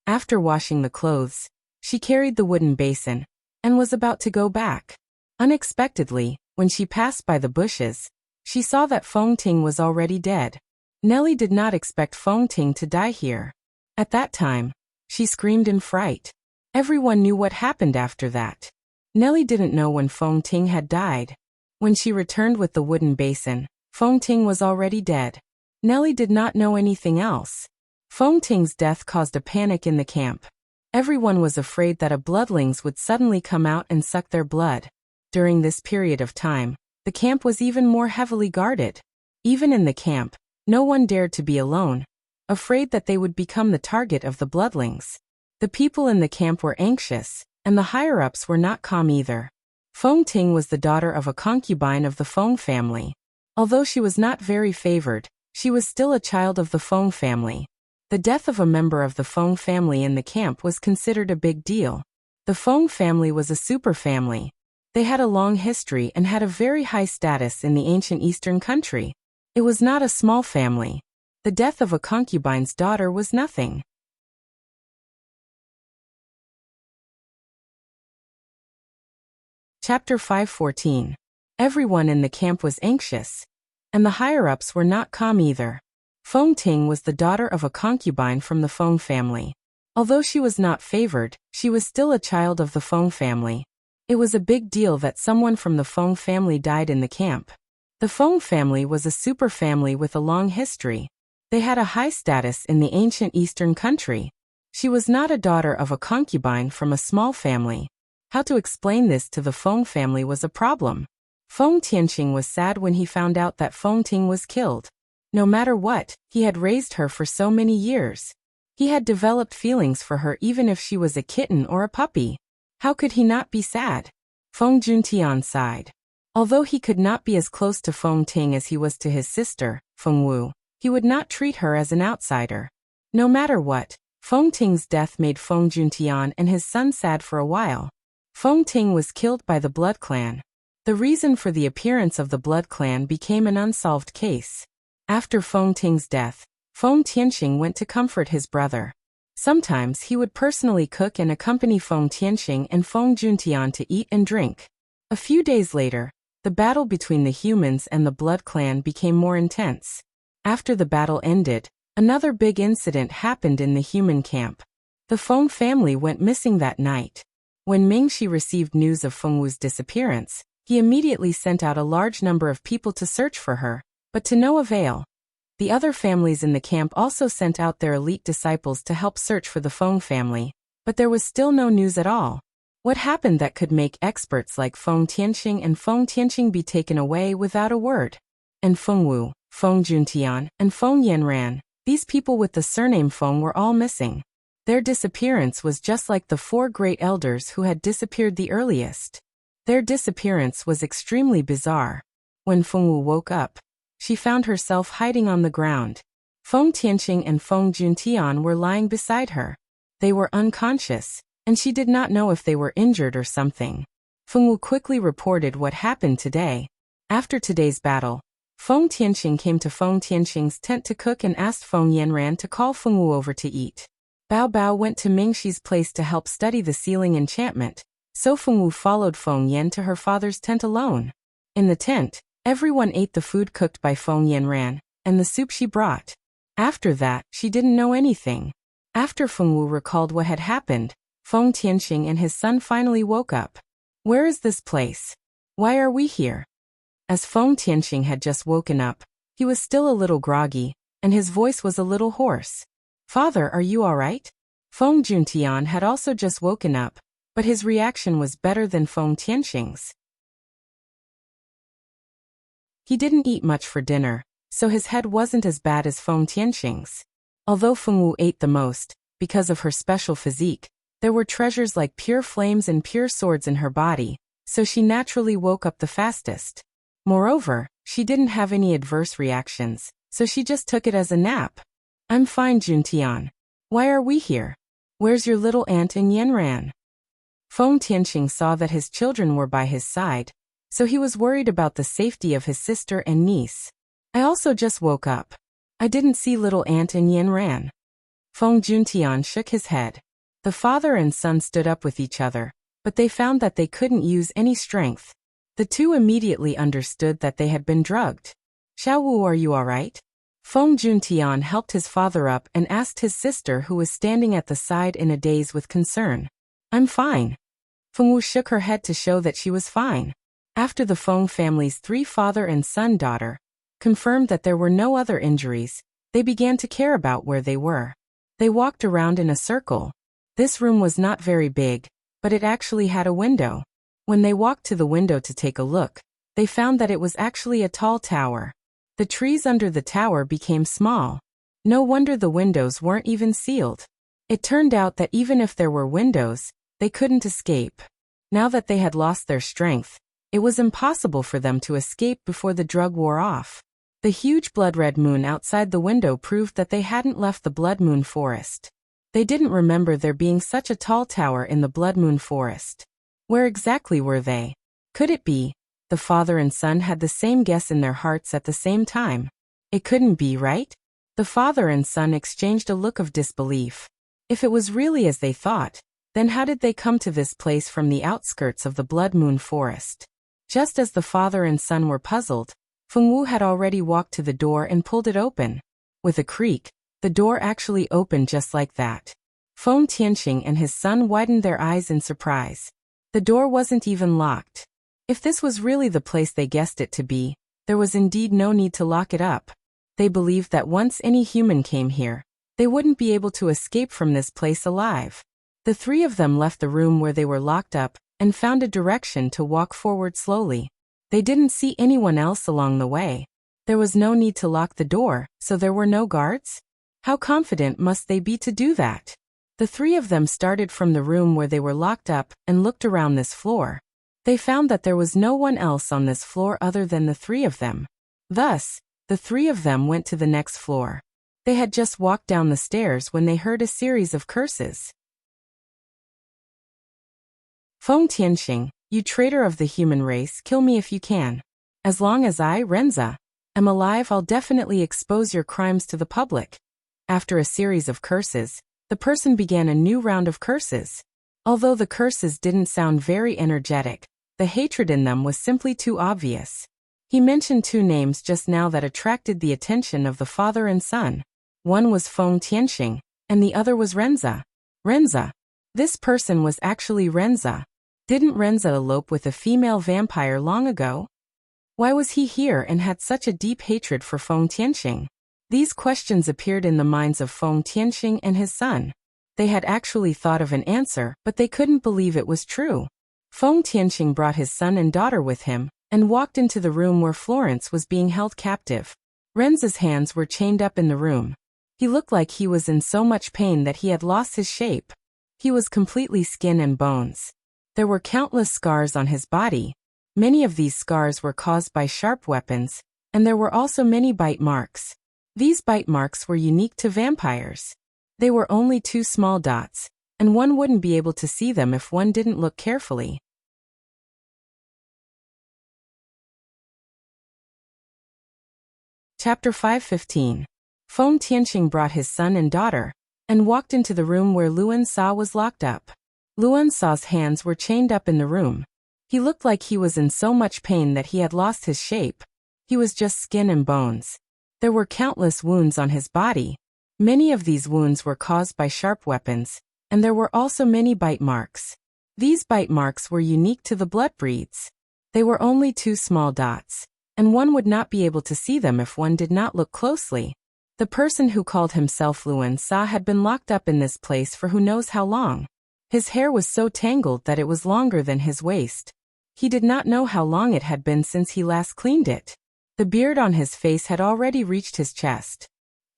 After washing the clothes, she carried the wooden basin, and was about to go back. Unexpectedly, when she passed by the bushes, she saw that Feng Ting was already dead. Nellie did not expect Feng Ting to die here. At that time, she screamed in fright. Everyone knew what happened after that. Nellie didn't know when Feng Ting had died. When she returned with the wooden basin, Feng Ting was already dead. Nellie did not know anything else. Feng Ting's death caused a panic in the camp. Everyone was afraid that a bloodlings would suddenly come out and suck their blood. During this period of time, the camp was even more heavily guarded. Even in the camp, no one dared to be alone. afraid that they would become the target of the bloodlings. The people in the camp were anxious, and the higher-ups were not calm either. Feng Ting was the daughter of a concubine of the Feng family. Although she was not very favored, she was still a child of the Feng family. The death of a member of the Feng family in the camp was considered a big deal. The Feng family was a super family. They had a long history and had a very high status in the ancient Eastern country. It was not a small family. The death of a concubine's daughter was nothing. Chapter 5:14. Everyone in the camp was anxious, and the higher-ups were not calm either. Feng Ting was the daughter of a concubine from the Feng family. Although she was not favored, she was still a child of the Feng family. It was a big deal that someone from the Feng family died in the camp. The Feng family was a super family with a long history. They had a high status in the ancient Eastern country. She was not a daughter of a concubine from a small family. How to explain this to the Feng family was a problem. Feng Tianqing was sad when he found out that Feng Ting was killed. No matter what, he had raised her for so many years. He had developed feelings for her even if she was a kitten or a puppy. How could he not be sad? Feng Juntian sighed. Although he could not be as close to Feng Ting as he was to his sister, Feng Wu, he would not treat her as an outsider. No matter what, Feng Ting's death made Feng Juntian and his son sad for a while. Feng Ting was killed by the Blood Clan. The reason for the appearance of the Blood Clan became an unsolved case. After Feng Ting's death, Feng Tianqing went to comfort his brother. Sometimes he would personally cook and accompany Feng Tianqing and Feng Juntian to eat and drink. A few days later, the battle between the humans and the Blood Clan became more intense. After the battle ended, another big incident happened in the human camp. The Feng family went missing that night. When Mingxi received news of Feng Wu's disappearance, he immediately sent out a large number of people to search for her, but to no avail. The other families in the camp also sent out their elite disciples to help search for the Feng family, but there was still no news at all. What happened that could make experts like Feng Tianqing and Feng Tianqing be taken away without a word? And Feng Wu, Feng Juntian, and Feng Yanran, these people with the surname Feng were all missing. Their disappearance was just like the four great elders who had disappeared the earliest. Their disappearance was extremely bizarre. When Feng Wu woke up, she found herself hiding on the ground. Feng Tianqing and Feng Juntian were lying beside her. They were unconscious, and she did not know if they were injured or something. Feng Wu quickly reported what happened today. After today's battle, Feng Tianqing came to Feng Tianqing's tent to cook and asked Feng Yanran to call Feng Wu over to eat. Bao Bao went to Mingxi's place to help study the sealing enchantment, so Feng Wu followed Feng Yan to her father's tent alone. In the tent, everyone ate the food cooked by Feng Yanran, and the soup she brought. After that, she didn't know anything. After Feng Wu recalled what had happened, Feng Tianqing and his son finally woke up. Where is this place? Why are we here? As Feng Tianqing had just woken up, he was still a little groggy, and his voice was a little hoarse. Father, are you all right? Feng Juntian had also just woken up, but his reaction was better than Feng Tianqing's. He didn't eat much for dinner, so his head wasn't as bad as Feng Tianqing's. Although Feng Wu ate the most, because of her special physique, there were treasures like pure flames and pure swords in her body, so she naturally woke up the fastest. Moreover, she didn't have any adverse reactions, so she just took it as a nap. I'm fine, Juntian. Why are we here? Where's your little aunt and Yanran? Feng Tianqing saw that his children were by his side, so he was worried about the safety of his sister and niece. I also just woke up. I didn't see little aunt and Yanran. Feng Juntian shook his head. The father and son stood up with each other, but they found that they couldn't use any strength. The two immediately understood that they had been drugged. Xiao Wu, are you all right? Feng Juntian helped his father up and asked his sister, who was standing at the side in a daze with concern. I'm fine. Feng Wu shook her head to show that she was fine. After the Feng family's three father and son daughter confirmed that there were no other injuries, they began to care about where they were. They walked around in a circle. This room was not very big, but it actually had a window. When they walked to the window to take a look, they found that it was actually a tall tower. The trees under the tower became small. No wonder the windows weren't even sealed. It turned out that even if there were windows, they couldn't escape. Now that they had lost their strength, it was impossible for them to escape before the drug wore off. The huge blood-red moon outside the window proved that they hadn't left the Blood Moon Forest. They didn't remember there being such a tall tower in the Blood Moon Forest. Where exactly were they? Could it be? The father and son had the same guess in their hearts at the same time. It couldn't be, right? The father and son exchanged a look of disbelief. If it was really as they thought, then how did they come to this place from the outskirts of the Blood Moon Forest? Just as the father and son were puzzled, Fengwu had already walked to the door and pulled it open. With a creak, the door actually opened just like that. Feng Tianqing and his son widened their eyes in surprise. The door wasn't even locked. If this was really the place they guessed it to be, there was indeed no need to lock it up. They believed that once any human came here, they wouldn't be able to escape from this place alive. The three of them left the room where they were locked up and found a direction to walk forward slowly. They didn't see anyone else along the way. There was no need to lock the door, so there were no guards? How confident must they be to do that? The three of them started from the room where they were locked up and looked around this floor. They found that there was no one else on this floor other than the three of them. Thus, the three of them went to the next floor. They had just walked down the stairs when they heard a series of curses. Feng Tianqing, you traitor of the human race, kill me if you can. As long as I, Renza, am alive, I'll definitely expose your crimes to the public. After a series of curses, the person began a new round of curses. Although the curses didn't sound very energetic, the hatred in them was simply too obvious. He mentioned two names just now that attracted the attention of the father and son. One was Feng Tianqing, and the other was Renza. Renza. This person was actually Renza. Didn't Renza elope with a female vampire long ago? Why was he here and had such a deep hatred for Feng Tianqing? These questions appeared in the minds of Feng Tianqing and his son. They had actually thought of an answer, but they couldn't believe it was true. Feng Tianqing brought his son and daughter with him, and walked into the room where Florence was being held captive. Renza's hands were chained up in the room. He looked like he was in so much pain that he had lost his shape. He was completely skin and bones. There were countless scars on his body. Many of these scars were caused by sharp weapons, and there were also many bite marks. These bite marks were unique to vampires. They were only 2 small dots, and one wouldn't be able to see them if one didn't look carefully. Chapter 5:15. Feng Tianqing brought his son and daughter, and walked into the room where Luan Sa was locked up. Luan Sa's hands were chained up in the room. He looked like he was in so much pain that he had lost his shape. He was just skin and bones. There were countless wounds on his body. Many of these wounds were caused by sharp weapons, and there were also many bite marks. These bite marks were unique to the blood breeds. They were only 2 small dots, and one would not be able to see them if one did not look closely. The person who called himself Luan Sa had been locked up in this place for who knows how long. His hair was so tangled that it was longer than his waist. He did not know how long it had been since he last cleaned it. The beard on his face had already reached his chest.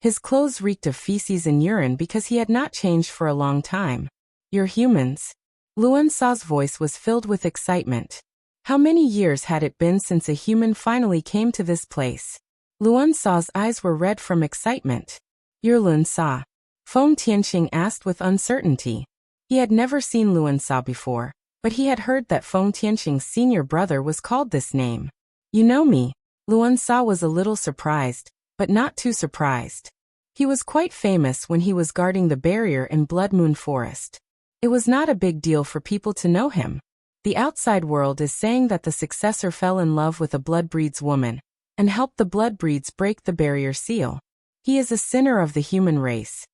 His clothes reeked of feces and urine because he had not changed for a long time. You're humans. Luan Sa's voice was filled with excitement. How many years had it been since a human finally came to this place? Luan Sa's eyes were red from excitement. You're Luan Sa? Feng Tianqing asked with uncertainty. He had never seen Luan Sa before, but he had heard that Feng Tianqing's senior brother was called this name. You know me? Luan Sa was a little surprised, but not too surprised. He was quite famous when he was guarding the barrier in Blood Moon Forest. It was not a big deal for people to know him. The outside world is saying that the successor fell in love with a Bloodbreeds woman, and helped the Bloodbreeds break the barrier seal. He is a sinner of the human race.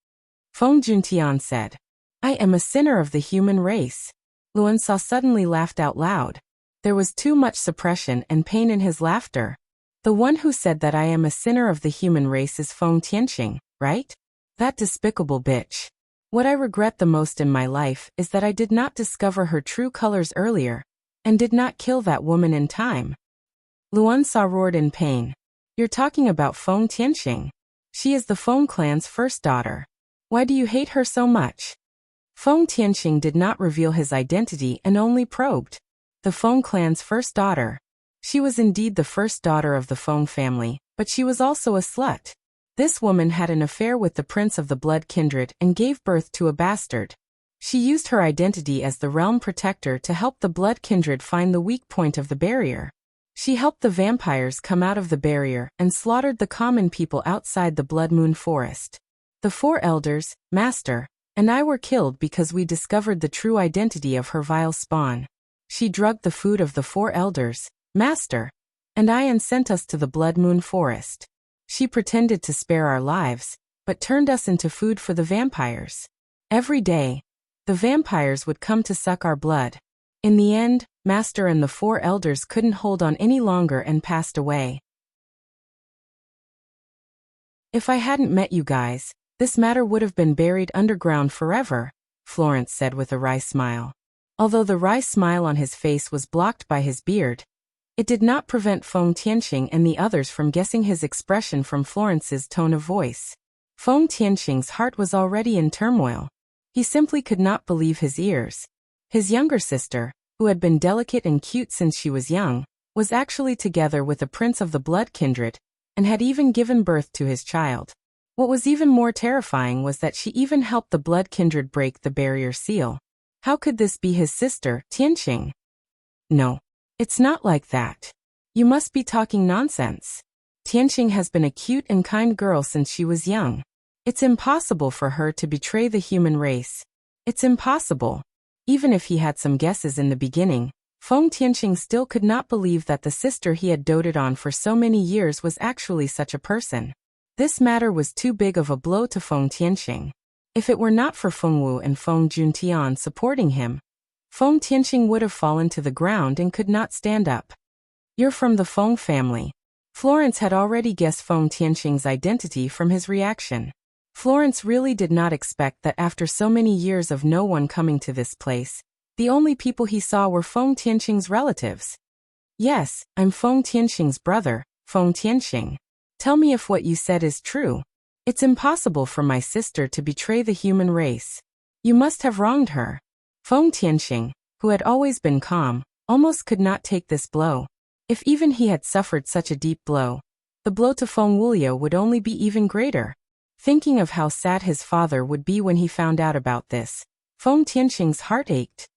Feng Juntian said. I am a sinner of the human race. Luan Sa suddenly laughed out loud. There was too much suppression and pain in his laughter. The one who said that I am a sinner of the human race is Feng Tianqing, right? That despicable bitch. What I regret the most in my life is that I did not discover her true colors earlier, and did not kill that woman in time. Luan Sa roared in pain. You're talking about Feng Tianqing. She is the Feng clan's first daughter. Why do you hate her so much? Feng Tianqing did not reveal his identity and only probed. The Feng clan's first daughter. She was indeed the first daughter of the Feng family, but she was also a slut. This woman had an affair with the prince of the blood kindred and gave birth to a bastard. She used her identity as the realm protector to help the blood kindred find the weak point of the barrier. She helped the vampires come out of the barrier and slaughtered the common people outside the Blood Moon Forest. The 4 elders, Master, and I were killed because we discovered the true identity of her vile spawn. She drugged the food of the 4 elders, Master, and I and sent us to the Blood Moon Forest. She pretended to spare our lives, but turned us into food for the vampires. Every day, the vampires would come to suck our blood. In the end, Master and the 4 elders couldn't hold on any longer and passed away. If I hadn't met you guys, this matter would have been buried underground forever, Florence said with a wry smile. Although the wry smile on his face was blocked by his beard, it did not prevent Feng Tianqing and the others from guessing his expression from Florence's tone of voice. Feng Tianqing's heart was already in turmoil. He simply could not believe his ears. His younger sister, who had been delicate and cute since she was young, was actually together with a prince of the blood kindred, and had even given birth to his child. What was even more terrifying was that she even helped the blood kindred break the barrier seal. How could this be his sister, Tianqing? No. It's not like that. You must be talking nonsense. Tianqing has been a cute and kind girl since she was young. It's impossible for her to betray the human race. It's impossible. Even if he had some guesses in the beginning, Feng Tianqing still could not believe that the sister he had doted on for so many years was actually such a person. This matter was too big of a blow to Feng Tianqing. If it were not for Feng Wu and Feng Juntian supporting him, Feng Tianqing would have fallen to the ground and could not stand up. You're from the Feng family. Florence had already guessed Feng Tianqing's identity from his reaction. Florence really did not expect that after so many years of no one coming to this place, the only people he saw were Feng Tianqing's relatives. Yes, I'm Feng Tianqing's brother, Feng Tianqing. Tell me if what you said is true. It's impossible for my sister to betray the human race. You must have wronged her. Feng Tianqing, who had always been calm, almost could not take this blow. If even he had suffered such a deep blow, the blow to Feng Wuliu would only be even greater. Thinking of how sad his father would be when he found out about this, Feng Tianqing's heart ached.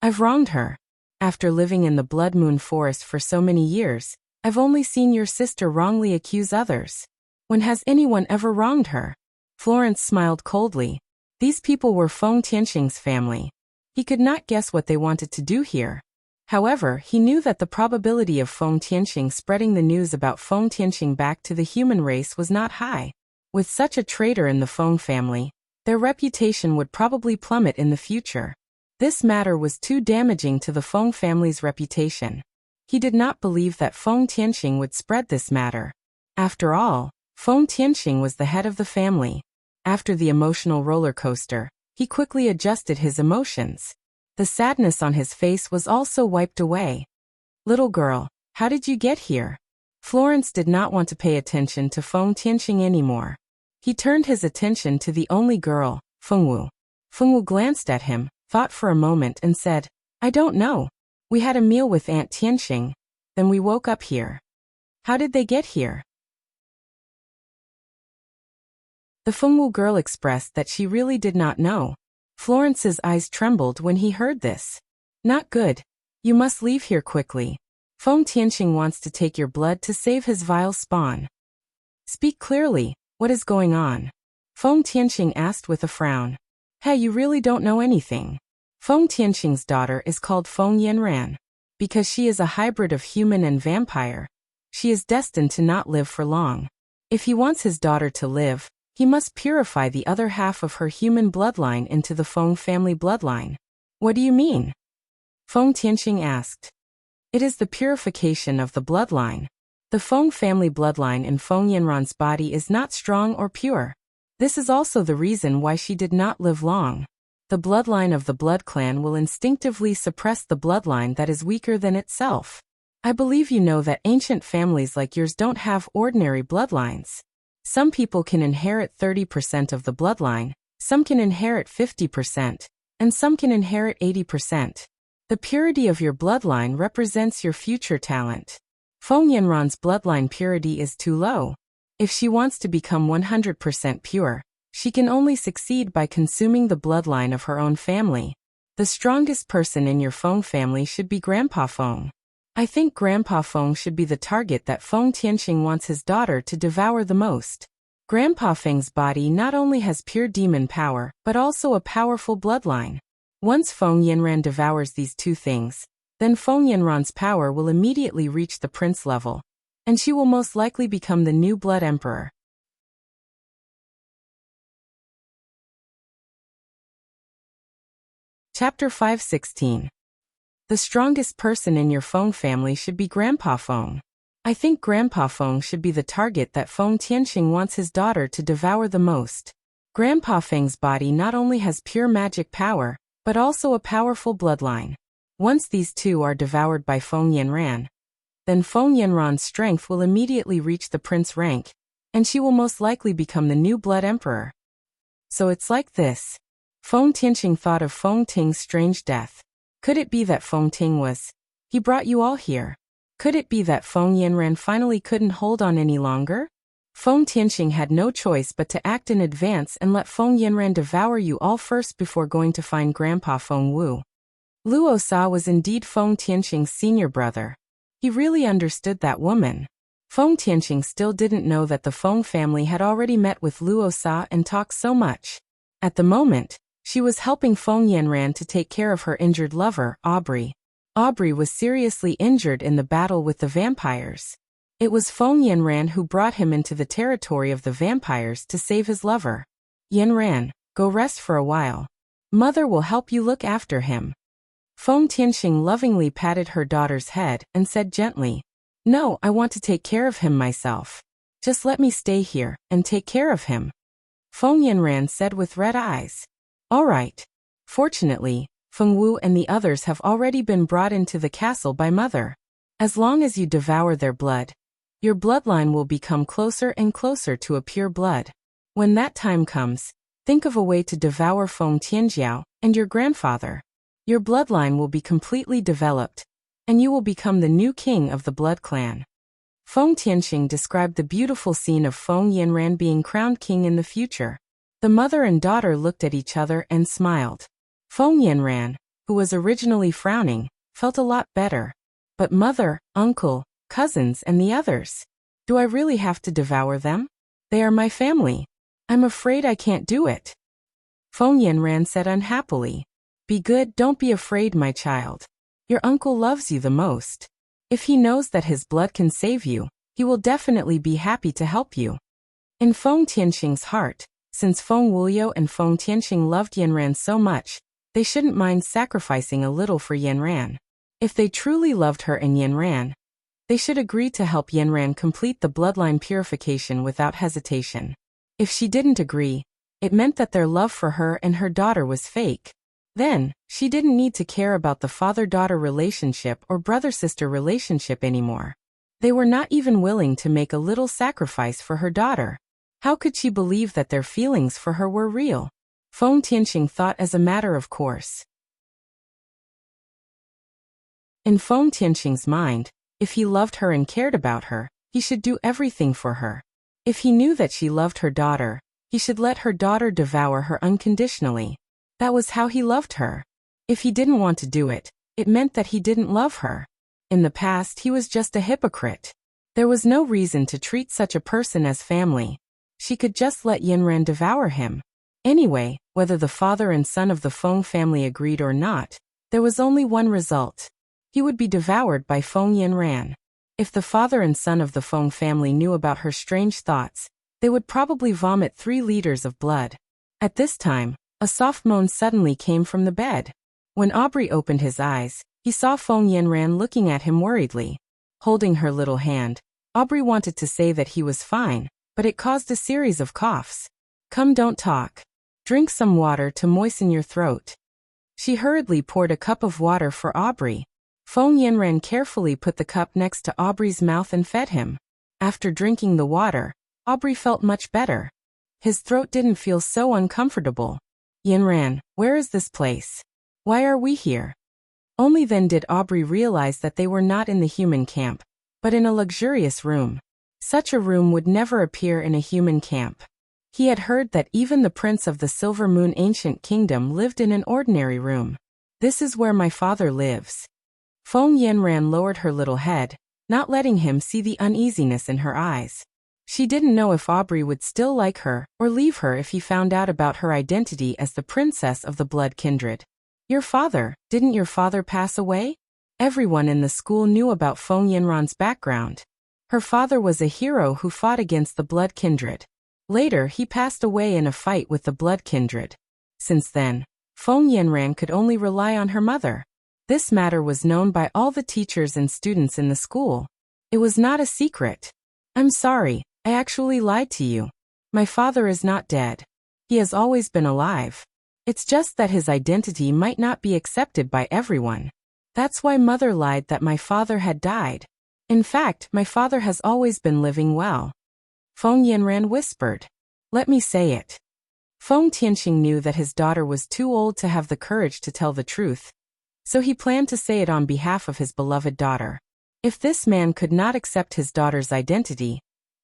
I've wronged her. After living in the Blood Moon Forest for so many years, I've only seen your sister wrongly accuse others. When has anyone ever wronged her? Florence smiled coldly. These people were Feng Tianqing's family. He could not guess what they wanted to do here. However, he knew that the probability of Feng Tianqing spreading the news about Feng Tianqing back to the human race was not high. With such a traitor in the Feng family, their reputation would probably plummet in the future. This matter was too damaging to the Feng family's reputation. He did not believe that Feng Tianqing would spread this matter. After all, Feng Tianqing was the head of the family. After the emotional roller coaster, he quickly adjusted his emotions. The sadness on his face was also wiped away. Little girl, how did you get here? Florence did not want to pay attention to Feng Tianqing anymore. He turned his attention to the only girl, Feng Wu. Feng Wu glanced at him, thought for a moment and said, I don't know. We had a meal with Aunt Tianqing, then we woke up here. How did they get here? The Feng Wu girl expressed that she really did not know. Florence's eyes trembled when he heard this. Not good. You must leave here quickly. Feng Tianqing wants to take your blood to save his vile spawn. Speak clearly. What is going on? Feng Tianqing asked with a frown. Hey, you really don't know anything. Feng Tianqing's daughter is called Feng Yanran. Because she is a hybrid of human and vampire, she is destined to not live for long. If he wants his daughter to live, he must purify the other half of her human bloodline into the Feng family bloodline. What do you mean? Feng Tianqing asked. It is the purification of the bloodline. The Feng family bloodline in Feng Yanran's body is not strong or pure. This is also the reason why she did not live long. The bloodline of the blood clan will instinctively suppress the bloodline that is weaker than itself. I believe you know that ancient families like yours don't have ordinary bloodlines. Some people can inherit 30% of the bloodline, some can inherit 50%, and some can inherit 80%. The purity of your bloodline represents your future talent. Feng Yanran's bloodline purity is too low. If she wants to become 100% pure, she can only succeed by consuming the bloodline of her own family. The strongest person in your Feng family should be Grandpa Feng. I think Grandpa Feng should be the target that Feng Tianxing wants his daughter to devour the most. Grandpa Feng's body not only has pure demon power, but also a powerful bloodline. Once Feng Yanran devours these two things, then Feng Yanran's power will immediately reach the prince level, and she will most likely become the new blood emperor. Chapter 5:16. The strongest person in your Feng family should be Grandpa Feng. I think Grandpa Feng should be the target that Feng Tianxing wants his daughter to devour the most. Grandpa Feng's body not only has pure magic power, but also a powerful bloodline. Once these two are devoured by Feng Yanran, then Feng Yanran's strength will immediately reach the prince rank, and she will most likely become the new blood emperor. So it's like this. Feng Tianxing thought of Feng Ting's strange death. Could it be that Feng Ting he brought you all here? Could it be that Feng Yanran finally couldn't hold on any longer? Feng Tianxing had no choice but to act in advance and let Feng Yanran devour you all first before going to find Grandpa Feng Wu. Luo Sa was indeed Feng Tianxing's senior brother. He really understood that woman. Feng Tianxing still didn't know that the Feng family had already met with Luo Sa and talked so much. At the moment, she was helping Feng Yanran to take care of her injured lover, Aubrey. Aubrey was seriously injured in the battle with the vampires. It was Feng Yanran who brought him into the territory of the vampires to save his lover. Yanran, go rest for a while. Mother will help you look after him. Feng Tianxing lovingly patted her daughter's head and said gently, No, I want to take care of him myself. Just let me stay here and take care of him. Feng Yanran said with red eyes. All right. Fortunately, Feng Wu and the others have already been brought into the castle by Mother. As long as you devour their blood, your bloodline will become closer and closer to a pure blood. When that time comes, think of a way to devour Feng Tianjiao and your grandfather. Your bloodline will be completely developed, and you will become the new king of the blood clan. Feng Tianxing described the beautiful scene of Feng Yanran being crowned king in the future. The mother and daughter looked at each other and smiled. Feng Yanran, who was originally frowning, felt a lot better. But mother, uncle, cousins and the others. Do I really have to devour them? They are my family. I'm afraid I can't do it. Feng Yanran said unhappily. Be good, don't be afraid, my child. Your uncle loves you the most. If he knows that his blood can save you, he will definitely be happy to help you. In Feng Tianxing's heart, since Feng Wuliu and Feng Tianxing loved Yanran so much, they shouldn't mind sacrificing a little for Yanran. If they truly loved her and Yanran, they should agree to help Yanran complete the bloodline purification without hesitation. If she didn't agree, it meant that their love for her and her daughter was fake. Then, she didn't need to care about the father-daughter relationship or brother-sister relationship anymore. They were not even willing to make a little sacrifice for her daughter. How could she believe that their feelings for her were real? Feng Tianxing thought as a matter of course. In Feng Tianxing's mind, if he loved her and cared about her, he should do everything for her. If he knew that she loved her daughter, he should let her daughter devour her unconditionally. That was how he loved her. If he didn't want to do it, it meant that he didn't love her. In the past, he was just a hypocrite. There was no reason to treat such a person as family. She could just let Yanran devour him. Anyway, whether the father and son of the Feng family agreed or not, there was only one result. He would be devoured by Feng Yanran. If the father and son of the Feng family knew about her strange thoughts, they would probably vomit 3 liters of blood. At this time, a soft moan suddenly came from the bed. When Aubrey opened his eyes, he saw Feng Yanran looking at him worriedly. Holding her little hand, Aubrey wanted to say that he was fine, but it caused a series of coughs. Come, don't talk. Drink some water to moisten your throat. She hurriedly poured a cup of water for Aubrey. Feng Yanran carefully put the cup next to Aubrey's mouth and fed him. After drinking the water, Aubrey felt much better. His throat didn't feel so uncomfortable. Yinran, where is this place? Why are we here? Only then did Aubrey realize that they were not in the human camp, but in a luxurious room. Such a room would never appear in a human camp. He had heard that even the prince of the Silver Moon Ancient Kingdom lived in an ordinary room. This is where my father lives. Feng Yanran lowered her little head, not letting him see the uneasiness in her eyes. She didn't know if Aubrey would still like her or leave her if he found out about her identity as the princess of the blood kindred. Your father, didn't your father pass away? Everyone in the school knew about Feng Yanran's background. Her father was a hero who fought against the blood kindred. Later, he passed away in a fight with the blood kindred. Since then, Feng Yanran could only rely on her mother. This matter was known by all the teachers and students in the school. It was not a secret. I'm sorry, I actually lied to you. My father is not dead. He has always been alive. It's just that his identity might not be accepted by everyone. That's why Mother lied that my father had died. In fact, my father has always been living well. Feng Yanran whispered. Let me say it. Feng Tianqing knew that his daughter was too old to have the courage to tell the truth, so he planned to say it on behalf of his beloved daughter. If this man could not accept his daughter's identity,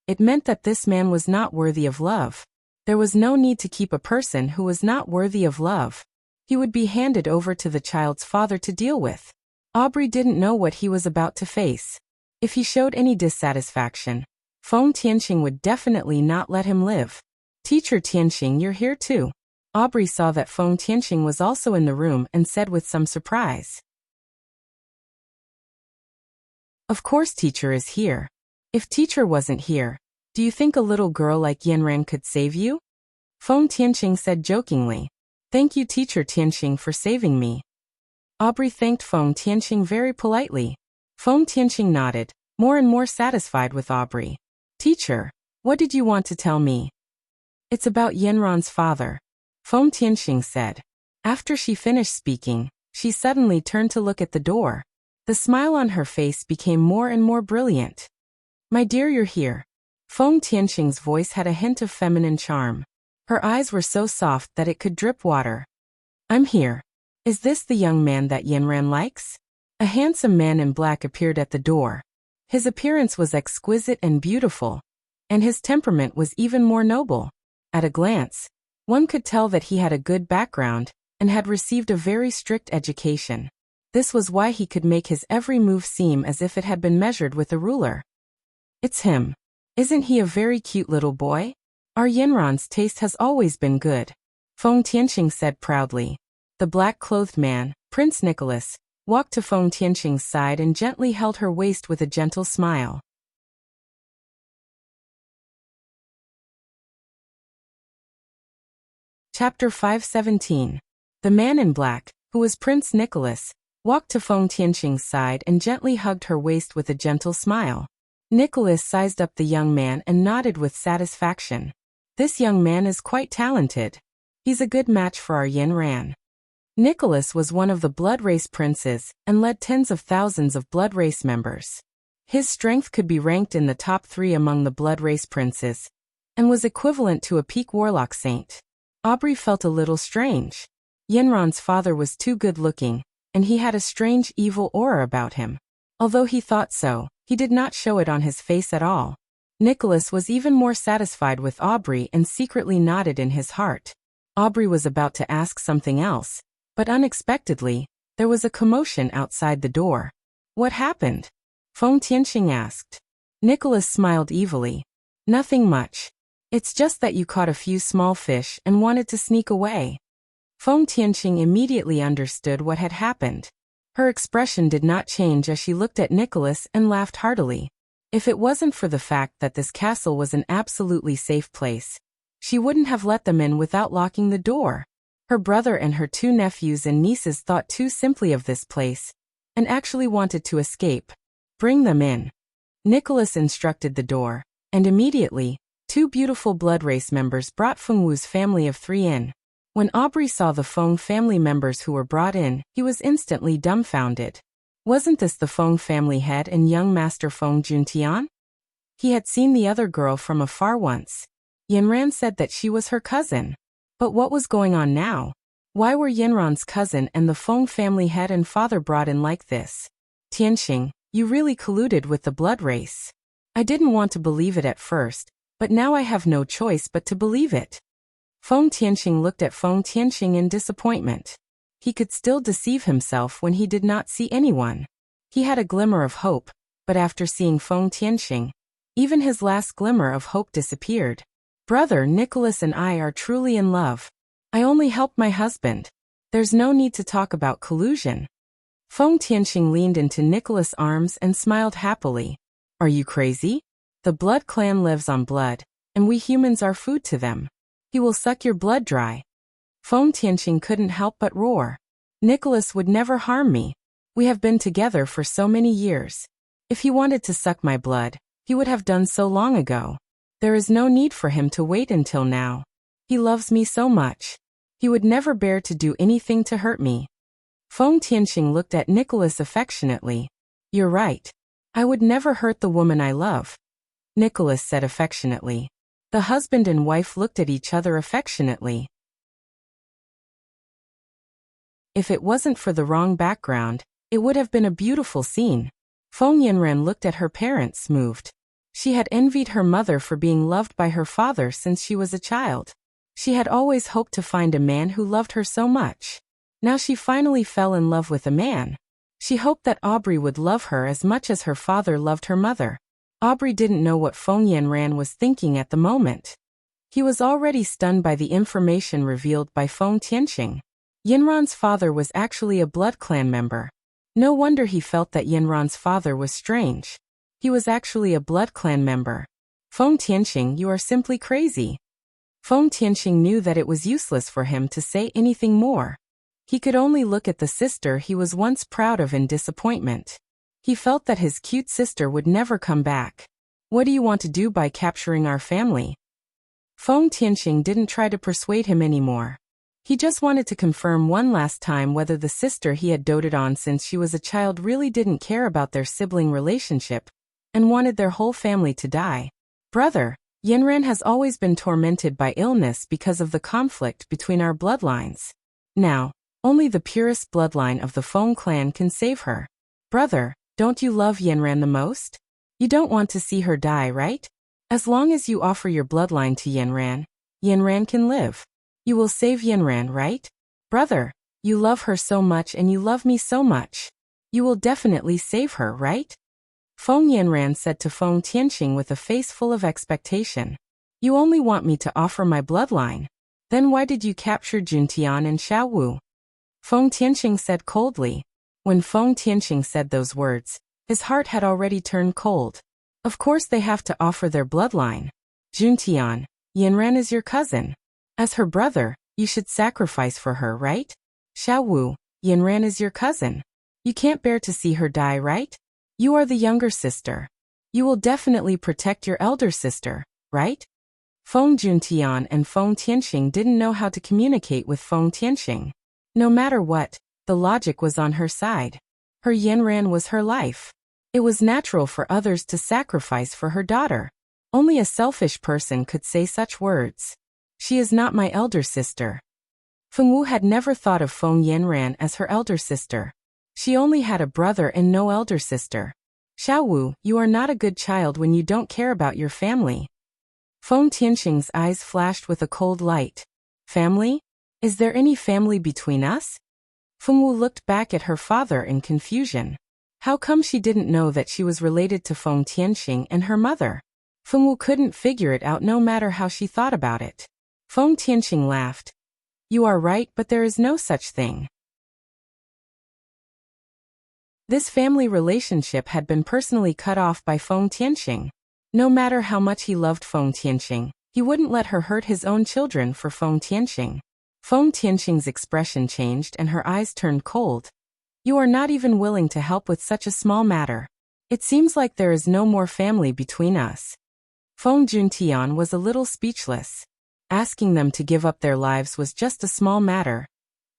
it meant that this man was not worthy of love. There was no need to keep a person who was not worthy of love. He would be handed over to the child's father to deal with. Aubrey didn't know what he was about to face. If he showed any dissatisfaction, Feng Tianqing would definitely not let him live. Teacher Tianqing, you're here too. Aubrey saw that Feng Tianqing was also in the room and said with some surprise. Of course teacher is here. If teacher wasn't here, do you think a little girl like Yanran could save you? Feng Tianqing said jokingly. Thank you teacher Tianqing for saving me. Aubrey thanked Feng Tianqing very politely. Feng Tianqing nodded, more and more satisfied with Aubrey. Teacher, what did you want to tell me? It's about Yanran's father. Feng Tianqing said. After she finished speaking, she suddenly turned to look at the door. The smile on her face became more and more brilliant. My dear, you're here. Feng Tianqing's voice had a hint of feminine charm. Her eyes were so soft that it could drip water. I'm here. Is this the young man that Yanran likes? A handsome man in black appeared at the door. His appearance was exquisite and beautiful, and his temperament was even more noble. At a glance, one could tell that he had a good background and had received a very strict education. This was why he could make his every move seem as if it had been measured with a ruler. It's him. Isn't he a very cute little boy? Our Yanran's taste has always been good. Feng Tianqing said proudly. The black-clothed man, Prince Nicholas, walked to Feng Tianqing's side and gently held her waist with a gentle smile. Chapter 517. The man in black, who was Prince Nicholas, walked to Feng Tianqing's side and gently hugged her waist with a gentle smile. Nicholas sized up the young man and nodded with satisfaction. This young man is quite talented. He's a good match for our Yanran. Nicholas was one of the blood race princes and led tens of thousands of blood race members. His strength could be ranked in the top 3 among the blood race princes, and was equivalent to a peak warlock saint. Aubrey felt a little strange. Yanran's father was too good-looking, and he had a strange evil aura about him. Although he thought so, he did not show it on his face at all. Nicholas was even more satisfied with Aubrey and secretly nodded in his heart. Aubrey was about to ask something else, but unexpectedly, there was a commotion outside the door. What happened? Feng Tianqing asked. Nicholas smiled evilly. Nothing much. It's just that you caught a few small fish and wanted to sneak away. Feng Tianqing immediately understood what had happened. Her expression did not change as she looked at Nicholas and laughed heartily. If it wasn't for the fact that this castle was an absolutely safe place, she wouldn't have let them in without locking the door. Her brother and her 2 nephews and nieces thought too simply of this place, and actually wanted to escape. Bring them in. Nicholas instructed the door, and immediately, 2 beautiful blood race members brought Feng Wu's family of 3 in. When Aubrey saw the Feng family members who were brought in, he was instantly dumbfounded. Wasn't this the Feng family head and young master Feng Juntian? He had seen the other girl from afar once. Yinran said that she was her cousin. But what was going on now? Why were Yinran's cousin and the Feng family head and father brought in like this? Tianxing, you really colluded with the blood race. I didn't want to believe it at first, but now I have no choice but to believe it. Feng Tianxing looked at Feng Tianxing in disappointment. He could still deceive himself when he did not see anyone. He had a glimmer of hope, but after seeing Feng Tianxing, even his last glimmer of hope disappeared. Brother Nicholas and I are truly in love. I only help my husband. There's no need to talk about collusion. Feng Tianxing leaned into Nicholas' arms and smiled happily. Are you crazy? The blood clan lives on blood, and we humans are food to them. He will suck your blood dry. Feng Tianxing couldn't help but roar. Nicholas would never harm me. We have been together for so many years. If he wanted to suck my blood, he would have done so long ago. There is no need for him to wait until now. He loves me so much. He would never bear to do anything to hurt me. Feng Tianxing looked at Nicholas affectionately. You're right. I would never hurt the woman I love. Nicholas said affectionately. The husband and wife looked at each other affectionately. If it wasn't for the wrong background, it would have been a beautiful scene. Feng Yinran looked at her parents, moved. She had envied her mother for being loved by her father since she was a child. She had always hoped to find a man who loved her so much. Now she finally fell in love with a man. She hoped that Aubrey would love her as much as her father loved her mother. Aubrey didn't know what Feng Yinran was thinking at the moment. He was already stunned by the information revealed by Feng Tianxing. Yinran's father was actually a blood clan member. No wonder he felt that Yinran's father was strange. He was actually a blood clan member. Feng Tianxing, you are simply crazy. Feng Tianxing knew that it was useless for him to say anything more. He could only look at the sister he was once proud of in disappointment. He felt that his cute sister would never come back. What do you want to do by capturing our family? Feng Tianxing didn't try to persuade him anymore. He just wanted to confirm one last time whether the sister he had doted on since she was a child really didn't care about their sibling relationship and wanted their whole family to die. Brother, Yinran has always been tormented by illness because of the conflict between our bloodlines. Now, only the purest bloodline of the Feng clan can save her. Brother, don't you love Yinran the most? You don't want to see her die, right? As long as you offer your bloodline to Yinran, Yinran can live. You will save Yinran, right? Brother, you love her so much and you love me so much. You will definitely save her, right? Feng Yinran said to Feng Tianxing with a face full of expectation. You only want me to offer my bloodline. Then why did you capture Juntian and Xiaowu? Feng Tianxing said coldly. When Feng Tianxing said those words, his heart had already turned cold. Of course they have to offer their bloodline. Juntian, Yinran is your cousin. As her brother, you should sacrifice for her, right? Xiaowu, Yinran is your cousin. You can't bear to see her die, right? You are the younger sister. You will definitely protect your elder sister, right? Feng Juntian and Feng Tianxing didn't know how to communicate with Feng Tianxing. No matter what, the logic was on her side. Her Yinran was her life. It was natural for others to sacrifice for her daughter. Only a selfish person could say such words. She is not my elder sister. Fengwu had never thought of Feng Yinran as her elder sister. She only had a brother and no elder sister. Xiaowu, you are not a good child when you don't care about your family. Feng Tianxing's eyes flashed with a cold light. Family? Is there any family between us? Fengwu looked back at her father in confusion. How come she didn't know that she was related to Feng Tianxing and her mother? Fengwu couldn't figure it out no matter how she thought about it. Feng Tianxing laughed. You are right, but there is no such thing. This family relationship had been personally cut off by Feng Tianxing. No matter how much he loved Feng Tianxing, he wouldn't let her hurt his own children for Feng Tianxing. Feng Tianxing's expression changed and her eyes turned cold. You are not even willing to help with such a small matter. It seems like there is no more family between us. Feng Juntian was a little speechless. Asking them to give up their lives was just a small matter.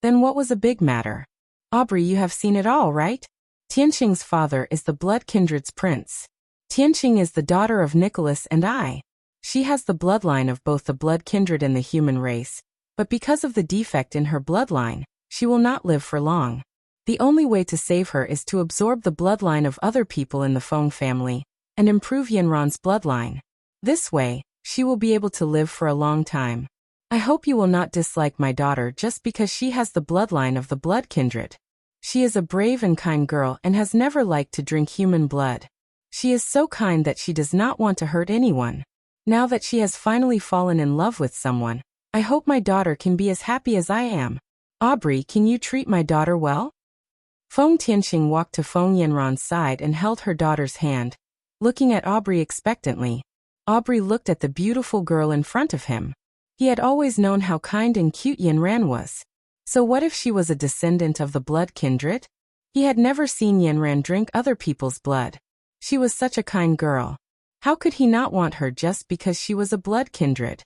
Then what was a big matter? Aubrey, you have seen it all, right? Tianxing's father is the blood kindred's prince. Tianqing is the daughter of Nicholas and I. She has the bloodline of both the blood kindred and the human race, but because of the defect in her bloodline, she will not live for long. The only way to save her is to absorb the bloodline of other people in the Feng family and improve Yanran's bloodline. This way, she will be able to live for a long time. I hope you will not dislike my daughter just because she has the bloodline of the blood kindred. She is a brave and kind girl and has never liked to drink human blood. She is so kind that she does not want to hurt anyone. Now that she has finally fallen in love with someone, I hope my daughter can be as happy as I am. Aubrey, can you treat my daughter well? Feng Tianqing walked to Feng Yanran's side and held her daughter's hand, looking at Aubrey expectantly. Aubrey looked at the beautiful girl in front of him. He had always known how kind and cute Yanran was. So what if she was a descendant of the blood kindred? He had never seen Yanran drink other people's blood. She was such a kind girl. How could he not want her just because she was a blood kindred?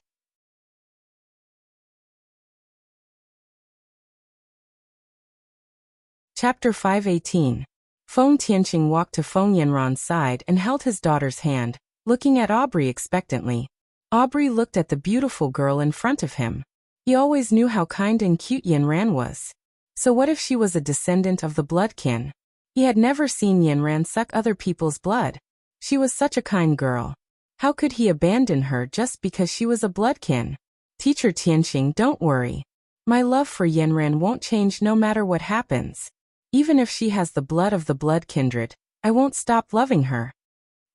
Chapter 518. Feng Tianqing walked to Feng Yanran's side and held his daughter's hand, looking at Aubrey expectantly. Aubrey looked at the beautiful girl in front of him. He always knew how kind and cute Yanran was. So what if she was a descendant of the blood kin? He had never seen Yanran suck other people's blood. She was such a kind girl. How could he abandon her just because she was a bloodkin? Teacher Tianqing, don't worry. My love for Yanran won't change no matter what happens. Even if she has the blood of the blood kindred, I won't stop loving her.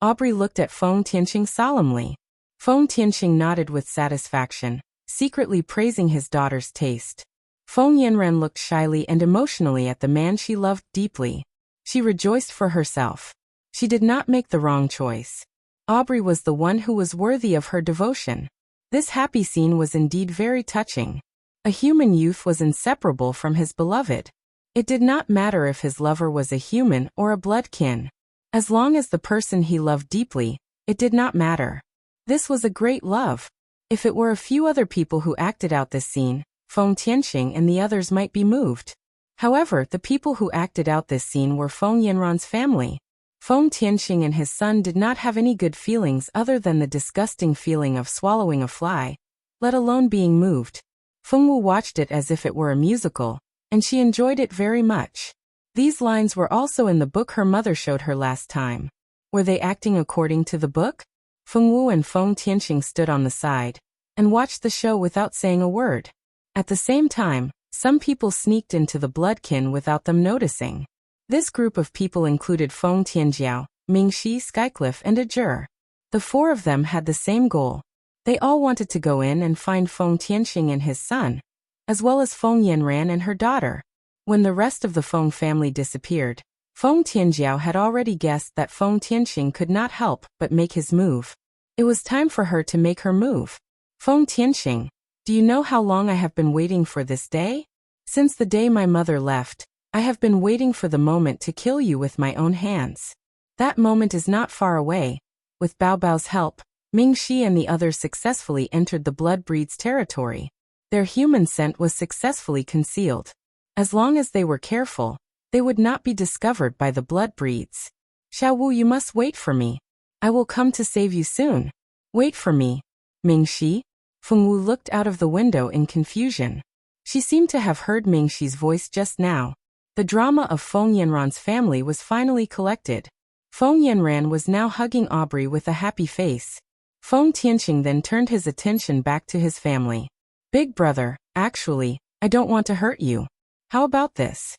Aubrey looked at Feng Tianqing solemnly. Feng Tianqing nodded with satisfaction, secretly praising his daughter's taste. Feng Yanran looked shyly and emotionally at the man she loved deeply. She rejoiced for herself. She did not make the wrong choice. Aubrey was the one who was worthy of her devotion. This happy scene was indeed very touching. A human youth was inseparable from his beloved. It did not matter if his lover was a human or a bloodkin. As long as the person he loved deeply, it did not matter. This was a great love. If it were a few other people who acted out this scene, Feng Tianqing and the others might be moved. However, the people who acted out this scene were Feng Yanran's family. Feng Tianqing and his son did not have any good feelings other than the disgusting feeling of swallowing a fly, let alone being moved. Feng Wu watched it as if it were a musical, and she enjoyed it very much. These lines were also in the book her mother showed her last time. Were they acting according to the book? Feng Wu and Feng Tianqing stood on the side and watched the show without saying a word. At the same time, some people sneaked into the bloodkin without them noticing. This group of people included Feng Tianjiao, Mingxi, Skycliff, and Ajur. The four of them had the same goal. They all wanted to go in and find Feng Tianqing and his son, as well as Feng Yanran and her daughter. When the rest of the Feng family disappeared, Feng Tianjiao had already guessed that Feng Tianqing could not help but make his move. It was time for her to make her move. Feng Tianqing, do you know how long I have been waiting for this day? Since the day my mother left, I have been waiting for the moment to kill you with my own hands. That moment is not far away. With Bao Bao's help, Mingxi and the others successfully entered the blood breed's territory. Their human scent was successfully concealed. As long as they were careful, they would not be discovered by the blood breeds. Xiao Wu, you must wait for me. I will come to save you soon. Wait for me. Mingxi? Feng Wu looked out of the window in confusion. She seemed to have heard Mingxi's voice just now. The drama of Feng Yanran's family was finally collected. Feng Yanran was now hugging Aubrey with a happy face. Feng Tianqing then turned his attention back to his family. Big brother, actually, I don't want to hurt you. How about this?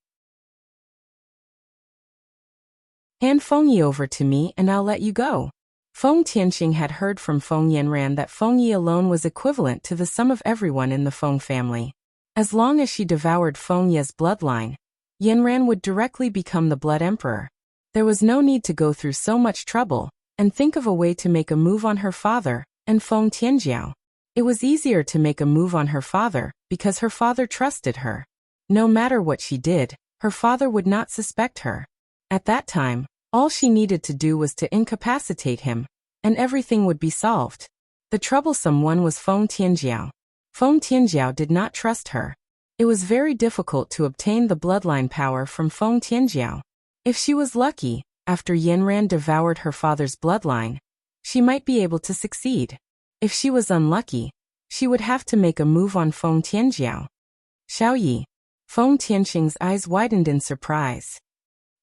Hand Feng Yi over to me and I'll let you go. Feng Tianqing had heard from Feng Yanran that Feng Yi alone was equivalent to the sum of everyone in the Feng family. As long as she devoured Feng Yi's bloodline, Yanran would directly become the Blood Emperor. There was no need to go through so much trouble and think of a way to make a move on her father and Feng Tianjiao. It was easier to make a move on her father because her father trusted her. No matter what she did, her father would not suspect her. At that time, all she needed to do was to incapacitate him, and everything would be solved. The troublesome one was Feng Tianjiao. Feng Tianjiao did not trust her. It was very difficult to obtain the bloodline power from Feng Tianjiao. If she was lucky, After Yanran devoured her father's bloodline, she might be able to succeed. If she was unlucky, she would have to make a move on Feng Tianjiao. Xiaoyi. Feng Tianxing's eyes widened in surprise.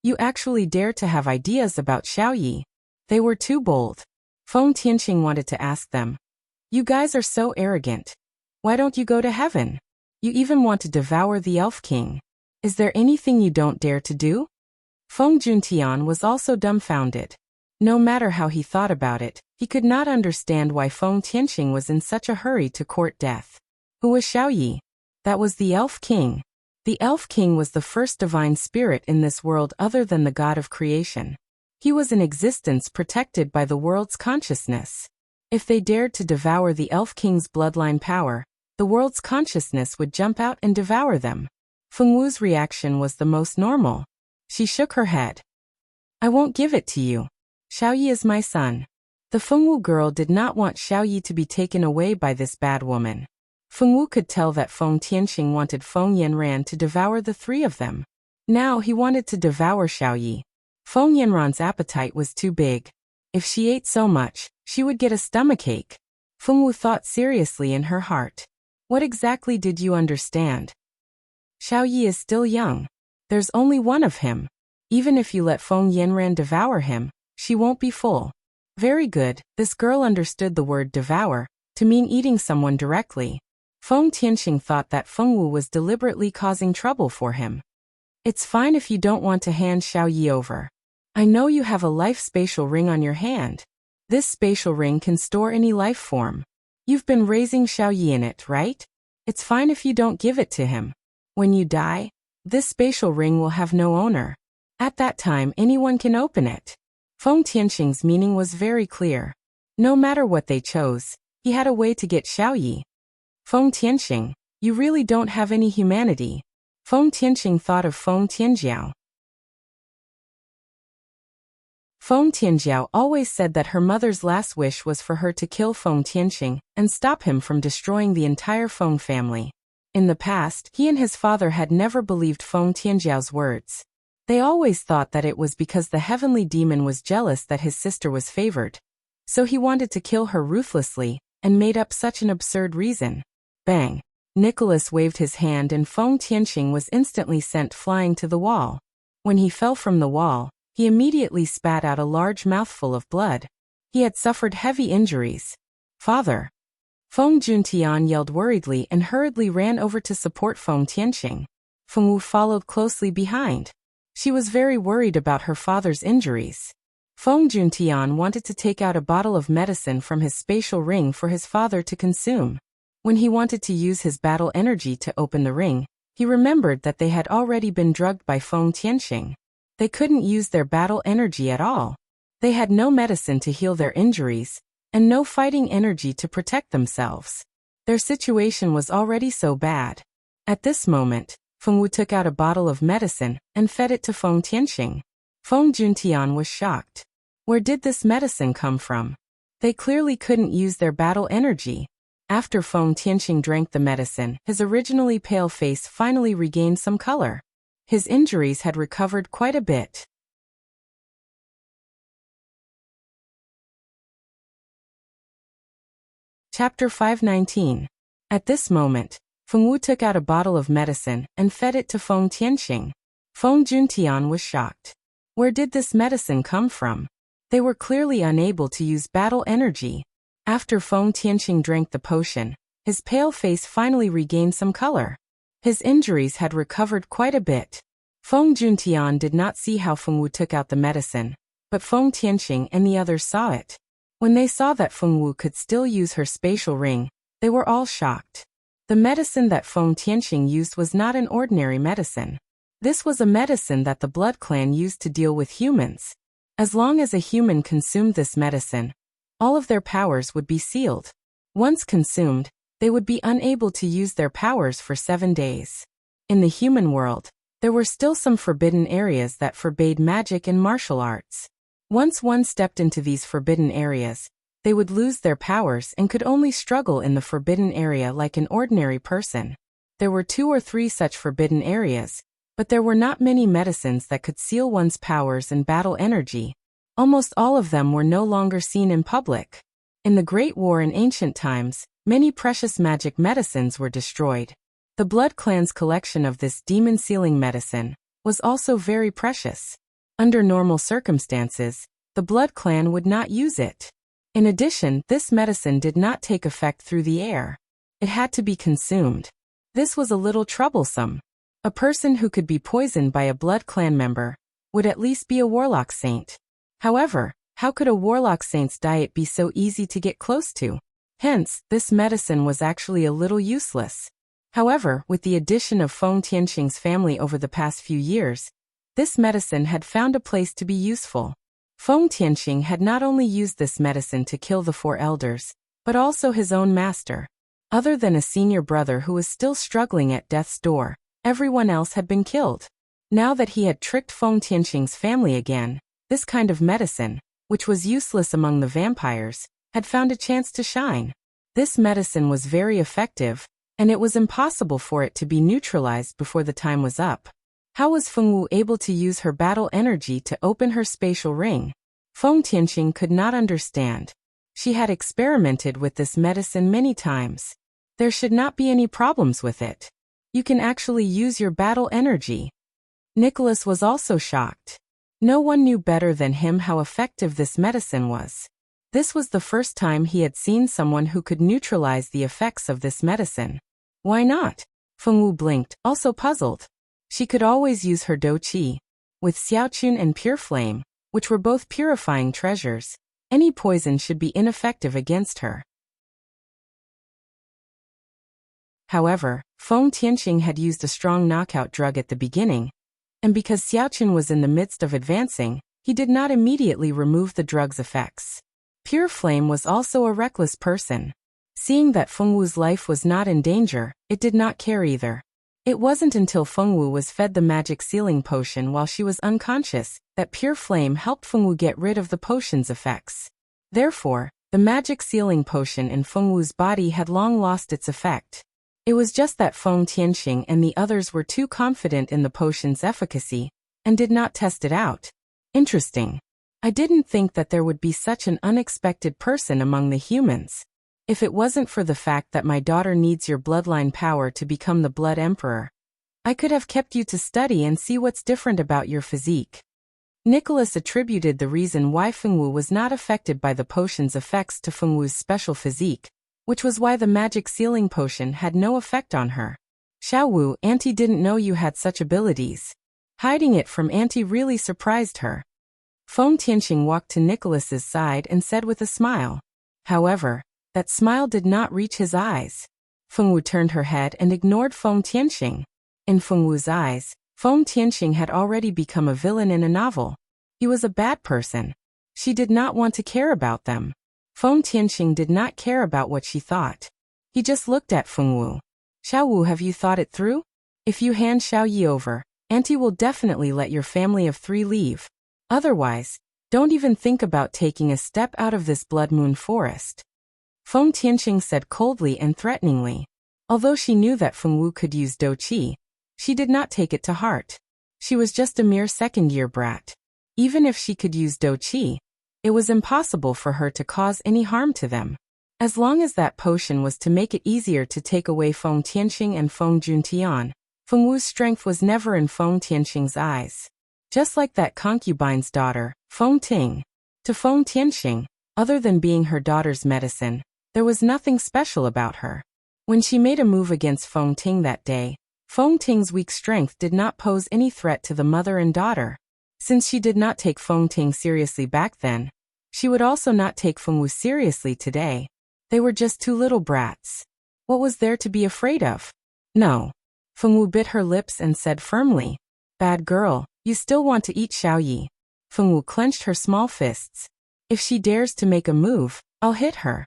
You actually dare to have ideas about Xiaoyi? They were too bold. Feng Tianxing wanted to ask them. You guys are so arrogant. Why don't you go to heaven? You even want to devour the Elf King. Is there anything you don't dare to do? Feng Juntian was also dumbfounded. No matter how he thought about it, he could not understand why Feng Tianxing was in such a hurry to court death. Who was Xiaoyi? That was the Elf King. The Elf King was the first divine spirit in this world other than the god of creation. He was an existence protected by the world's consciousness. If they dared to devour the Elf King's bloodline power, the world's consciousness would jump out and devour them. Feng Wu's reaction was the most normal. She shook her head. I won't give it to you. Xiaoyi is my son. The Feng Wu girl did not want Xiaoyi to be taken away by this bad woman. Feng Wu could tell that Feng Tianxing wanted Feng Yanran to devour the three of them. Now he wanted to devour Xiaoyi. Feng Yanran's appetite was too big. If she ate so much, she would get a stomachache. Feng Wu thought seriously in her heart. What exactly did you understand? Xiaoyi is still young. There's only one of him. Even if you let Feng Yanran devour him, she won't be full. Very good, this girl understood the word devour to mean eating someone directly. Feng Tianxing thought that Feng Wu was deliberately causing trouble for him. It's fine if you don't want to hand Xiaoyi over. I know you have a life spatial ring on your hand. This spatial ring can store any life form. You've been raising Xiaoyi in it, right? It's fine if you don't give it to him. When you die, this spatial ring will have no owner. At that time, anyone can open it. Feng Tianxing's meaning was very clear. No matter what they chose, he had a way to get Xiaoyi. Feng Tianxing, you really don't have any humanity. Feng Tianxing thought of Feng Tianjiao. Feng Tianjiao always said that her mother's last wish was for her to kill Feng Tianxing and stop him from destroying the entire Feng family. In the past, he and his father had never believed Feng Tianjiao's words. They always thought that it was because the heavenly demon was jealous that his sister was favored. So he wanted to kill her ruthlessly and made up such an absurd reason. Bang! Nicholas waved his hand and Feng Tianxing was instantly sent flying to the wall. When he fell from the wall, he immediately spat out a large mouthful of blood. He had suffered heavy injuries. Father! Feng Juntian yelled worriedly and hurriedly ran over to support Feng Tianxing. Feng Wu followed closely behind. She was very worried about her father's injuries. Feng Juntian wanted to take out a bottle of medicine from his spatial ring for his father to consume. When he wanted to use his battle energy to open the ring, he remembered that they had already been drugged by Feng Tianxing. They couldn't use their battle energy at all. They had no medicine to heal their injuries, and no fighting energy to protect themselves. Their situation was already so bad. At this moment, Feng Wu took out a bottle of medicine and fed it to Feng Tianxing. Feng Juntian was shocked. Where did this medicine come from? They clearly couldn't use their battle energy. After Feng Tianxing drank the medicine, his originally pale face finally regained some color. His injuries had recovered quite a bit. Chapter 519. At this moment, Feng Wu took out a bottle of medicine and fed it to Feng Tianxing. Feng Juntian was shocked. Where did this medicine come from? They were clearly unable to use battle energy. After Feng Tianxing drank the potion, his pale face finally regained some color. His injuries had recovered quite a bit. Feng Juntian did not see how Feng Wu took out the medicine, but Feng Tianxing and the others saw it. When they saw that Feng Wu could still use her spatial ring, they were all shocked. The medicine that Feng Tianxing used was not an ordinary medicine. This was a medicine that the Blood Clan used to deal with humans. As long as a human consumed this medicine, all of their powers would be sealed. Once consumed, they would be unable to use their powers for 7 days. In the human world, there were still some forbidden areas that forbade magic and martial arts. Once one stepped into these forbidden areas, they would lose their powers and could only struggle in the forbidden area like an ordinary person. There were 2 or 3 such forbidden areas, But there were not many medicines that could seal one's powers and battle energy. Almost all of them were no longer seen in public. In the Great War in ancient times, many precious magic medicines were destroyed. The Blood Clan's collection of this demon-sealing medicine was also very precious. Under normal circumstances, the Blood Clan would not use it. In addition, this medicine did not take effect through the air. It had to be consumed. This was a little troublesome. A person who could be poisoned by a Blood Clan member would at least be a warlock saint. However, how could a warlock saint's diet be so easy to get close to? Hence, this medicine was actually a little useless. However, with the addition of Feng Tianqing's family over the past few years, this medicine had found a place to be useful. Feng Tianqing had not only used this medicine to kill the 4 elders, but also his own master. Other than a senior brother who was still struggling at death's door, everyone else had been killed. Now that he had tricked Feng Tianqing's family again, this kind of medicine, which was useless among the vampires, had found a chance to shine. This medicine was very effective, and it was impossible for it to be neutralized before the time was up. How was Feng Wu able to use her battle energy to open her spatial ring? Feng Tianqing could not understand. She had experimented with this medicine many times. There should not be any problems with it. You can actually use your battle energy. Nicholas was also shocked. No one knew better than him how effective this medicine was. This was the first time he had seen someone who could neutralize the effects of this medicine. Why not? Feng Wu blinked, also puzzled. She could always use her Dou Qi. With Xiaoqun and Pure Flame, which were both purifying treasures, any poison should be ineffective against her. However, Feng Tianqing had used a strong knockout drug at the beginning, and because Xiaoqun was in the midst of advancing, he did not immediately remove the drug's effects. Pure Flame was also a reckless person. Seeing that Feng Wu's life was not in danger, it did not care either. It wasn't until Feng Wu was fed the magic sealing potion while she was unconscious that Pure Flame helped Feng Wu get rid of the potion's effects. Therefore, the magic sealing potion in Feng Wu's body had long lost its effect. It was just that Feng Tianqing and the others were too confident in the potion's efficacy and did not test it out. Interesting. I didn't think that there would be such an unexpected person among the humans. If it wasn't for the fact that my daughter needs your bloodline power to become the Blood Emperor, I could have kept you to study and see what's different about your physique. Nicholas attributed the reason why Feng Wu was not affected by the potion's effects to Feng Wu's special physique, which was why the magic sealing potion had no effect on her. Xiao Wu, Auntie didn't know you had such abilities. Hiding it from Auntie really surprised her. Feng Tianqing walked to Nicholas's side and said with a smile. However, that smile did not reach his eyes. Feng Wu turned her head and ignored Feng Tianqing. In Feng Wu's eyes, Feng Tianqing had already become a villain in a novel. He was a bad person. She did not want to care about them. Feng Tianqing did not care about what she thought. He just looked at Feng Wu. Xiao Wu, have you thought it through? If you hand Xiao Yi over, Auntie will definitely let your family of 3 leave. Otherwise, don't even think about taking a step out of this Blood Moon forest. Feng Tianqing said coldly and threateningly. Although she knew that Feng Wu could use Dou Qi, she did not take it to heart. She was just a mere second-year brat. Even if she could use Dou Qi, it was impossible for her to cause any harm to them. As long as that potion was to make it easier to take away Feng Tianqing and Feng Juntian, Feng Wu's strength was never in Feng Tianqing's eyes. Just like that concubine's daughter, Feng Ting. To Feng Tianqing, other than being her daughter's medicine, there was nothing special about her. When she made a move against Feng Ting that day, Feng Ting's weak strength did not pose any threat to the mother and daughter. Since she did not take Feng Ting seriously back then, she would also not take Feng Wu seriously today. They were just 2 little brats. What was there to be afraid of? No. Feng Wu bit her lips and said firmly, "Bad girl, you still want to eat Xiao Yi." Feng Wu clenched her small fists. If she dares to make a move, I'll hit her.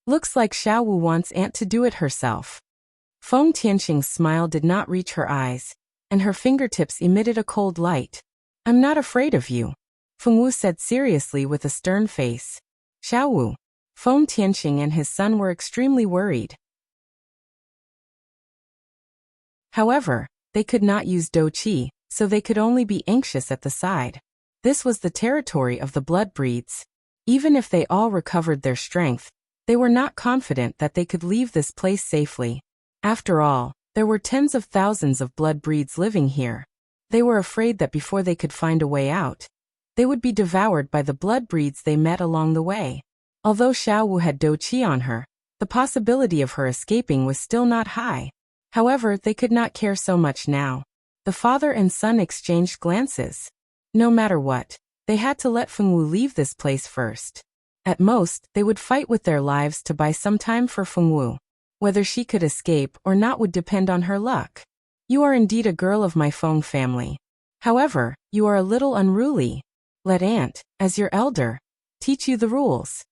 Looks like Xiao Wu wants Aunt to do it herself. Feng Tianqing's smile did not reach her eyes, and her fingertips emitted a cold light. I'm not afraid of you, Feng Wu said seriously with a stern face. Xiao Wu. Feng Tianqing and his son were extremely worried. However, they could not use dou qi, so they could only be anxious at the side. This was the territory of the blood breeds. Even if they all recovered their strength, they were not confident that they could leave this place safely. After all, there were tens of thousands of blood breeds living here. They were afraid that before they could find a way out, they would be devoured by the blood breeds they met along the way. Although Xiao Wu had dou qi on her, the possibility of her escaping was still not high. However, they could not care so much now. The father and son exchanged glances. No matter what, they had to let Fengwu leave this place first. At most, they would fight with their lives to buy some time for Fengwu. Whether she could escape or not would depend on her luck. You are indeed a girl of my Feng family. However, you are a little unruly. Let aunt, as your elder, teach you the rules.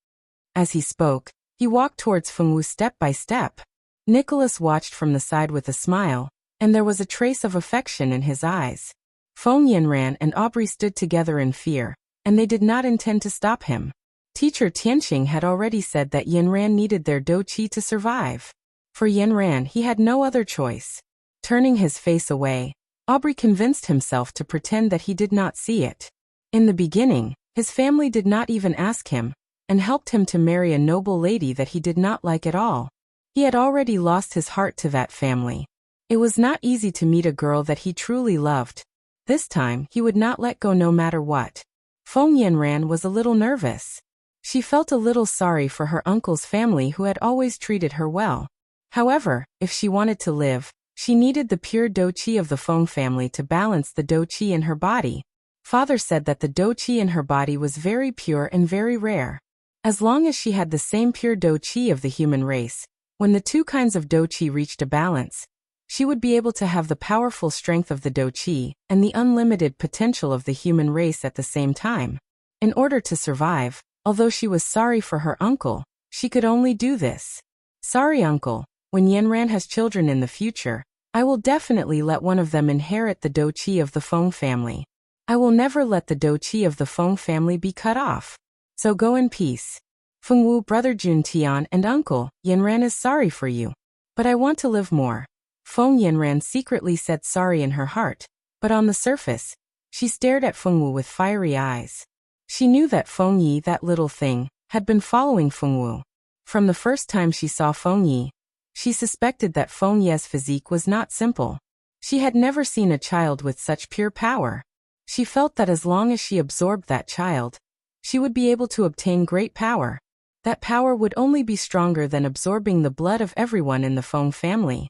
As he spoke, he walked towards Fengwu step by step. Nicholas watched from the side with a smile, and there was a trace of affection in his eyes. Feng Yanran and Aubrey stood together in fear, and they did not intend to stop him. Teacher Tianqing had already said that Yanran needed their dou qi to survive. For Yanran, he had no other choice. Turning his face away, Aubrey convinced himself to pretend that he did not see it. In the beginning, his family did not even ask him, and helped him to marry a noble lady that he did not like at all. He had already lost his heart to that family. It was not easy to meet a girl that he truly loved. This time, he would not let go no matter what. Feng Yanran was a little nervous. She felt a little sorry for her uncle's family who had always treated her well. However, if she wanted to live, she needed the pure dou qi of the Feng family to balance the dou qi in her body. Father said that the dou qi in her body was very pure and very rare. As long as she had the same pure dou qi of the human race, when the two kinds of dou qi reached a balance, she would be able to have the powerful strength of the dou qi and the unlimited potential of the human race at the same time. In order to survive, although she was sorry for her uncle, she could only do this. Sorry, uncle, when Yanran has children in the future, I will definitely let one of them inherit the dou qi of the Feng family. I will never let the dou qi of the Feng family be cut off. So go in peace. Fengwu, brother Jun Tian and uncle, Yanran is sorry for you. But I want to live more. Feng Yanran secretly said sorry in her heart, but on the surface, she stared at Fengwu with fiery eyes. She knew that Feng Yi, that little thing, had been following Fengwu. From the first time she saw Feng Yi, she suspected that Feng Ye's physique was not simple. She had never seen a child with such pure power. She felt that as long as she absorbed that child, she would be able to obtain great power. That power would only be stronger than absorbing the blood of everyone in the Feng family.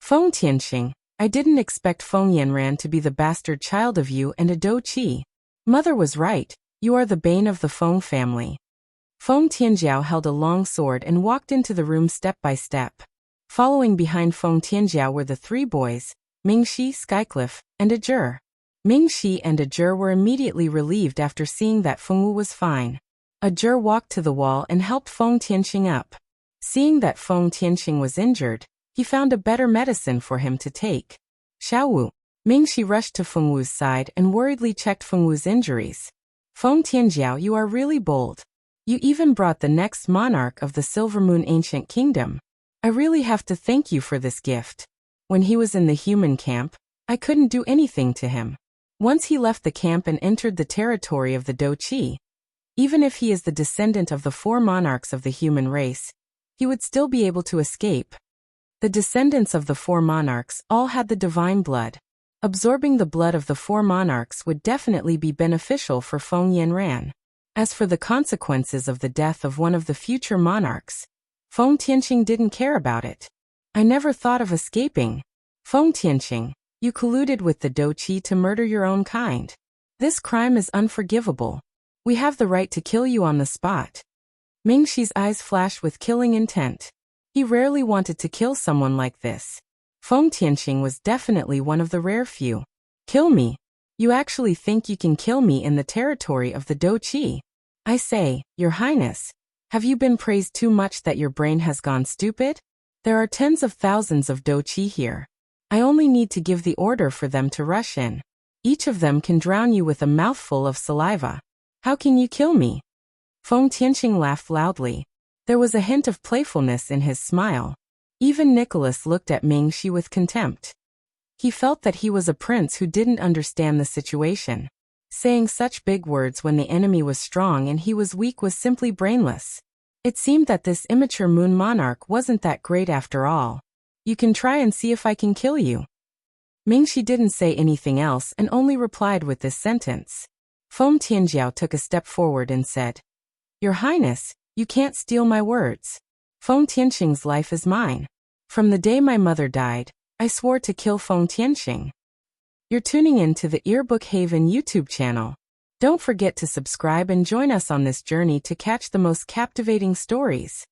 Feng Tianqing, I didn't expect Feng Yanran to be the bastard child of you and a dou qi. Mother was right, you are the bane of the Feng family. Feng Tianjiao held a long sword and walked into the room step by step. Following behind Feng Tianjiao were the three boys, Mingxi, Skycliff, and Ajur. Mingxi and Ajur were immediately relieved after seeing that Fengwu was fine. Ajur walked to the wall and helped Feng Tianqing up. Seeing that Feng Tianqing was injured, he found a better medicine for him to take. Xiaowu. Mingxi rushed to Fengwu's side and worriedly checked Fengwu's injuries. Feng Tianjiao, you are really bold. You even brought the next monarch of the Silver Moon Ancient Kingdom. I really have to thank you for this gift. When he was in the human camp, I couldn't do anything to him. Once he left the camp and entered the territory of the dou qi, even if he is the descendant of the four monarchs of the human race, he would still be able to escape. The descendants of the four monarchs all had the divine blood. Absorbing the blood of the four monarchs would definitely be beneficial for Feng Yanran. As for the consequences of the death of one of the future monarchs, Feng Tianqing didn't care about it. I never thought of escaping. Feng Tianqing, you colluded with the dou qi to murder your own kind. This crime is unforgivable. We have the right to kill you on the spot. Mingxi's eyes flashed with killing intent. He rarely wanted to kill someone like this. Feng Tianqing was definitely one of the rare few. Kill me? You actually think you can kill me in the territory of the dou qi? I say, Your Highness, have you been praised too much that your brain has gone stupid? There are tens of thousands of dou qi here. I only need to give the order for them to rush in. Each of them can drown you with a mouthful of saliva. How can you kill me? Feng Tianqing laughed loudly. There was a hint of playfulness in his smile. Even Nicholas looked at Mingxi with contempt. He felt that he was a prince who didn't understand the situation. Saying such big words when the enemy was strong and he was weak was simply brainless. It seemed that this immature moon monarch wasn't that great after all. You can try and see if I can kill you. Mingxi didn't say anything else and only replied with this sentence. Feng Tianjiao took a step forward and said, Your Highness, you can't steal my words. Feng Tianxing's life is mine. From the day my mother died, I swore to kill Feng Tianxing. You're tuning in to the Earbook Haven YouTube channel. Don't forget to subscribe and join us on this journey to catch the most captivating stories.